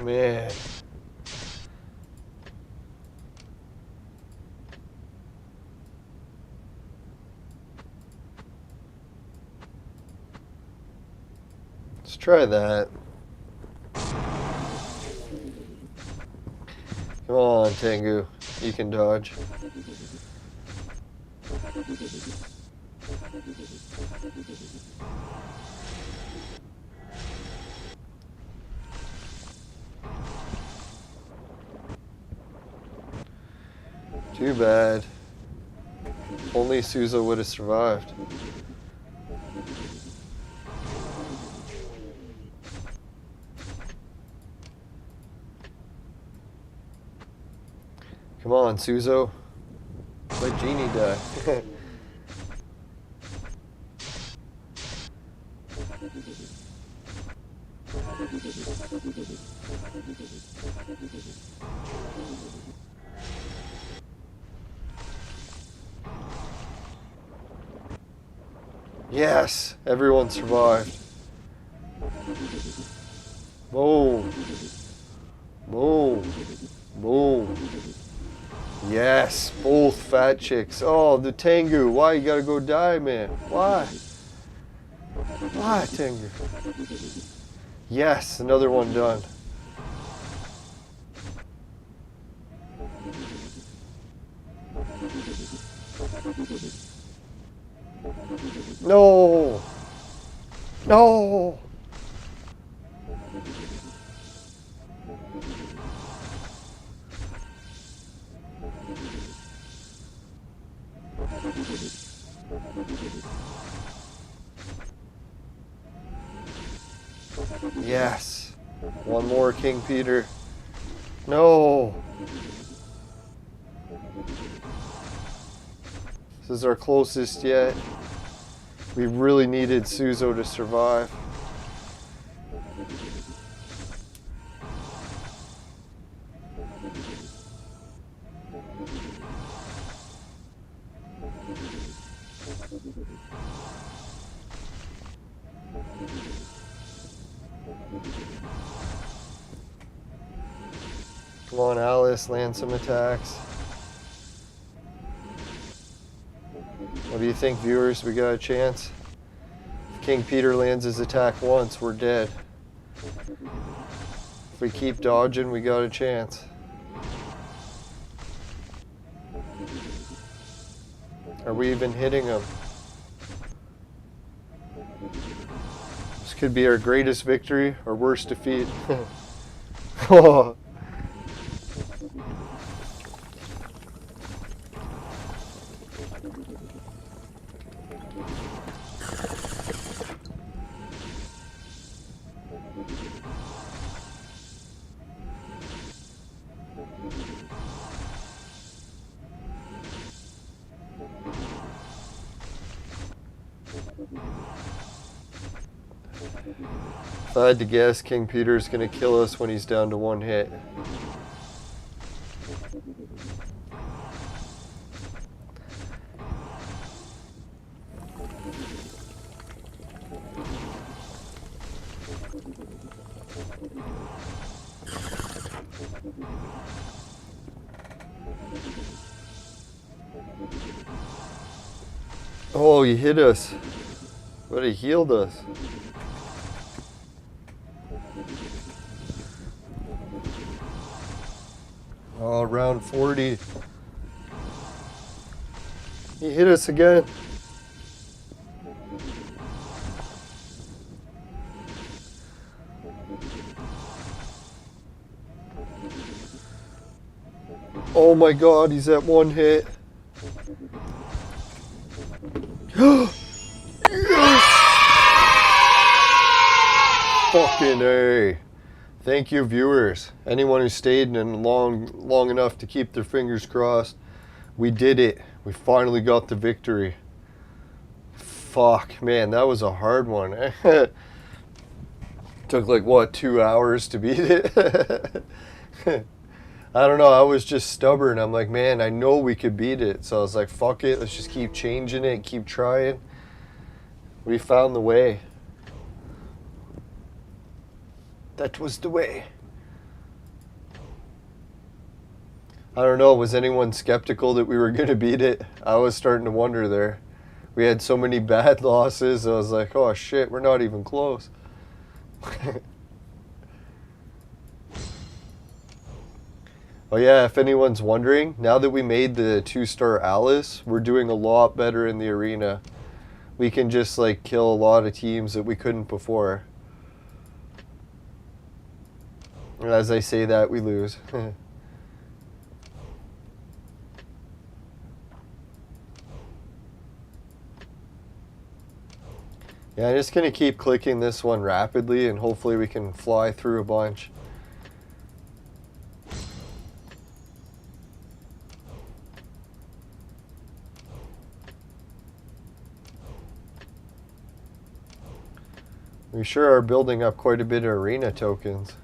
Man. Let's try that. Come on, Tengu. You can dodge. Too bad. Only Suzo would have survived. Come on, Suzo. Let Genie die. Yes, everyone survived. Boom. Boom. Boom. Yes, both fat chicks. Oh, the Tengu. Why you gotta go die, man? Why? Why, Tengu? Yes, another one done. No! No! Yes. One more, King Peter. No! This is our closest yet. We really needed Suzo to survive. Come on, Alice, land some attacks. What do you think, viewers? We got a chance? If King Peter lands his attack once, we're dead. If we keep dodging, we got a chance. Are we even hitting him? This could be our greatest victory or worst defeat. Oh. If I had to guess, King Peter's gonna kill us when he's down to one hit. Oh, he hit us, but he healed us. Oh, round 40. He hit us again. Oh my god, he's at one hit. Yes! Fucking A. Thank you, viewers. Anyone who stayed in long enough to keep their fingers crossed. We did it. We finally got the victory. Fuck, man, that was a hard one. Took like, what, 2 hours to beat it? I don't know, I was just stubborn. I'm like, man, I know we could beat it. So I was like, fuck it, let's just keep changing it, keep trying. We found the way. That was the way. I don't know, was anyone skeptical that we were going to beat it? I was starting to wonder there. We had so many bad losses, I was like, oh shit, we're not even close. Oh yeah, if anyone's wondering, now that we made the 2-star Alice, we're doing a lot better in the arena. We can just like kill a lot of teams that we couldn't before. And as I say that, we lose. Yeah, I'm just going to keep clicking this one rapidly and hopefully we can fly through a bunch. We sure are building up quite a bit of arena tokens.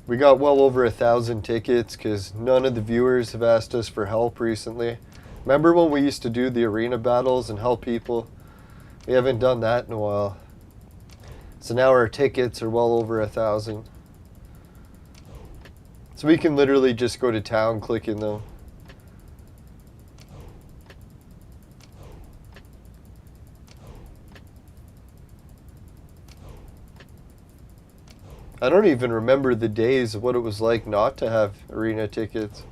We got well over 1,000 tickets because none of the viewers have asked us for help recently. Remember when we used to do the arena battles and help people? We haven't done that in a while. So now our tickets are well over 1,000. So we can literally just go to town clicking them. I don't even remember the days of what it was like not to have arena tickets.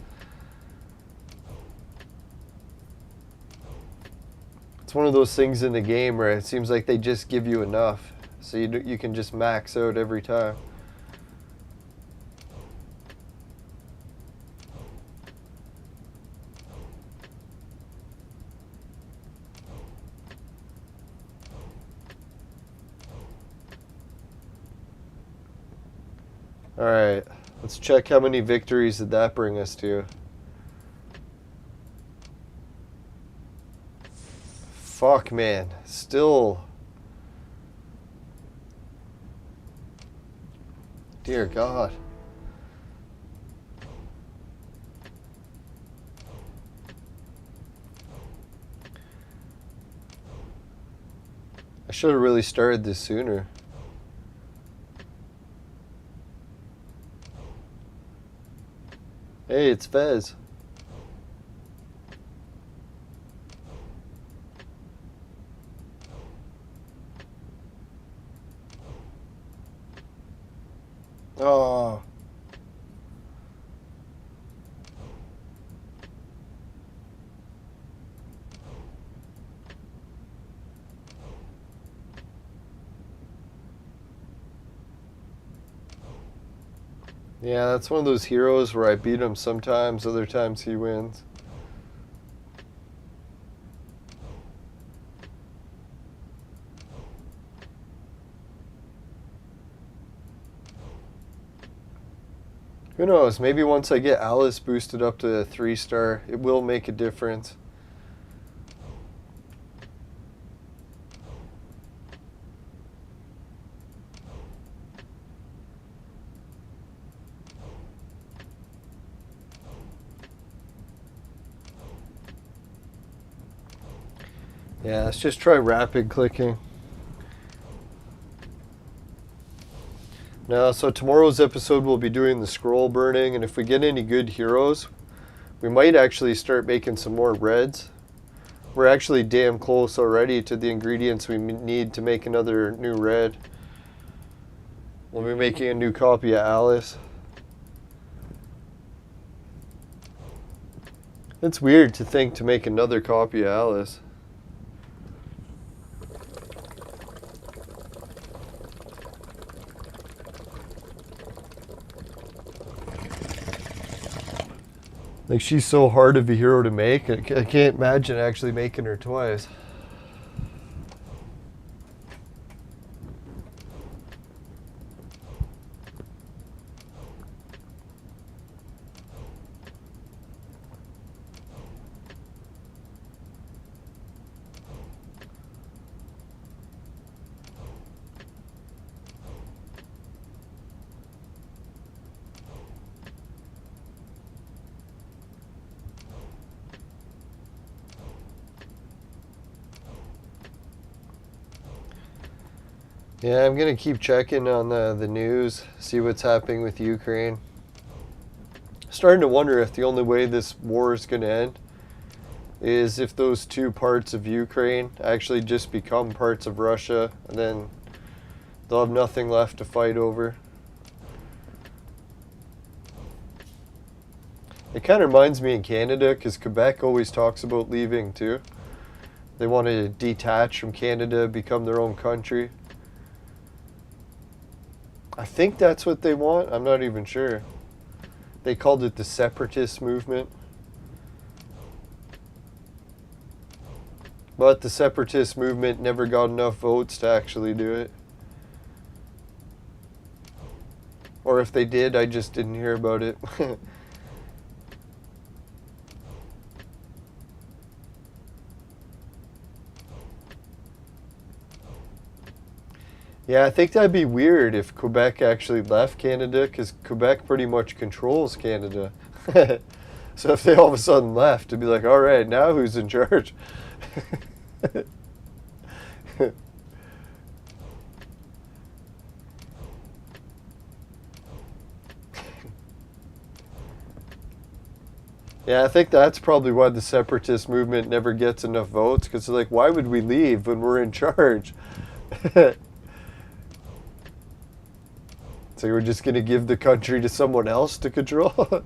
It's one of those things in the game where it seems like they just give you enough. So you can just max out every time. Alright, let's check how many victories did that bring us to. Fuck, man. Still. Dear God. I should have really started this sooner. Hey, it's Fez. Oh. Yeah, that's one of those heroes where I beat him sometimes, other times he wins. Who knows, maybe once I get Alice boosted up to a 3-star, it will make a difference. Yeah, let's just try rapid clicking. Now, so tomorrow's episode we'll be doing the scroll burning, and if we get any good heroes, we might actually start making some more reds. We're actually damn close already to the ingredients we need to make another new red. We'll be making a new copy of Alice. It's weird to think to make another copy of Alice. Like, she's so hard of a hero to make, I can't imagine actually making her twice. Yeah, I'm going to keep checking on the news, see what's happening with Ukraine. Starting to wonder if the only way this war is going to end is if those two parts of Ukraine actually just become parts of Russia, and then they'll have nothing left to fight over. It kind of reminds me in Canada, because Quebec always talks about leaving too. They want to detach from Canada, become their own country. I think that's what they want. I'm not even sure. They called it the separatist movement. But the separatist movement never got enough votes to actually do it. Or if they did, I just didn't hear about it. Yeah, I think that'd be weird if Quebec actually left Canada, because Quebec pretty much controls Canada. So if they all of a sudden left, it'd be like, all right, now who's in charge? Yeah, I think that's probably why the separatist movement never gets enough votes, because they're like, why would we leave when we're in charge? So we're just going to give the country to someone else to control?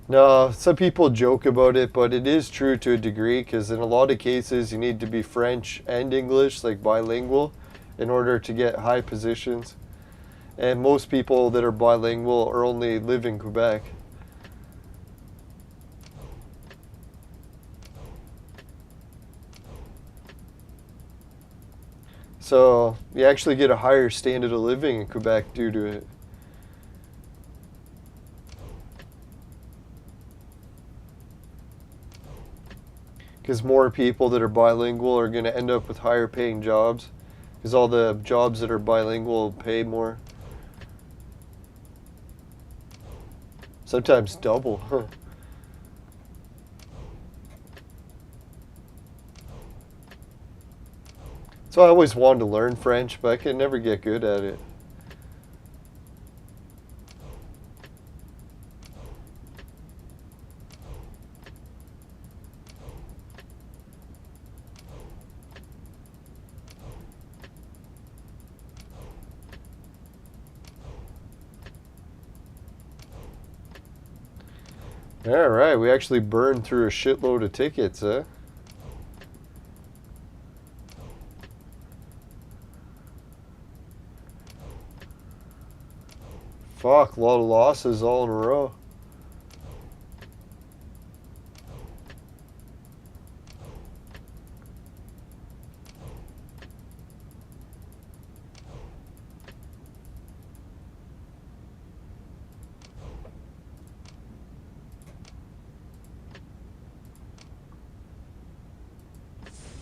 No, some people joke about it, but it is true to a degree, because in a lot of cases you need to be French and English, like bilingual, in order to get high positions. And most people that are bilingual are only live in Quebec. So you actually get a higher standard of living in Quebec due to it. Because more people that are bilingual are going to end up with higher paying jobs. Because all the jobs that are bilingual pay more. Sometimes double. So I always wanted to learn French, but I could never get good at it. Alright, we actually burned through a shitload of tickets, huh? Fuck, a lot of losses all in a row.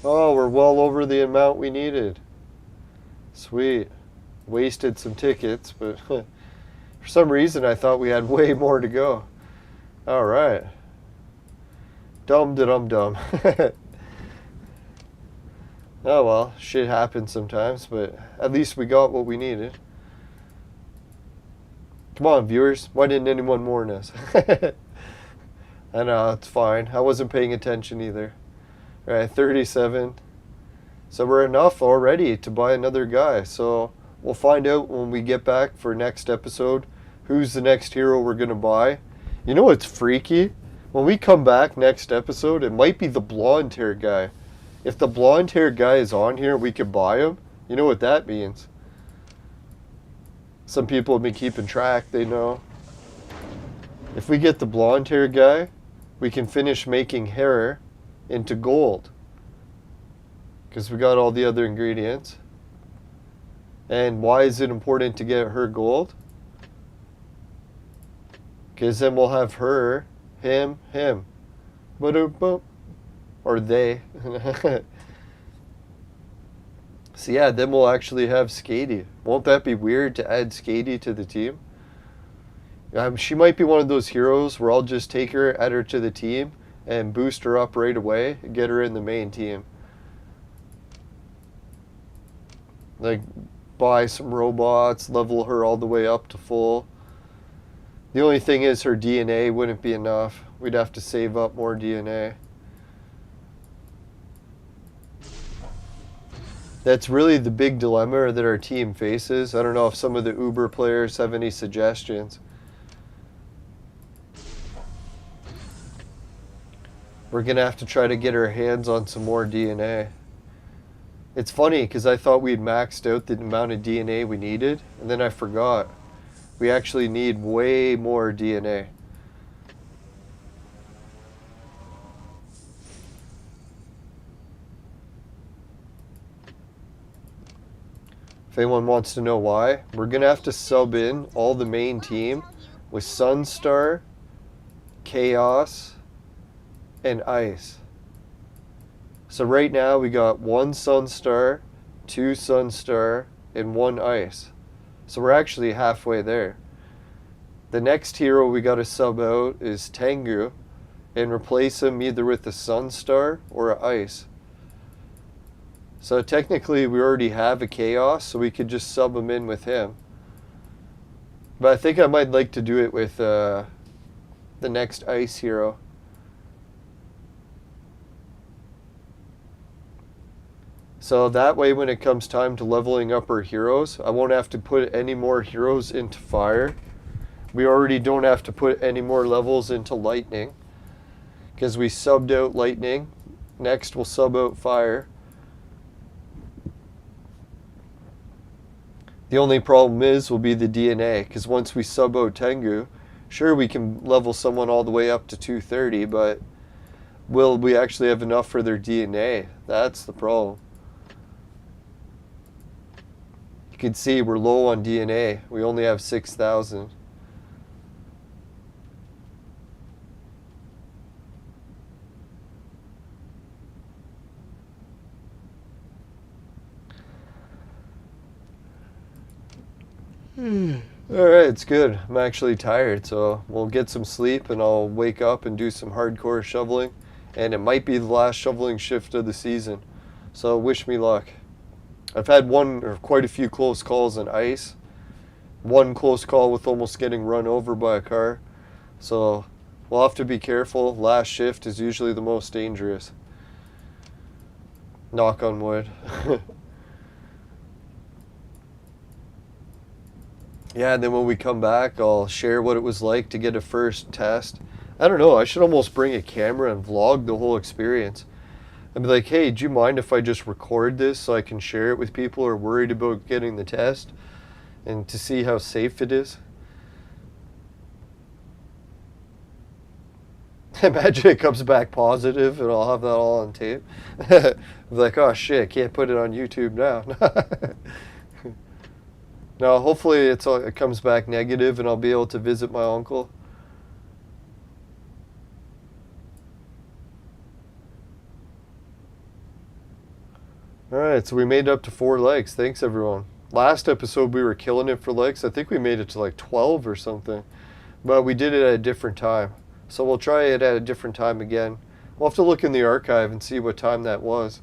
Oh, we're well over the amount we needed. Sweet. Wasted some tickets, but for some reason I thought we had way more to go. Alright. Dum-da-dum-dum. Oh well, shit happens sometimes, but at least we got what we needed. Come on, viewers. Why didn't anyone warn us? I know, it's fine. I wasn't paying attention either. Alright, 37. So we're enough already to buy another guy. So we'll find out when we get back for next episode who's the next hero we're going to buy. You know what's freaky? When we come back next episode, it might be the blonde hair guy. If the blonde hair guy is on here, we could buy him. You know what that means. Some people have been keeping track, they know. If we get the blonde hair guy, we can finish making hair into gold. Because we got all the other ingredients. And why is it important to get her gold? Because then we'll have her, him. Or they. So yeah, then we'll actually have Skady. Won't that be weird to add Skady to the team? She might be one of those heroes where I'll just take her, add her to the team, and boost her up right away and get her in the main team. Like, buy some robots, level her all the way up to full. The only thing is her DNA wouldn't be enough. We'd have to save up more DNA. That's really the big dilemma that our team faces. I don't know if some of the Uber players have any suggestions. We're going to have to try to get our hands on some more DNA. It's funny because I thought we'd maxed out the amount of DNA we needed, and then I forgot. We actually need way more DNA. If anyone wants to know why, we're going to have to sub in all the main team with Sunstar, Chaos, and Ice. So right now we got 1 Sunstar, 2 Sunstar, and 1 Ice. So we're actually halfway there. The next hero we got to sub out is Tengu and replace him either with a Sunstar or an Ice. So technically we already have a Chaos, so we could just sub him in with him. But I think I might like to do it with the next Ice hero. So that way when it comes time to leveling up our heroes, I won't have to put any more heroes into fire. We already don't have to put any more levels into lightning, because we subbed out lightning. Next we'll sub out fire. The only problem will be the DNA, because once we sub out Tengu, sure we can level someone all the way up to 230, but will we actually have enough for their DNA? That's the problem. You can see we're low on DNA. We only have 6,000. Alright, it's good. I'm actually tired, so we'll get some sleep and I'll wake up and do some hardcore shoveling. And it might be the last shoveling shift of the season. So wish me luck. I've had quite a few close calls on ice. One close call with almost getting run over by a car. So we'll have to be careful. Last shift is usually the most dangerous. Knock on wood. Yeah, and then when we come back, I'll share what it was like to get a first test. I don't know, I should almost bring a camera and vlog the whole experience. I'd be like, hey, do you mind if I just record this so I can share it with people who are worried about getting the test and to see how safe it is? Imagine it comes back positive and I'll have that all on tape. I'm like, oh shit, can't put it on YouTube now. No, hopefully it comes back negative and I'll be able to visit my uncle. Alright, so we made it up to 4 likes. Thanks everyone. Last episode we were killing it for likes. I think we made it to like 12 or something. But we did it at a different time. So we'll try it at a different time again. We'll have to look in the archive and see what time that was.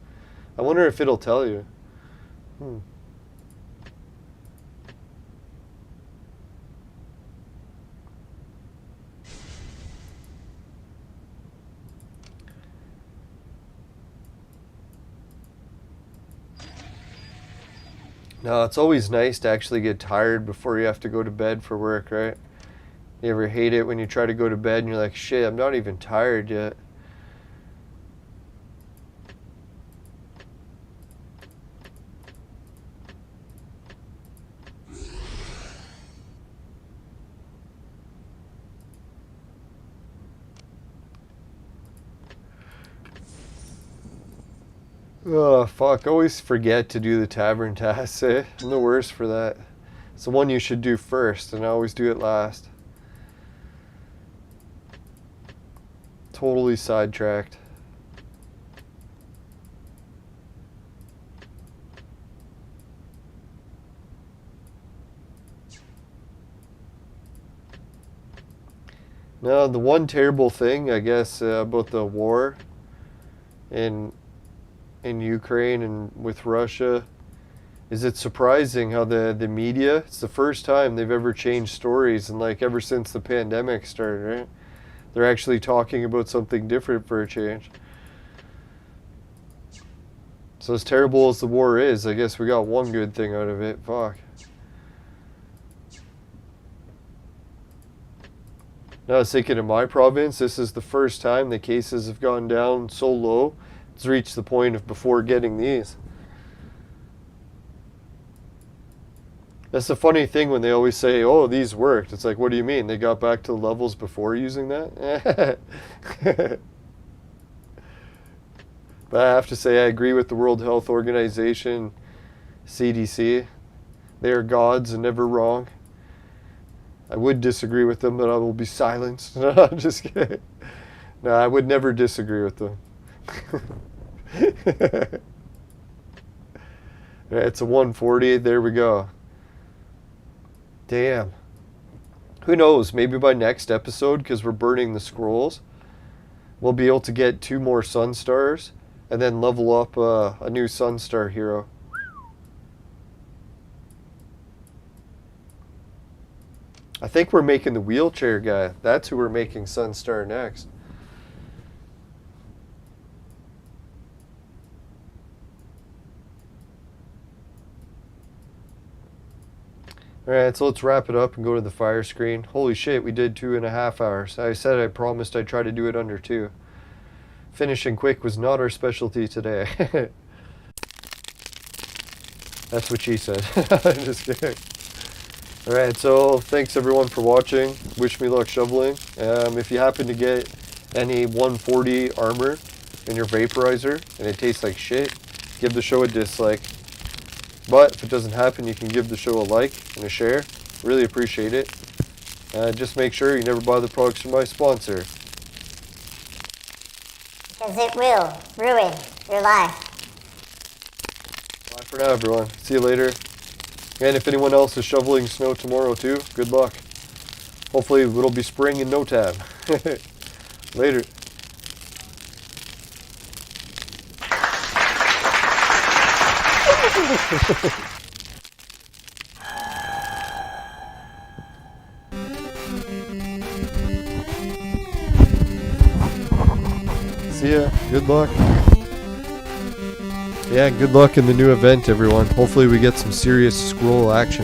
I wonder if it'll tell you. No, it's always nice to actually get tired before you have to go to bed for work, right? You ever hate it when you try to go to bed and you're like, shit, I'm not even tired yet. Oh, fuck. I always forget to do the tavern tasks, eh? I'm the worst for that. It's the one you should do first, and I always do it last. Totally sidetracked. Now, the one terrible thing, I guess, about the war in Ukraine and with Russia is it's surprising how the media, it's the first time they've ever changed stories, and like ever since the pandemic started, right? They're actually talking about something different for a change. So as terrible as the war is, I guess we got one good thing out of it. Fuck. Now I was thinking in my province, this is the first time the cases have gone down so low. It's reached the point of before getting these. That's the funny thing when they always say, oh, these worked. It's like, what do you mean? They got back to the levels before using that? But I have to say, I agree with the World Health Organization, CDC. They are gods and never wrong. I would disagree with them, but I will be silenced. No, I'm just kidding. No, I would never disagree with them. It's a 140. There we go. Damn. Who knows? Maybe by next episode, because we're burning the scrolls, we'll be able to get 2 more Sun Stars and then level up a new Sun Star hero. I think we're making the wheelchair guy. That's who we're making Sun Star next. Alright, so let's wrap it up and go to the fire screen. Holy shit, we did 2.5 hours. I said I promised I'd try to do it under 2. Finishing quick was not our specialty today. That's what she said. Just kidding. Alright, so thanks everyone for watching. Wish me luck shoveling. If you happen to get any 140 armor in your vaporizer and it tastes like shit, give the show a dislike. But if it doesn't happen, you can give the show a like and a share. Really appreciate it. Just make sure you never buy the products from my sponsor. Because it will ruin your life. Bye for now, everyone. See you later. And if anyone else is shoveling snow tomorrow too, good luck. Hopefully it'll be spring in no time. Later. See ya. Good luck. Yeah, good luck in the new event, everyone. Hopefully we get some serious scroll action.